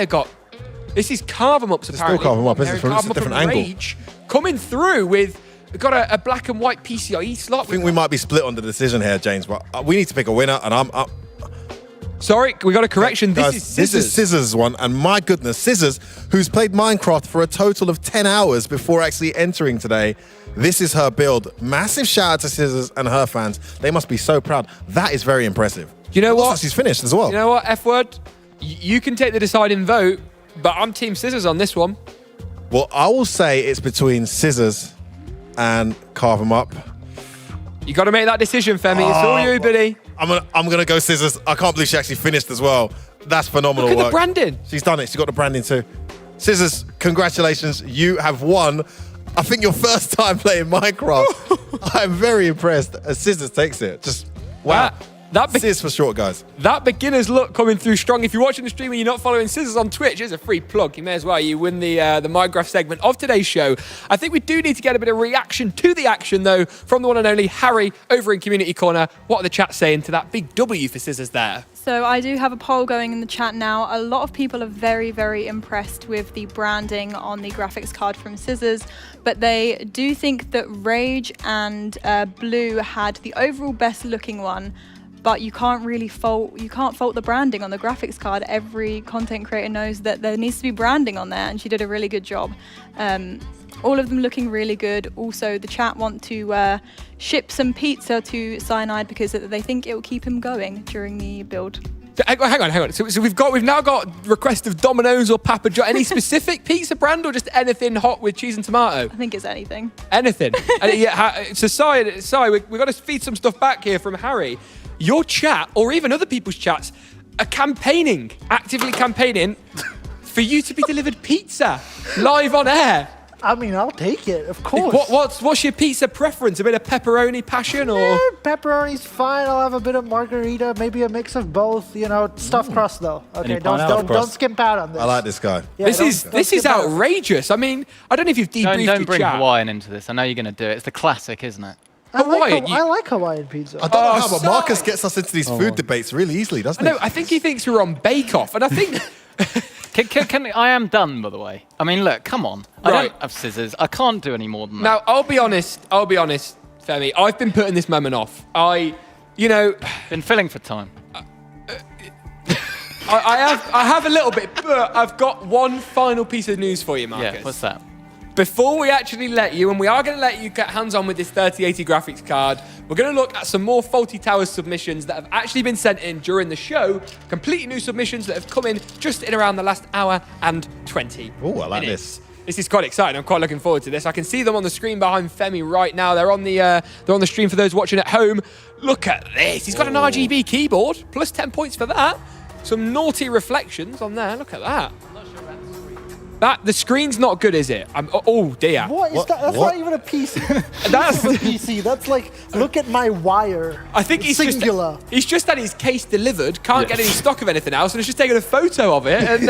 Speaker 1: This is Carve 'em Ups, apparently.
Speaker 2: It's still Carve 'em Up, isn't it? It's a different angle.
Speaker 1: Rage, coming through with, we've got a black and white PCIe slot.
Speaker 2: I think we might be split on the decision here, James, but we need to pick a winner, and I'm up.
Speaker 1: Sorry, we got a correction.
Speaker 2: Guys,
Speaker 1: this is Scissors.
Speaker 2: This is Scissors one, and my goodness, Scissors, who's played Minecraft for a total of 10 hours before actually entering today. This is her build. Massive shout out to Scissors and her fans. They must be so proud. That is very impressive.
Speaker 1: You know what?
Speaker 2: She's finished as well.
Speaker 1: You know what, F-Word? You can take the deciding vote, but I'm Team Scissors on this one.
Speaker 2: Well, I will say it's between Scissors and Carve 'em Up.
Speaker 1: You got to make that decision, Femi. It's all you, buddy.
Speaker 2: I'm gonna go Scissors. I can't believe she actually finished as well. That's phenomenal
Speaker 1: Look at
Speaker 2: work.
Speaker 1: the branding.
Speaker 2: She's done it. She's got the branding too. Scissors, congratulations. You have won. I think your first time playing Minecraft. I'm very impressed as Scissors takes it. Just wow. Scissors for short, guys.
Speaker 1: That beginner's look coming through strong. If you're watching the stream and you're not following Scissors on Twitch, it's a free plug. You may as well. You win the Minecraft segment of today's show. I think we do need to get a bit of reaction to the action, though, from the one and only Harry over in Community Corner. What are the chat saying to that big W for Scissors there?
Speaker 6: So I do have a poll going in the chat now. A lot of people are very, very impressed with the branding on the graphics card from Scissors, but they do think that Rage and Blue had the overall best looking one. But you can't really fault the branding on the graphics card. Every content creator knows that there needs to be branding on there, and she did a really good job. All of them looking really good. Also, the chat want to ship some pizza to Cyanide because they think it will keep him going during the build.
Speaker 1: Hang on. So we've now got request of Domino's or Papa John. Any specific pizza brand or just anything hot with cheese and tomato?
Speaker 6: I think it's anything.
Speaker 1: Anything. So sorry, we've got to feed some stuff back here from Harry. Your chat, or even other people's chats, are actively campaigning for you to be delivered pizza live on air.
Speaker 4: I mean, I'll take it, of course.
Speaker 1: What's your pizza preference? A bit of pepperoni passion or?
Speaker 4: Yeah, pepperoni's fine. I'll have a bit of margarita, maybe a mix of both. You know, stuffed crust though. Okay, don't skimp out on this.
Speaker 2: I like this guy.
Speaker 4: Yeah,
Speaker 1: this is outrageous. I mean, I don't know if you've debriefed
Speaker 3: Don't
Speaker 1: your
Speaker 3: bring
Speaker 1: chat.
Speaker 3: Hawaiian into this. I know you're going to do it. It's the classic, isn't it?
Speaker 4: I
Speaker 1: Hawaiian,
Speaker 4: like Hawaiian pizza.
Speaker 2: I don't know how, but
Speaker 1: Si.
Speaker 2: Marcus gets us into these food debates really easily, doesn't he?
Speaker 1: No, I think he thinks we're on Bake Off, and I think.
Speaker 3: I am done, by the way. I mean, look, come on. I
Speaker 1: Right.
Speaker 3: don't have scissors. I can't do any more than that.
Speaker 1: Now, I'll be honest, Femi. I've been putting this moment off.
Speaker 3: Been filling for time.
Speaker 1: I have a little bit, but I've got one final piece of news for you, Marcus.
Speaker 3: Yeah, what's that?
Speaker 1: Before we actually let you, and we are going to let you get hands-on with this 3080 graphics card, we're going to look at some more Faulty Towers submissions that have actually been sent in during the show. Completely new submissions that have come in just in around the last hour and 20
Speaker 2: Oh, I like
Speaker 1: minutes.
Speaker 2: this.
Speaker 1: This is quite exciting. I'm quite looking forward to this. I can see them on the screen behind Femi right now. They're on the stream for those watching at home. Look at this. He's got an RGB keyboard, plus 10 points for that. Some naughty reflections on there. Look at that. The screen's not good, is it? Oh dear.
Speaker 4: What is that? That's
Speaker 2: What?
Speaker 4: not even a PC.
Speaker 1: That's
Speaker 4: a PC. That's like, look at my wire.
Speaker 1: I think
Speaker 4: It's singular.
Speaker 1: he's just had his case delivered, can't get any stock of anything else, and he's just taken a photo of it, and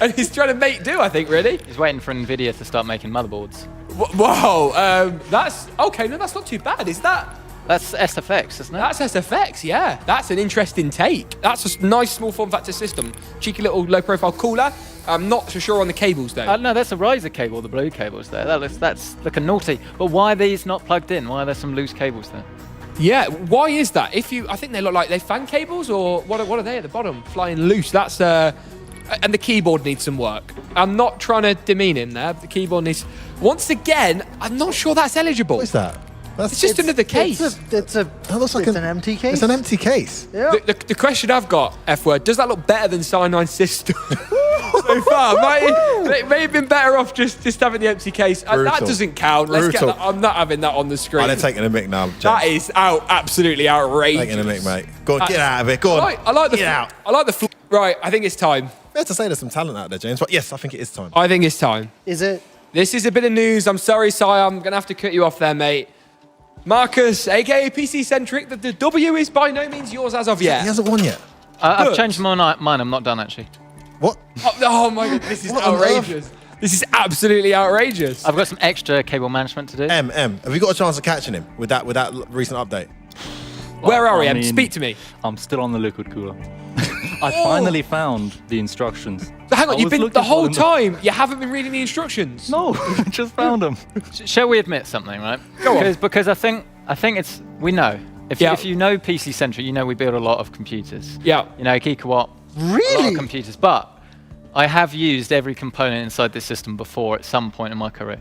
Speaker 1: and he's trying to make do, I think, really.
Speaker 3: He's waiting for NVIDIA to start making motherboards.
Speaker 1: Whoa, that's okay. No, that's not too bad. Is that?
Speaker 3: That's SFX, isn't it?
Speaker 1: That's SFX, yeah. That's an interesting take. That's a nice small form factor system. Cheeky little low profile cooler. I'm not so sure on the cables though.
Speaker 3: No, that's a riser cable, the blue cables there. That's looking naughty. But why are these not plugged in? Why are there some loose cables there?
Speaker 1: Yeah, why is that? I think they look like fan cables, or what are they at the bottom? Flying loose. That's and the keyboard needs some work. I'm not trying to demean him there. But the keyboard needs. Once again, I'm not sure that's eligible.
Speaker 2: What is that?
Speaker 1: It's just another case.
Speaker 4: It's an empty case.
Speaker 2: It's an empty case.
Speaker 4: Yeah.
Speaker 1: The question I've got, F-word, does that look better than Cyanide's system so far? It may have been better off just having the empty case. That doesn't count. I'm not having that on the screen.
Speaker 2: They're taking a mic now, James.
Speaker 1: That is absolutely outrageous.
Speaker 2: Taking a mic, mate. Go on, get out of it. Go on.
Speaker 1: I like the
Speaker 2: get out.
Speaker 1: I like the right. I think it's time.
Speaker 2: Fair to say there's some talent out there, James. But yes, I think it is time.
Speaker 1: I think it's time.
Speaker 4: Is it?
Speaker 1: This is a bit of news. I'm sorry, Cy. I'm going to have to cut you off there, mate. Marcus, aka PC Centric, the W is by no means yours as of yet.
Speaker 2: He hasn't won yet.
Speaker 3: I've changed mine. I'm not done, actually.
Speaker 2: What?
Speaker 1: Oh my god, this is outrageous. This is absolutely outrageous.
Speaker 3: I've got some extra cable management to do.
Speaker 2: Have you got a chance of catching him with that recent update?
Speaker 1: Where are we,
Speaker 5: I
Speaker 1: Em?
Speaker 5: mean,
Speaker 1: Speak to me.
Speaker 5: I'm still on the liquid cooler. I finally found the instructions.
Speaker 1: So hang on,
Speaker 5: I
Speaker 1: you've
Speaker 5: was
Speaker 1: been
Speaker 5: looking
Speaker 1: the
Speaker 5: for
Speaker 1: whole
Speaker 5: them.
Speaker 1: time. You haven't been reading the instructions.
Speaker 5: No, just found them.
Speaker 3: Shall we admit something, right?
Speaker 1: Go on.
Speaker 3: Because I think it's we know. If you know PC Centric, you know we build a lot of computers.
Speaker 1: Yeah.
Speaker 3: You know, GeekaWhat. A lot
Speaker 4: Really?
Speaker 3: of computers, but I have used every component inside this system before at some point in my career.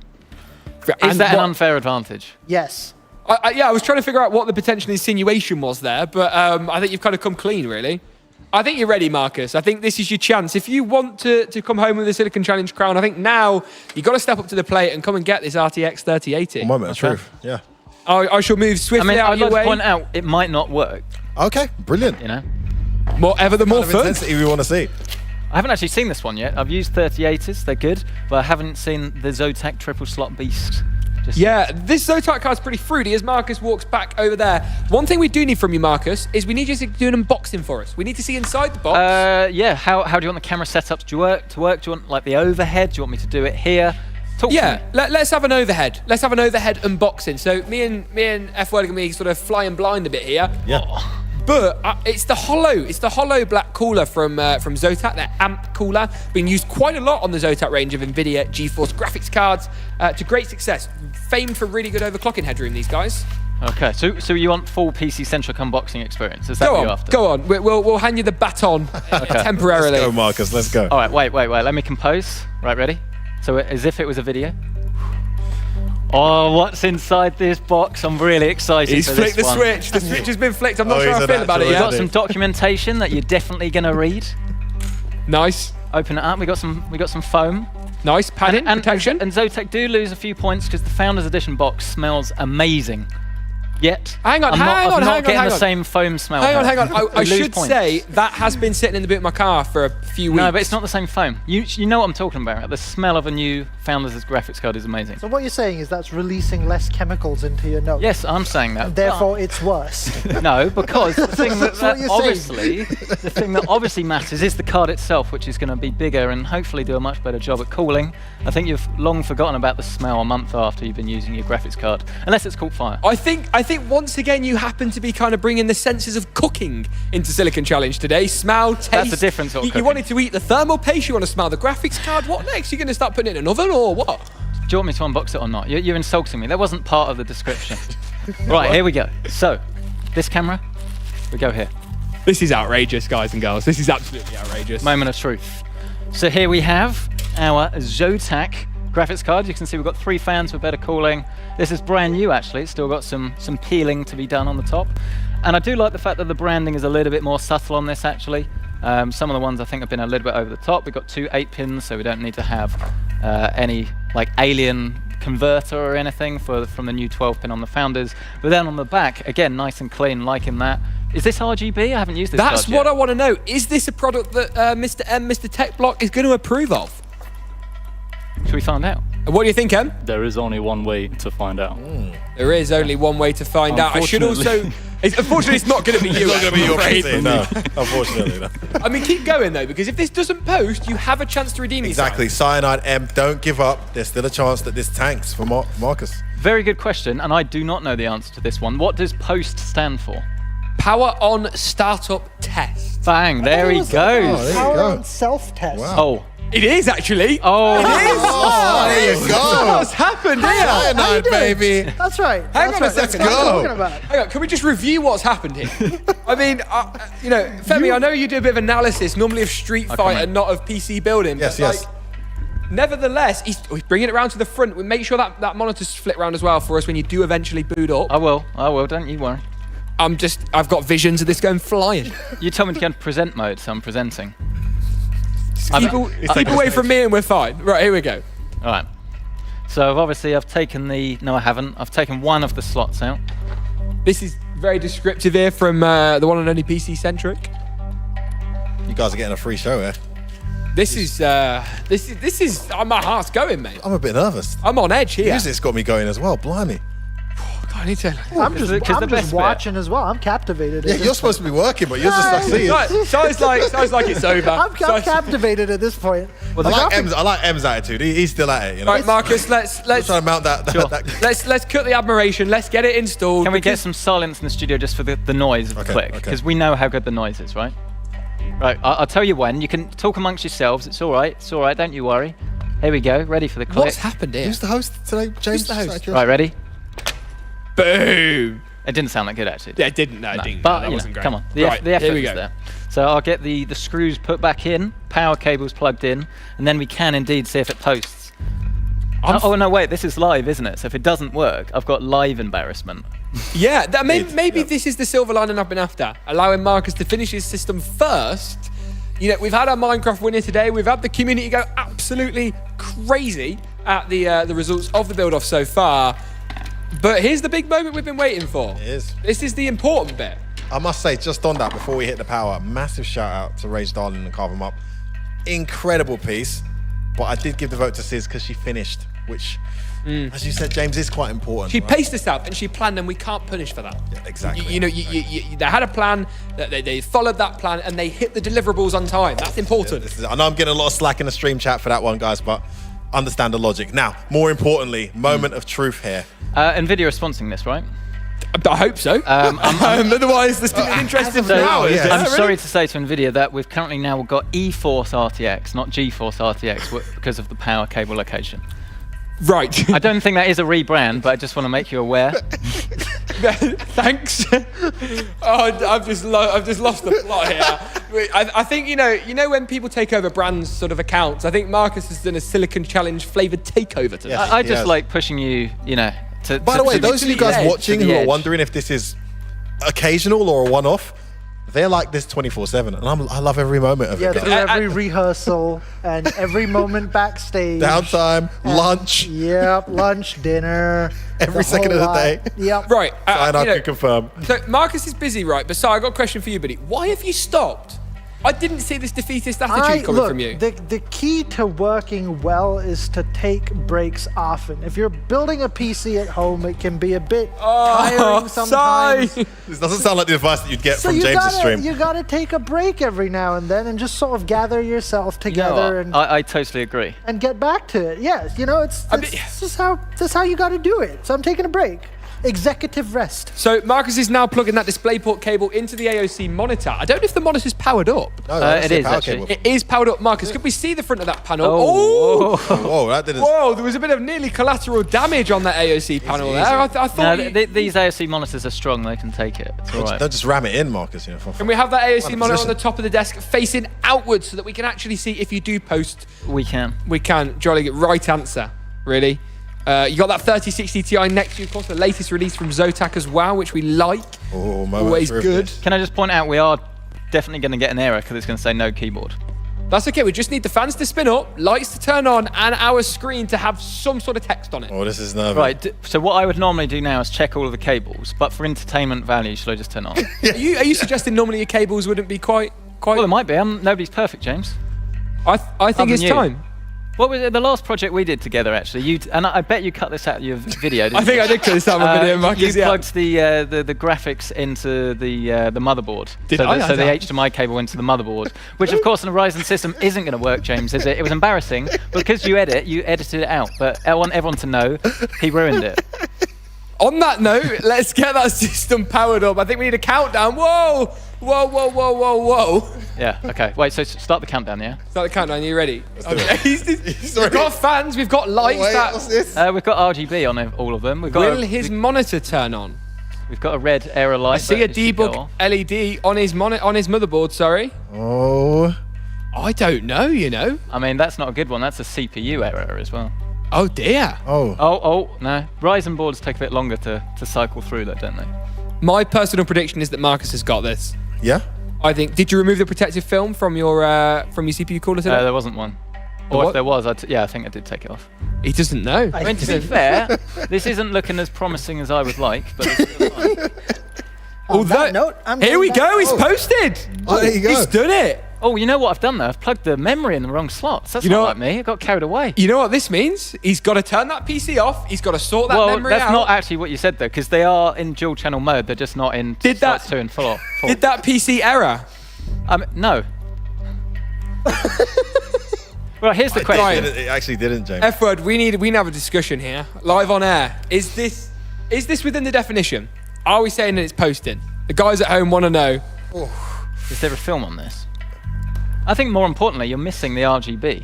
Speaker 3: Is that an unfair advantage?
Speaker 4: Yes.
Speaker 1: I was trying to figure out what the potential insinuation was there, but I think you've kind of come clean, really. I think you're ready, Marcus. I think this is your chance. If you want to come home with the Silicon Challenge crown, I think now you've got to step up to the plate and come and get this RTX 3080.
Speaker 2: A moment of truth. Yeah.
Speaker 1: I shall move swiftly out
Speaker 3: I'd
Speaker 1: of your
Speaker 3: like
Speaker 1: way.
Speaker 3: to point out it might not work.
Speaker 2: Okay, brilliant.
Speaker 3: You know,
Speaker 1: More ever the more
Speaker 2: Kind of
Speaker 1: fun.
Speaker 2: intensity we want to see.
Speaker 3: I haven't actually seen this one yet. I've used 3080s, they're good, but I haven't seen the Zotac triple slot beast. Just
Speaker 1: Yeah, this Zotac card's pretty fruity as Marcus walks back over there. One thing we do need from you, Marcus, is we need you to do an unboxing for us. We need to see inside the box.
Speaker 3: Yeah, how do you want the camera setups to work? Do you want like the overhead? Do you want me to do it here? Talk to
Speaker 1: Yeah,
Speaker 3: me.
Speaker 1: let's have an overhead. Let's have an overhead unboxing. So me and F Word are going to be sort of flying blind a bit here.
Speaker 2: Yeah.
Speaker 1: But it's the hollow black cooler from Zotac, their AMP cooler, being used quite a lot on the Zotac range of NVIDIA GeForce graphics cards to great success. Famed for really good overclocking headroom, these guys.
Speaker 3: Okay, so you want full PC centric unboxing experience? Is that what you're after?
Speaker 1: Go on. We'll hand you the baton temporarily.
Speaker 2: Let's go, Marcus. Let's go.
Speaker 3: All right, wait. Let me compose. Right, ready? So as if it was a video. Oh, what's inside this box? I'm really excited
Speaker 1: He's
Speaker 3: for
Speaker 1: flicked the
Speaker 3: this one.
Speaker 1: switch. The switch has been flicked. I'm not
Speaker 2: Oh,
Speaker 1: sure
Speaker 2: he's
Speaker 1: how I
Speaker 2: an
Speaker 1: feel about it
Speaker 2: actor,
Speaker 3: We've
Speaker 1: yet.
Speaker 3: got some documentation that you're definitely going to read.
Speaker 1: Nice.
Speaker 3: Open it up. We got some foam.
Speaker 1: Nice. Padding, protection.
Speaker 3: And Zotac do lose a few points because the Founders Edition box smells amazing. Yet,
Speaker 1: Hang on,
Speaker 3: I'm
Speaker 1: hang
Speaker 3: not,
Speaker 1: on,
Speaker 3: I'm not
Speaker 1: hang on,
Speaker 3: getting
Speaker 1: hang
Speaker 3: the
Speaker 1: on.
Speaker 3: same foam smell.
Speaker 1: Hang on,
Speaker 3: here.
Speaker 1: hang on. I
Speaker 3: We lose
Speaker 1: should
Speaker 3: points.
Speaker 1: say that has been sitting in the boot of my car for a few weeks.
Speaker 3: No, but it's not the same foam. You know what I'm talking about. The smell of a new Founders graphics card is amazing.
Speaker 4: So what you're saying is that's releasing less chemicals into your nose.
Speaker 3: Yes, I'm saying that.
Speaker 4: And therefore, it's worse.
Speaker 3: No, because the thing
Speaker 4: That's what you're
Speaker 3: the thing that obviously matters is the card itself, which is going to be bigger and hopefully do a much better job at cooling. I think you've long forgotten about the smell a month after you've been using your graphics card, unless it's caught fire.
Speaker 1: I think once again you happen to be kind of bringing the senses of cooking into Silicon Challenge today. Smell, taste.
Speaker 3: That's a different sort of
Speaker 1: You
Speaker 3: cooking.
Speaker 1: wanted to eat the thermal paste. You want to smell the graphics card. What next? You're going to start putting it in an oven or what?
Speaker 3: Do you want me to unbox it or not? You're insulting me. That wasn't part of the description. Right, here we go. So, this camera, we go here.
Speaker 1: This is outrageous, guys and girls. This is absolutely outrageous.
Speaker 3: Moment of truth. So here we have our Zotac graphics card. You can see we've got 3 fans for better cooling. This is brand new actually. It's still got some peeling to be done on the top. And I do like the fact that the branding is a little bit more subtle on this actually. Some of the ones I think have been a little bit over the top. We've got 2 8-pins, so we don't need to have any like alien converter or anything from the new 12-pin on the Founders. But then on the back, again, nice and clean, liking that. Is this RGB? I haven't used this
Speaker 1: That's
Speaker 3: card
Speaker 1: what
Speaker 3: yet.
Speaker 1: I want to know. Is this a product that Mr. M, Mr. Tech Block is going to approve of?
Speaker 3: Should we find out?
Speaker 1: What do you think, Em?
Speaker 5: There is only one way to find out.
Speaker 1: There is only one way to find out. I should also... Unfortunately, it's not going to be you.
Speaker 2: It's not going to be
Speaker 1: I'm
Speaker 2: your
Speaker 1: afraid.
Speaker 2: PC, no. Unfortunately, no.
Speaker 1: I mean, keep going, though, because if this doesn't post, you have a chance to redeem
Speaker 2: Exactly. Cyanide M, don't give up. There's still a chance that this tanks for Marcus.
Speaker 3: Very good question, and I do not know the answer to this one. What does POST stand for?
Speaker 1: Power on startup test.
Speaker 3: Bang, there he goes.
Speaker 2: there you
Speaker 4: Power
Speaker 2: go.
Speaker 4: on self-test.
Speaker 2: Wow.
Speaker 3: Oh,
Speaker 1: It is, actually.
Speaker 3: oh,
Speaker 1: It is.
Speaker 2: Oh, there you go.
Speaker 1: What's happened here?
Speaker 2: Cyanide, baby.
Speaker 4: That's right.
Speaker 1: Hang
Speaker 4: That's
Speaker 1: on a
Speaker 4: right. That's
Speaker 1: second.
Speaker 4: what I'm
Speaker 2: Go.
Speaker 4: talking about.
Speaker 1: Hang on, can we just review what's happened here? I mean, you know, Femi, I know you do a bit of analysis, normally of Street Fighter,
Speaker 3: mate.
Speaker 1: not of PC building.
Speaker 2: Yes,
Speaker 1: but,
Speaker 2: yes.
Speaker 1: like, nevertheless, he's bringing it around to the front. We make sure that monitor's flipped around as well for us when you do eventually boot up.
Speaker 3: I will, don't you worry.
Speaker 1: I've got visions of this going flying.
Speaker 3: You told me to go into present mode, so I'm presenting.
Speaker 1: Keep away from me and we're fine. Right, here we go.
Speaker 3: All right. So obviously I've taken no I haven't. I've taken one of the slots out.
Speaker 1: This is very descriptive here from the one and only PC Centric.
Speaker 2: You guys are getting a free show here.
Speaker 1: This is my heart's going, mate.
Speaker 2: I'm a bit nervous.
Speaker 1: I'm on edge here.
Speaker 2: Music's got me going as well. Blimey.
Speaker 1: God, I need to.
Speaker 4: I'm just,
Speaker 3: Because the
Speaker 4: I'm
Speaker 3: best
Speaker 4: just
Speaker 3: bit-
Speaker 4: watching as well. I'm captivated.
Speaker 2: Yeah, you're supposed to be working, but you're just like seeing.
Speaker 1: Sounds like it's over.
Speaker 4: I'm captivated at this point.
Speaker 2: I like M's attitude. He's still at it. You know?
Speaker 1: Right, Marcus, let's
Speaker 2: trying to mount that.
Speaker 3: Sure.
Speaker 1: let's cut the admiration. Let's get it installed.
Speaker 3: Can we get some silence in the studio just for the noise of the
Speaker 2: Okay,
Speaker 3: click?
Speaker 2: okay.
Speaker 3: Because we know how good the noise is, right? Right, I'll tell you when. You can talk amongst yourselves. It's all right. It's all right. Don't you worry. Here we go. Ready for the click.
Speaker 1: What's happened here?
Speaker 2: Who's the host today, James?
Speaker 1: Who's the host?
Speaker 3: Right, ready?
Speaker 1: Boom.
Speaker 3: It didn't sound that good, actually.
Speaker 1: Yeah, it didn't. No, it
Speaker 3: No,
Speaker 1: didn't.
Speaker 3: but
Speaker 1: that
Speaker 3: you
Speaker 1: wasn't
Speaker 3: know,
Speaker 1: great.
Speaker 3: come on, the
Speaker 1: Right,
Speaker 3: effort
Speaker 1: here we
Speaker 3: is
Speaker 1: go.
Speaker 3: there. So I'll get the screws put back in, power cables plugged in, and then we can indeed see if it posts. Oh no, wait, this is live, isn't it? So if it doesn't work, I've got live embarrassment.
Speaker 1: Yeah, maybe this is the silver lining I've been after, allowing Marcus to finish his system first. You know, we've had our Minecraft winner today. We've had the community go absolutely crazy at the results of the build-off so far. But here's the big moment we've been waiting for.
Speaker 2: It is.
Speaker 1: This is the important bit.
Speaker 2: I must say, just on that, before we hit the power, massive shout out to Rage Darling and Carve 'em Up. Incredible piece. But I did give the vote to Sis because she finished, which, as you said, James, is quite important.
Speaker 1: She
Speaker 2: right?
Speaker 1: paced herself and she planned, and we can't punish for that.
Speaker 2: Yeah, exactly.
Speaker 1: You know, they had a plan, they followed that plan, and they hit the deliverables on time. That's important.
Speaker 2: I know I'm getting a lot of slack in the stream chat for that one, guys, but understand the logic. Now, more importantly, moment of truth here.
Speaker 3: NVIDIA are sponsoring this, right?
Speaker 1: I hope so. Otherwise, there's been an interesting hours.
Speaker 2: yeah.
Speaker 3: I'm sorry to say to NVIDIA that we've currently now got eForce RTX, not GeForce RTX, because of the power cable location.
Speaker 1: Right.
Speaker 3: I don't think that is a rebrand, but I just want to make you aware.
Speaker 1: Thanks. I've just lost the plot here. I think you know when people take over brands sort of accounts. I think Marcus has done a Silicon Challenge flavored takeover today.
Speaker 2: Yes.
Speaker 3: I just
Speaker 2: Yes.
Speaker 3: like pushing you,
Speaker 2: By the way, those of you guys watching who are
Speaker 3: edge.
Speaker 2: wondering if this is occasional or a one-off, they're like this 24/7, and I love every moment of
Speaker 4: Yeah,
Speaker 2: it.
Speaker 4: through every rehearsal and every moment backstage.
Speaker 2: Downtime, lunch,
Speaker 4: Yep, lunch, dinner.
Speaker 2: every second of the day.
Speaker 4: Yep.
Speaker 1: Right.
Speaker 2: And I
Speaker 1: you know,
Speaker 2: can confirm.
Speaker 1: So Marcus is busy, right? But I got a question for you, buddy. Why have you stopped? I didn't see this defeatist attitude coming from you.
Speaker 4: The key to working well is to take breaks often. If you're building a PC at home, it can be a bit tiring sometimes.
Speaker 1: Sigh.
Speaker 2: This doesn't sound like the advice that you'd get
Speaker 4: So
Speaker 2: from James's stream.
Speaker 4: you gotta take a break every now and then and just sort of gather yourself together
Speaker 3: I totally agree.
Speaker 4: and get back to it. Yes, it's just how you gotta do it. So I'm taking a break. Executive rest.
Speaker 1: So Marcus is now plugging that DisplayPort cable into the AOC monitor. I don't know if the monitor's powered up.
Speaker 2: No, that's
Speaker 3: it
Speaker 2: the
Speaker 3: is,
Speaker 2: power
Speaker 3: actually.
Speaker 2: cable.
Speaker 1: It is powered up, Marcus. Could we see the front of that panel?
Speaker 3: Oh.
Speaker 2: Whoa, that didn't.
Speaker 1: Whoa, there was a bit of nearly collateral damage on that AOC panel there. I thought
Speaker 3: No,
Speaker 1: you-
Speaker 3: these AOC monitors are strong. They can take it. It's all right.
Speaker 2: Don't just ram it in, Marcus.
Speaker 1: Can we have that AOC
Speaker 2: Well,
Speaker 1: monitor on the
Speaker 2: position.
Speaker 1: top of the desk facing outwards so that we can actually see if you do post?
Speaker 3: We can.
Speaker 1: We can. Jolly, right answer, really. You got that 3060 Ti next to you, of course, the latest release from Zotac as well, which we like.
Speaker 2: Oh, moment
Speaker 1: Always
Speaker 2: of truth
Speaker 1: good.
Speaker 2: here.
Speaker 3: Can I just point out we are definitely going to get an error because it's going to say no keyboard.
Speaker 1: That's okay. We just need the fans to spin up, lights to turn on, and our screen to have some sort of text on it.
Speaker 2: Oh, this is nervous.
Speaker 3: Right. So what I would normally do now is check all of the cables, but for entertainment value, should I just turn it on?
Speaker 1: Are you suggesting normally your cables wouldn't be quite?
Speaker 3: Well, it might be. Nobody's perfect, James.
Speaker 1: I think
Speaker 3: Other
Speaker 1: it's
Speaker 3: than you.
Speaker 1: time.
Speaker 3: What was it? The last project we did together, actually. And I bet you cut this out of your video. Didn't
Speaker 1: I think
Speaker 3: you?
Speaker 1: I did cut this out of my video, Marcus.
Speaker 3: You
Speaker 1: Yeah.
Speaker 3: plugged the graphics into the motherboard.
Speaker 1: Did
Speaker 3: so
Speaker 1: I?
Speaker 3: The,
Speaker 1: I
Speaker 3: so the
Speaker 1: don't.
Speaker 3: HDMI cable into the motherboard, which of course on a Ryzen system isn't going to work, James, is it? It was embarrassing because you edited it out. But I want everyone to know he ruined it.
Speaker 1: On that note, let's get that system powered up. I think we need a countdown. Whoa, whoa, whoa, whoa, whoa, whoa.
Speaker 3: Yeah. Okay. Wait. So start the countdown. Yeah.
Speaker 1: Start the countdown. Are you ready? Okay.
Speaker 2: Sorry.
Speaker 1: We've got fans. We've got lights.
Speaker 2: Wait,
Speaker 1: that
Speaker 2: what's this?
Speaker 3: We've got RGB on all of them. We've got
Speaker 1: will his monitor turn on?
Speaker 3: we've got a red error light.
Speaker 1: I see a
Speaker 3: but it should go
Speaker 1: debug
Speaker 3: off.
Speaker 1: LED on his motherboard. Sorry.
Speaker 2: Oh.
Speaker 1: I don't know. You know.
Speaker 3: I mean, that's not a good one. That's a CPU error as well.
Speaker 1: Oh dear.
Speaker 2: Oh.
Speaker 3: Oh, no. Ryzen boards take a bit longer to cycle through that, don't they?
Speaker 1: My personal prediction is that Marcus has got this.
Speaker 2: Yeah?
Speaker 1: I think. Did you remove the protective film from your CPU cooler today?
Speaker 3: There wasn't one. Or
Speaker 1: what?
Speaker 3: if there was, I think I did take it off.
Speaker 1: He doesn't know.
Speaker 3: I mean, to be fair, this isn't looking as promising as I would like, but it's still fine.
Speaker 4: On that note, I'm
Speaker 1: Here we
Speaker 4: going back-
Speaker 1: go. He's posted.
Speaker 2: Oh, there you go.
Speaker 1: He's done it.
Speaker 3: Oh, you know what I've done there? I've plugged the memory in the wrong slots. That's
Speaker 1: You know
Speaker 3: not
Speaker 1: what?
Speaker 3: like me. I got carried away.
Speaker 1: You know what this means? He's got to turn that PC off. He's got to sort that
Speaker 3: Well,
Speaker 1: memory
Speaker 3: that's
Speaker 1: out.
Speaker 3: not actually what you said, though, because they are in dual channel mode. They're just not in
Speaker 1: Did that-
Speaker 3: slots 2 and 4.
Speaker 1: Did that PC error?
Speaker 3: No. Right, here's the question.
Speaker 2: It actually didn't, James.
Speaker 1: F word. We need to have a discussion here, live on air. Is this within the definition? Are we saying that it's posting? The guys at home want to know.
Speaker 3: Is there a film on this? I think more importantly, you're missing the RGB.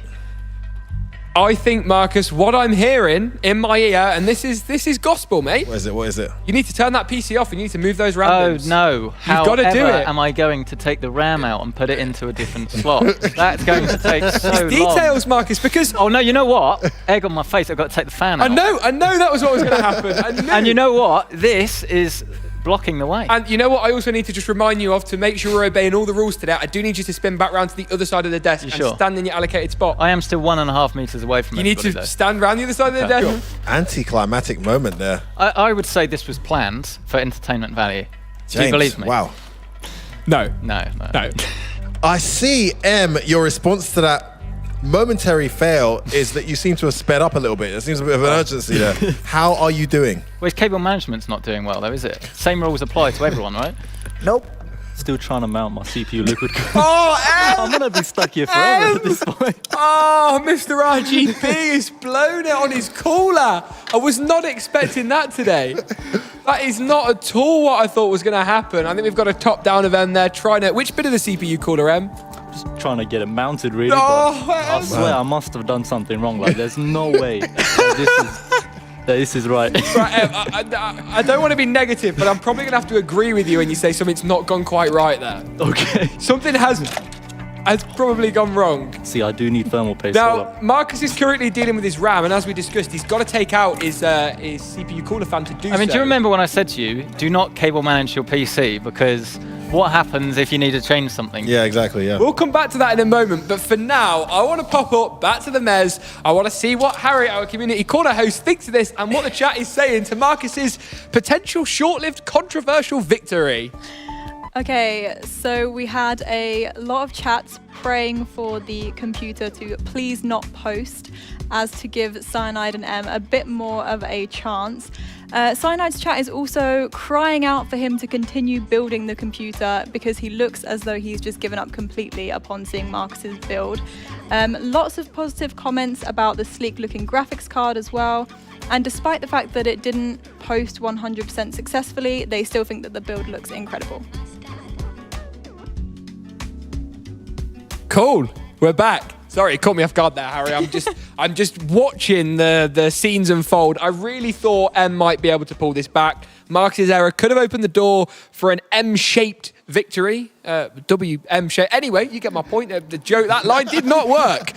Speaker 1: I think, Marcus, what I'm hearing in my ear, and this is gospel, mate.
Speaker 2: What is it?
Speaker 1: You need to turn that PC off and you need to move those randoms.
Speaker 3: Oh, no.
Speaker 1: You've got to do it.
Speaker 3: Am I going to take the RAM out and put it into a different slot? That's going to take so long.
Speaker 1: Details, Marcus, because...
Speaker 3: Oh, no, you know what? Egg on my face, I've got to take the fan out.
Speaker 1: I know that was what was going to happen. I knew.
Speaker 3: And you know what? This is blocking the way.
Speaker 1: And you know what I also need to just remind you of to make sure we're obeying all the rules today? I do need you to spin back round to the other side of the desk and stand in your allocated spot.
Speaker 3: I am still 1.5 meters away from
Speaker 1: you need to stand round the other side of the desk.
Speaker 2: Anticlimactic moment there.
Speaker 3: I would say this was planned for entertainment value.
Speaker 2: James,
Speaker 3: do you believe me?
Speaker 2: Wow.
Speaker 1: No.
Speaker 2: I see, your response to that momentary fail is that you seem to have sped up a little bit. There seems a bit of an urgency there. How are you doing?
Speaker 3: Well, his cable management's not doing well, though, is it? Same rules apply to everyone, right?
Speaker 4: Nope.
Speaker 5: Still trying to mount my CPU liquid cooler.
Speaker 1: Oh,
Speaker 5: I'm gonna be stuck here forever at this point.
Speaker 1: Oh, Mr. RGB has blown it on his cooler. I was not expecting that today. That is not at all what I thought was going to happen. I think we've got a top down of M there trying to... Which bit of the CPU cooler, M?
Speaker 5: Just trying to get it mounted, really.
Speaker 1: Oh,
Speaker 5: but I swear I must have done something wrong. Like, there's no way this is right.
Speaker 1: Right, I don't want to be negative, but I'm probably going to have to agree with you when you say something's not gone quite right there.
Speaker 5: Okay.
Speaker 1: Something has probably gone wrong.
Speaker 5: See, I do need thermal paste.
Speaker 1: Now, Marcus is currently dealing with his RAM, and as we discussed, he's got to take out his CPU cooler fan to do so.
Speaker 3: I mean, do you remember when I said to you, do not cable manage your PC, because what happens if you need to change something?
Speaker 2: Yeah, exactly, yeah.
Speaker 1: We'll come back to that in a moment, but for now, I want to pop up back to the Mez. I want to see what Harry, our community corner host, thinks of this and what the chat is saying to Marcus's potential short-lived controversial victory.
Speaker 6: Okay, so we had a lot of chats praying for the computer to please not post, as to give Cyanide and M a bit more of a chance. Cyanide's chat is also crying out for him to continue building the computer because he looks as though he's just given up completely upon seeing Marcus's build. Lots of positive comments about the sleek-looking graphics card as well. And despite the fact that it didn't post 100% successfully, they still think that the build looks incredible.
Speaker 1: Cool. We're back. Sorry, it caught me off guard there, Harry. I'm just watching the scenes unfold. I really thought M might be able to pull this back. Marcus's error could have opened the door for an M-shaped victory. WM-shaped. Anyway, you get my point. The joke, that line did not work.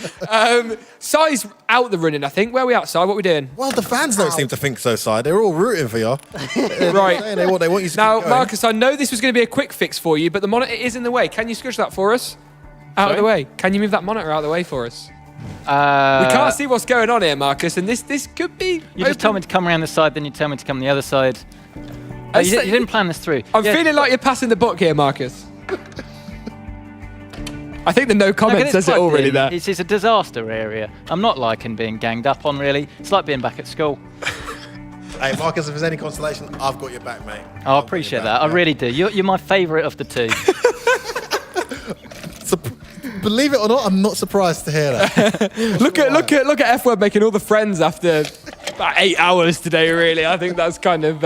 Speaker 1: Si's out the running, I think. Where are we outside? What are we doing?
Speaker 2: Well, the fans don't seem to think so, Si. They're all rooting for you.
Speaker 1: Right.
Speaker 2: They want you to
Speaker 1: Now,
Speaker 2: keep going.
Speaker 1: Marcus, I know this was going to be a quick fix for you, but the monitor is in the way. Can you squish that for us? Out of the way. Can you move that monitor out of the way for us? We can't see what's going on here, Marcus, and this could be...
Speaker 3: You just told me to come around this side, then you tell me to come the other side. You didn't plan this through.
Speaker 1: I'm feeling like you're passing the buck here, Marcus. I think the no comment says it all really there.
Speaker 3: It's a disaster area. I'm not liking being ganged up on, really. It's like being back at school.
Speaker 2: Hey, Marcus, if there's any consolation, I've got your back, mate.
Speaker 3: I appreciate that. I really do. You're my favourite of the two.
Speaker 2: Believe it or not, I'm not surprised to hear that.
Speaker 1: look at F-Word making all the friends after about 8 hours today, really. I think that's kind of...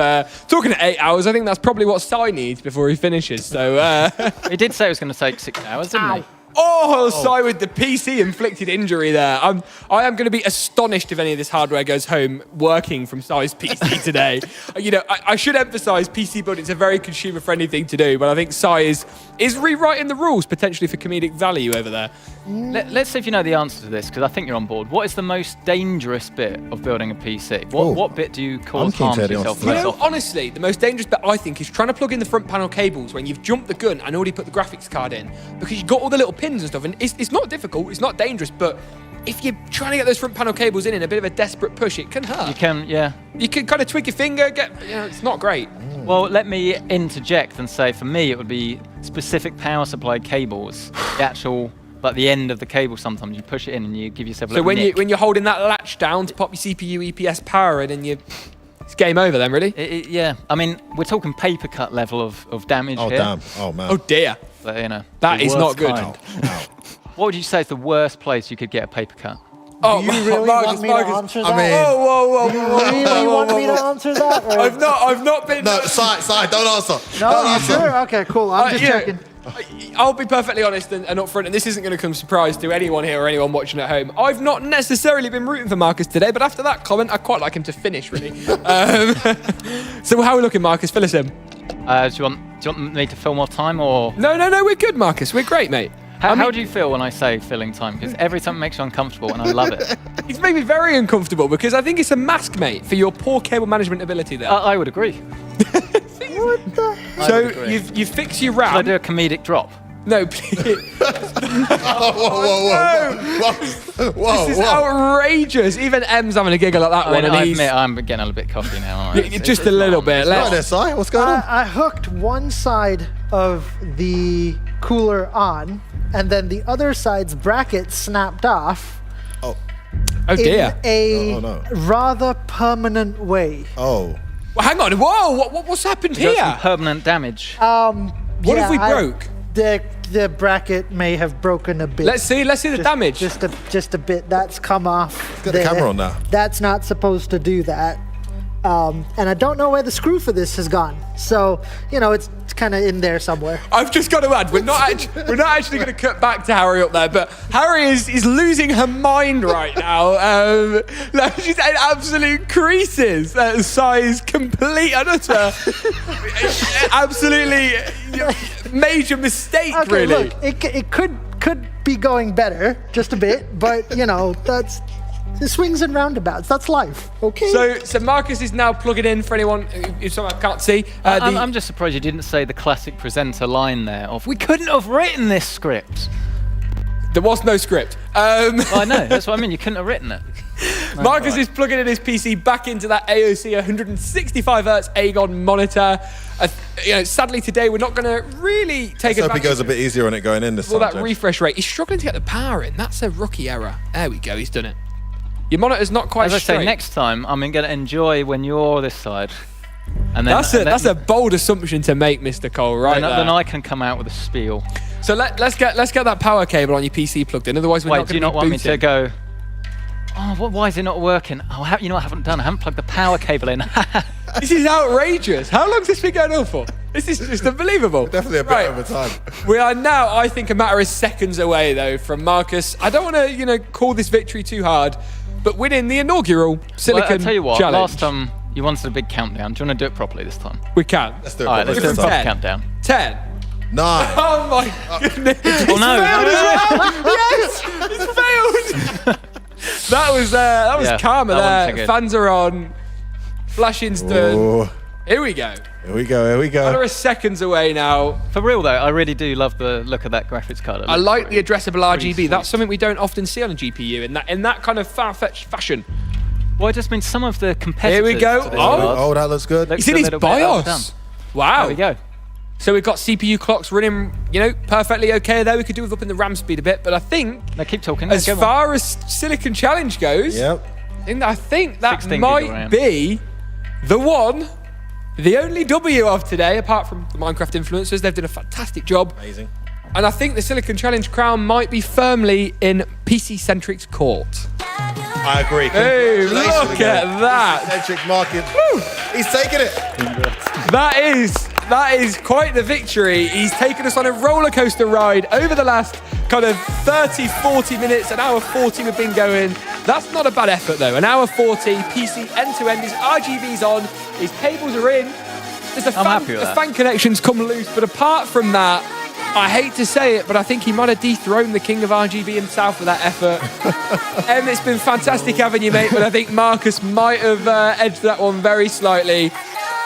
Speaker 1: talking at 8 hours, I think that's probably what Si needs before he finishes, so...
Speaker 3: He did say it was going to take 6 hours, didn't he?
Speaker 1: Oh, Si with the PC-inflicted injury there. I am going to be astonished if any of this hardware goes home working from Si's PC today. You know, I should emphasise PC building is a very consumer-friendly thing to do, but I think Si is rewriting the rules potentially for comedic value over there.
Speaker 3: Let's see if you know the answer to this, because I think you're on board. What is the most dangerous bit of building a PC? What bit do you cause harm to yourself
Speaker 1: You
Speaker 3: most
Speaker 1: know,
Speaker 3: often?
Speaker 1: honestly, the most dangerous bit, I think, is trying to plug in the front panel cables when you've jumped the gun and already put the graphics card in, because you've got all the little pins and stuff, and it's not difficult, it's not dangerous, but if you're trying to get those front panel cables in a bit of a desperate push, it can hurt.
Speaker 3: You can, yeah.
Speaker 1: You can kind of twig your finger, it's not great.
Speaker 3: Well, let me interject and say, for me, it would be specific power supply cables. The actual, like the end of the cable. Sometimes you push it in and you give yourself a
Speaker 1: So
Speaker 3: little nick.
Speaker 1: when you're holding that latch down to pop your CPU EPS power in, and it's game over then, really.
Speaker 3: Yeah, I mean, we're talking paper cut level of damage
Speaker 2: Oh,
Speaker 3: here.
Speaker 2: damn. Oh, man.
Speaker 1: Oh dear,
Speaker 3: But, you know,
Speaker 1: that is not good.
Speaker 3: what would you say is the worst place you could get a paper cut?
Speaker 1: Oh,
Speaker 4: Do you really want me to answer that?
Speaker 1: Whoa.
Speaker 4: Do you really want me to answer that? Or?
Speaker 1: I've not been.
Speaker 2: No, Si, don't answer.
Speaker 4: No,
Speaker 2: don't
Speaker 4: you
Speaker 2: answer.
Speaker 4: sure? Okay, cool. I'm just checking.
Speaker 1: I'll be perfectly honest and upfront, and this isn't going to come as a surprise to anyone here or anyone watching at home. I've not necessarily been rooting for Marcus today, but after that comment, I quite like him to finish, really. So how are we looking, Marcus? Fill us in.
Speaker 3: Do you want me to fill more time or?
Speaker 1: No, we're good, Marcus. We're great, mate.
Speaker 3: How do you feel when I say filling time? Because every time it makes you uncomfortable, and I love it.
Speaker 1: It's made me very uncomfortable because I think it's a mask, mate, for your poor cable management ability there.
Speaker 3: I would agree.
Speaker 4: What the?
Speaker 1: So you fix your RAM.
Speaker 3: Should I do a comedic drop?
Speaker 1: No, please.
Speaker 2: Whoa.
Speaker 1: This is outrageous. Even M's having a giggle at that one.
Speaker 3: I admit I'm getting a little bit cocky now. Aren't I?
Speaker 1: Just a little bit.
Speaker 2: Right there, Si. What's going on?
Speaker 4: I hooked one side of the cooler on, and then the other side's bracket snapped off.
Speaker 2: Oh
Speaker 1: dear.
Speaker 4: In a
Speaker 2: no.
Speaker 4: rather permanent way.
Speaker 2: Oh.
Speaker 1: Well, hang on. Whoa, what's happened
Speaker 3: You got some
Speaker 1: here?
Speaker 3: permanent damage.
Speaker 1: What have we broke?
Speaker 4: The bracket may have broken a bit.
Speaker 1: Let's see the damage.
Speaker 4: Just a bit. That's come off.
Speaker 2: Get the camera on now.
Speaker 4: That's not supposed to do that. And I don't know where the screw for this has gone. So, it's kind of in there somewhere.
Speaker 1: I've just got to add, we're not actually going to cut back to Harry up there, but Harry is losing her mind right now. She's in absolute creases. Size complete and utter. Absolutely major mistake,
Speaker 4: Okay,
Speaker 1: really.
Speaker 4: look, it could be going better just a bit, but that's the swings and roundabouts. That's life. Okay.
Speaker 1: So Marcus is now plugging in for anyone who somehow can't see.
Speaker 3: I'm just surprised you didn't say the classic presenter line there of, we couldn't have written this script.
Speaker 1: There was no script.
Speaker 3: Well, I know, that's what I mean, you couldn't have written it. No,
Speaker 1: Marcus
Speaker 3: right.
Speaker 1: is plugging in his PC back into that AOC 165 Hz Aegon monitor. Sadly today we're not going to really take
Speaker 2: Let's hope
Speaker 1: advantage.
Speaker 2: he goes a bit easier on it going in this
Speaker 1: Well,
Speaker 2: time,
Speaker 1: that
Speaker 2: James.
Speaker 1: refresh rate. He's struggling to get the power in. That's a rookie error. There we go. He's done it. Your monitor's not quite
Speaker 3: As I
Speaker 1: straight.
Speaker 3: say, next time I'm going to enjoy when you're this side. And then,
Speaker 1: That's a bold assumption to make, Mr. Cole, right there.
Speaker 3: Then I can come out with a spiel.
Speaker 1: So let's get that power cable on your PC plugged in. Otherwise, we're
Speaker 3: Wait,
Speaker 1: not
Speaker 3: do
Speaker 1: going
Speaker 3: you
Speaker 1: to
Speaker 3: not want me to go, why is it not working? Oh, what I haven't done? I haven't plugged the power cable in.
Speaker 1: This is outrageous. How long's this been going on for? This is just unbelievable.
Speaker 2: Definitely a bit over time.
Speaker 1: We are now, I think, a matter of seconds away, though, from Marcus. I don't want to, call this victory too hard, but winning the inaugural Silicon
Speaker 3: I'll tell you what,
Speaker 1: Challenge.
Speaker 3: last time you wanted a big countdown. Do you want to do it properly this time?
Speaker 1: We can.
Speaker 2: Let's do it.
Speaker 3: All right, let's do a
Speaker 2: properly
Speaker 3: proper
Speaker 2: this time.
Speaker 3: countdown.
Speaker 1: 10.
Speaker 2: 9.
Speaker 1: Oh my goodness.
Speaker 3: Oh no.
Speaker 1: Yes! It's failed! That was
Speaker 3: Yeah,
Speaker 1: karma
Speaker 3: that wasn't
Speaker 1: there.
Speaker 3: so good.
Speaker 1: Fans are on. Flashing's done.
Speaker 2: Oh,
Speaker 1: Here we go.
Speaker 2: here we go.
Speaker 1: Matter of seconds away now.
Speaker 3: For real though, I really do love the look of that graphics card.
Speaker 1: I like the addressable
Speaker 3: pretty
Speaker 1: RGB. That's
Speaker 3: sweet.
Speaker 1: something we don't often see on a GPU in that kind of far-fetched fashion.
Speaker 3: Well, I just mean some of the competitors.
Speaker 1: Here we go.
Speaker 3: to this
Speaker 1: Oh.
Speaker 3: card
Speaker 2: Oh, that looks good.
Speaker 3: looks
Speaker 1: It's in
Speaker 3: a
Speaker 1: his
Speaker 3: little bit overdone.
Speaker 1: BIOS. Wow.
Speaker 3: There we go.
Speaker 1: So we've got CPU clocks running, perfectly okay there. We could do with upping the RAM speed a bit, but I think
Speaker 3: Now keep talking.
Speaker 1: as
Speaker 3: Go on.
Speaker 1: far as Silicon Challenge goes,
Speaker 2: Yep.
Speaker 1: I think that
Speaker 3: 16 gig
Speaker 1: might
Speaker 3: RAM.
Speaker 1: be the one, the only W of today, apart from the Minecraft influencers. They've done a fantastic job.
Speaker 2: Amazing.
Speaker 1: And I think the Silicon Challenge crown might be firmly in PC-Centric's court.
Speaker 2: I agree.
Speaker 1: Hey,
Speaker 2: Congratulations
Speaker 1: look
Speaker 2: again.
Speaker 1: at that.
Speaker 2: Centric market. He's taking it.
Speaker 1: That is quite the victory. He's taken us on a roller coaster ride over the last kind of 30, 40 minutes, an hour 40 we've been going. That's not a bad effort though. An hour 40, PC end to end, his RGB's on, his cables are in. There's
Speaker 3: I'm happy with
Speaker 1: the
Speaker 3: that.
Speaker 1: fan connections come loose, but apart from that, I hate to say it, but I think he might have dethroned the king of RGB himself with that effort. It's been fantastic having you, mate, but I think Marcus might have edged that one very slightly.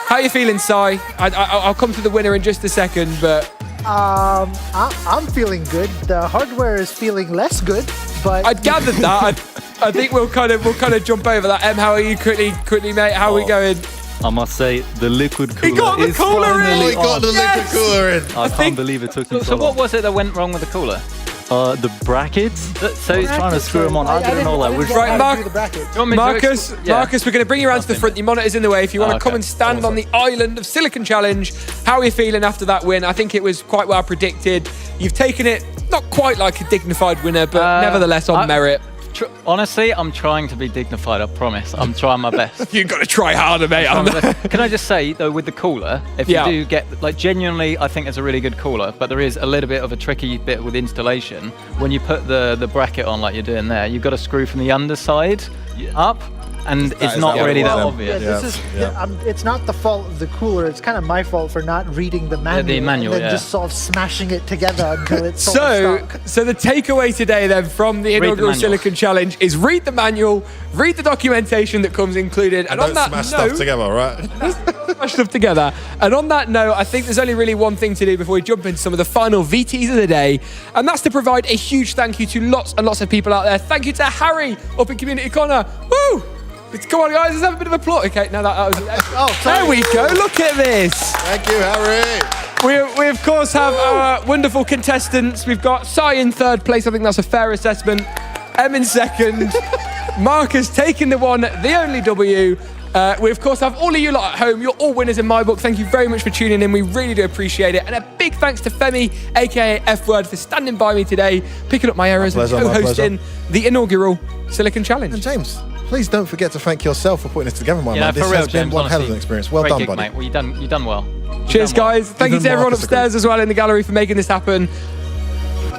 Speaker 1: How are you feeling, Si? I'll come to the winner in just a second, but
Speaker 4: I'm feeling good. The hardware is feeling less good, but
Speaker 1: I'd gathered that. I think we'll kind of jump over that. How are you, quickly, mate? How are we going?
Speaker 5: I must say, the liquid cooler
Speaker 1: He got the
Speaker 5: is
Speaker 1: cooler in!
Speaker 5: finally
Speaker 2: Oh, he got
Speaker 5: on.
Speaker 2: the
Speaker 1: Yes!
Speaker 2: liquid cooler in.
Speaker 5: I can't believe it took me
Speaker 3: So
Speaker 5: so
Speaker 3: what
Speaker 5: long.
Speaker 3: was it that went wrong with the cooler?
Speaker 5: The brackets? So he's trying to screw them on. I didn't know that. Which
Speaker 1: Right, Mark-
Speaker 3: Marcus,
Speaker 1: Marcus, we're going to bring you around to the
Speaker 3: Nothing.
Speaker 1: front. Your monitor's in the way. If you want to
Speaker 3: Okay.
Speaker 1: come and stand on the island of Silicon Challenge, how are you feeling after that win? I think it was quite well predicted. You've taken it not quite like a dignified winner, but nevertheless on merit.
Speaker 3: Honestly, I'm trying to be dignified, I promise. I'm trying my best.
Speaker 1: You've got to try harder, mate.
Speaker 3: Can I just say, though, with the cooler, if you do get, like, genuinely, I think it's a really good cooler, but there is a little bit of a tricky bit with installation. When you put the bracket on like you're doing there, you've got to screw from the underside up, and it's not really that obvious.
Speaker 4: It's not the fault of the cooler. It's kind of my fault for not reading the manual.
Speaker 3: The manual,
Speaker 4: and then just sort of smashing it together until it's sort of stuck.
Speaker 1: So the takeaway today then from the inaugural Silicon Challenge is read the manual, read the documentation that comes included, and on that
Speaker 2: smash
Speaker 1: note,
Speaker 2: stuff together, right?
Speaker 1: smash stuff together. And on that note, I think there's only really one thing to do before we jump into some of the final VTs of the day, and that's to provide a huge thank you to lots and lots of people out there. Thank you to Harry up in Community Corner. Woo! Come on, guys, let's have a bit of applause. Okay, now that was... there we go, look at this.
Speaker 2: Thank you, Harry.
Speaker 1: We of course, have our wonderful contestants. We've got Sai in third place. I think that's a fair assessment. Em in second. Mark has taken the one, the only W. We, of course, have all of you lot at home. You're all winners in my book. Thank you very much for tuning in. We really do appreciate it. And a big thanks to Femi, a.k.a. F-Word, for standing by me today, picking up my errors and co-hosting the inaugural Silicon Challenge.
Speaker 2: And James, please don't forget to thank yourself for putting this together, my man. This has been one hell of an experience. Well done, buddy.
Speaker 3: Mate. Well, you've done well.
Speaker 1: Cheers, guys. Thank you to everyone upstairs as well in the gallery for making this happen.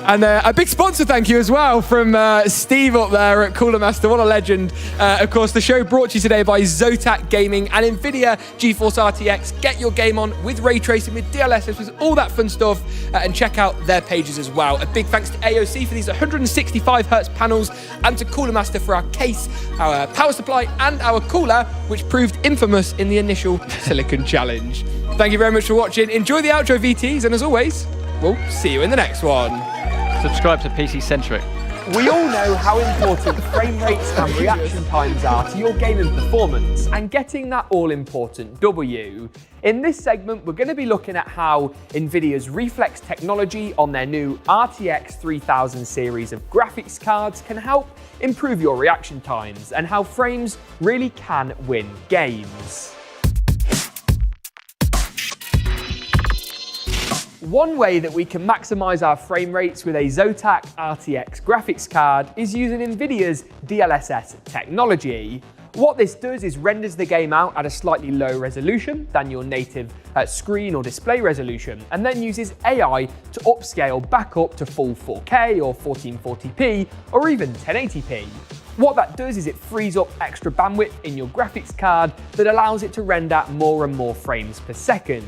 Speaker 1: And a big sponsor thank you as well from Steve up there at Cooler Master. What a legend. Of course, the show brought to you today by Zotac Gaming and NVIDIA GeForce RTX. Get your game on with ray tracing, with DLSS, with all that fun stuff, and check out their pages as well. A big thanks to AOC for these 165Hz panels, and to Cooler Master for our case, our power supply, and our cooler, which proved infamous in the initial Silicon Challenge. Thank you very much for watching. Enjoy the outro VTs, and as always, we'll see you in the next one.
Speaker 3: Subscribe to PC Centric.
Speaker 1: We all know how important frame rates and reaction times are to your gaming performance, and getting that all-important W. In this segment, we're going to be looking at how NVIDIA's Reflex technology on their new RTX 3000 series of graphics cards can help improve your reaction times, and how frames really can win games. One way that we can maximize our frame rates with a Zotac RTX graphics card is using NVIDIA's DLSS technology. What this does is renders the game out at a slightly lower resolution than your native screen or display resolution, and then uses AI to upscale back up to full 4K or 1440p or even 1080p. What that does is it frees up extra bandwidth in your graphics card that allows it to render more and more frames per second.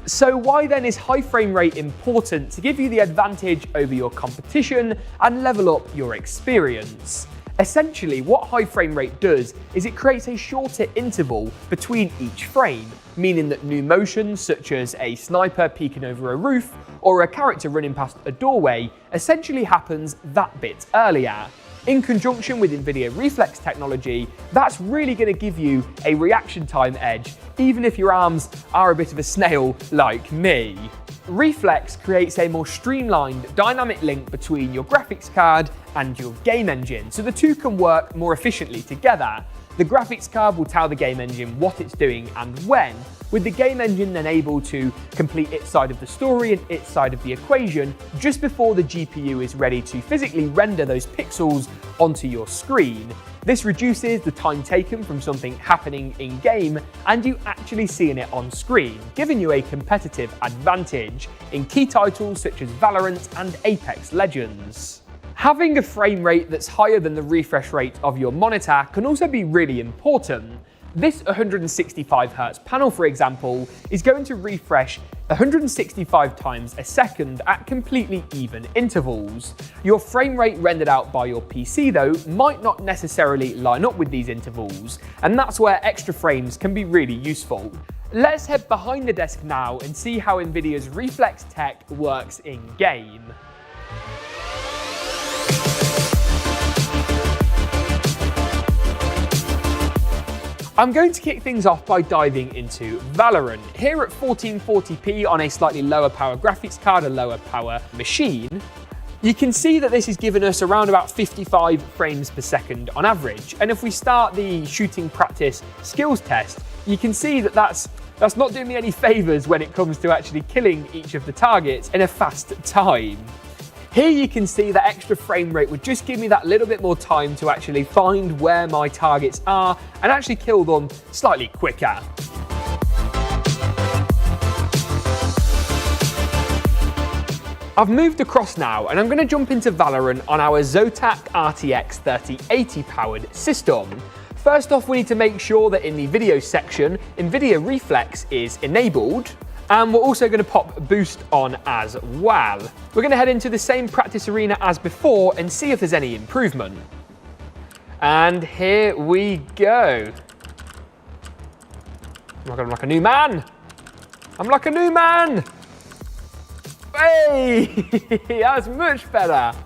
Speaker 1: So why then is high frame rate important to give you the advantage over your competition and level up your experience? Essentially, what high frame rate does is it creates a shorter interval between each frame, meaning that new motions such as a sniper peeking over a roof or a character running past a doorway essentially happens that bit earlier. In conjunction with NVIDIA Reflex technology, that's really going to give you a reaction time edge, even if your arms are a bit of a snail like me. Reflex creates a more streamlined dynamic link between your graphics card and your game engine, so the two can work more efficiently together. The graphics card will tell the game engine what it's doing and when, with the game engine then able to complete its side of the story and its side of the equation just before the GPU is ready to physically render those pixels onto your screen. This reduces the time taken from something happening in-game and you actually seeing it on screen, giving you a competitive advantage in key titles such as Valorant and Apex Legends. Having a frame rate that's higher than the refresh rate of your monitor can also be really important. This 165Hz panel, for example, is going to refresh 165 times a second at completely even intervals. Your frame rate rendered out by your PC, though, might not necessarily line up with these intervals, and that's where extra frames can be really useful. Let's head behind the desk now and see how NVIDIA's Reflex tech works in-game. I'm going to kick things off by diving into Valorant. Here at 1440p on a slightly lower power graphics card, a lower power machine, you can see that this is giving us around about 55 frames per second on average. And if we start the shooting practice skills test, you can see that that's not doing me any favors when it comes to actually killing each of the targets in a fast time. Here you can see that extra frame rate would just give me that little bit more time to actually find where my targets are and actually kill them slightly quicker. I've moved across now and I'm going to jump into Valorant on our Zotac RTX 3080 powered system. First off, we need to make sure that in the video section, NVIDIA Reflex is enabled. And we're also going to pop Boost on as well. We're going to head into the same practice arena as before and see if there's any improvement. And here we go. Oh my God, I'm like a new man. I'm like a new man. Hey, that's much better.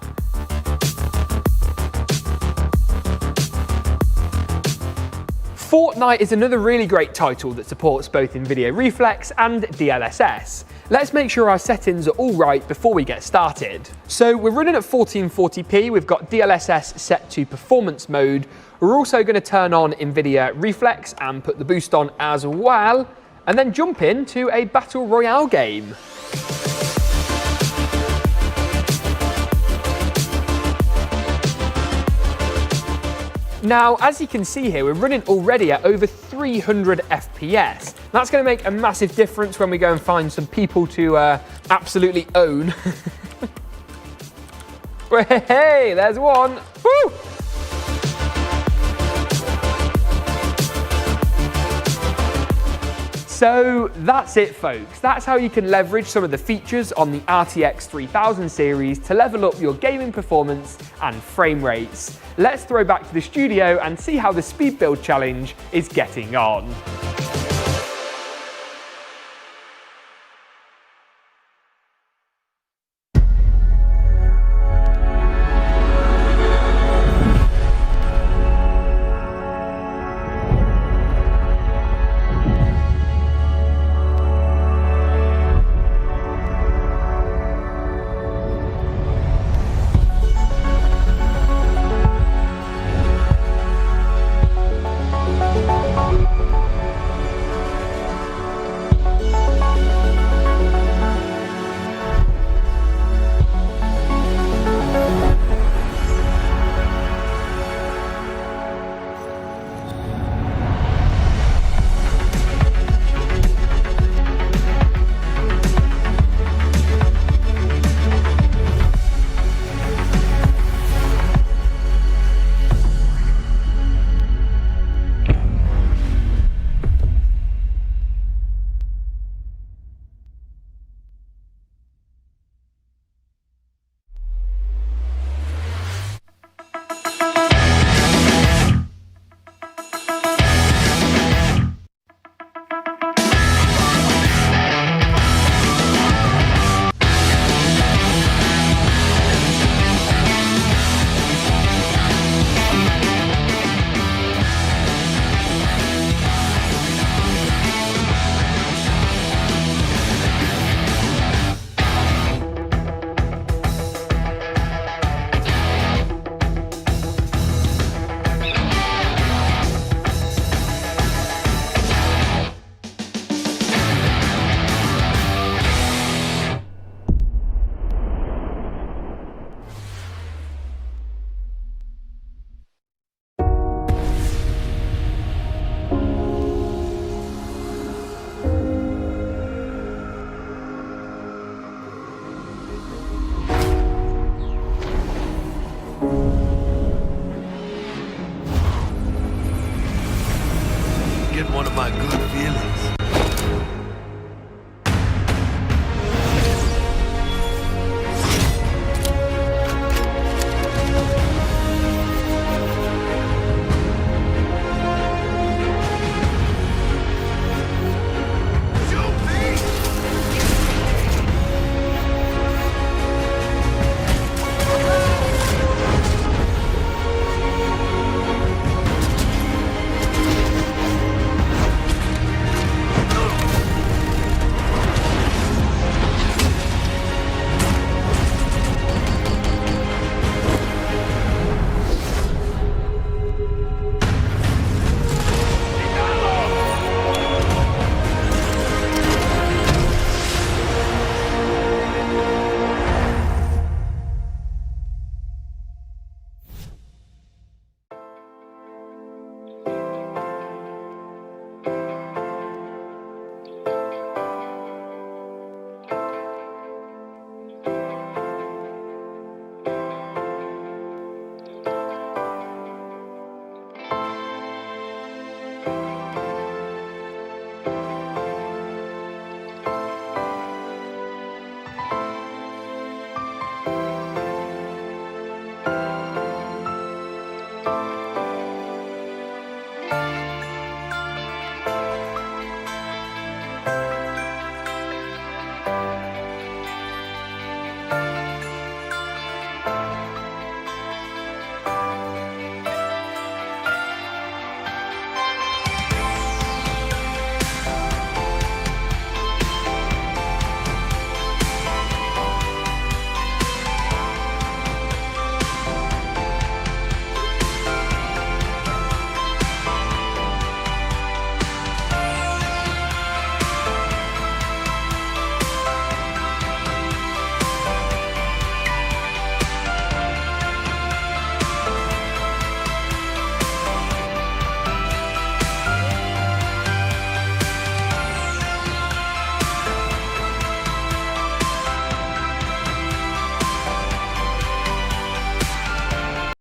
Speaker 1: Fortnite is another really great title that supports both NVIDIA Reflex and DLSS. Let's make sure our settings are all right before we get started. So we're running at 1440p, we've got DLSS set to performance mode. We're also going to turn on NVIDIA Reflex and put the boost on as well, and then jump into a battle royale game. Now, as you can see here, we're running already at over 300 FPS. That's going to make a massive difference when we go and find some people to absolutely own. Hey, there's one. Woo! So that's it, folks. That's how you can leverage some of the features on the RTX 3000 series to level up your gaming performance and frame rates. Let's throw back to the studio and see how the Speedbuild challenge is getting on.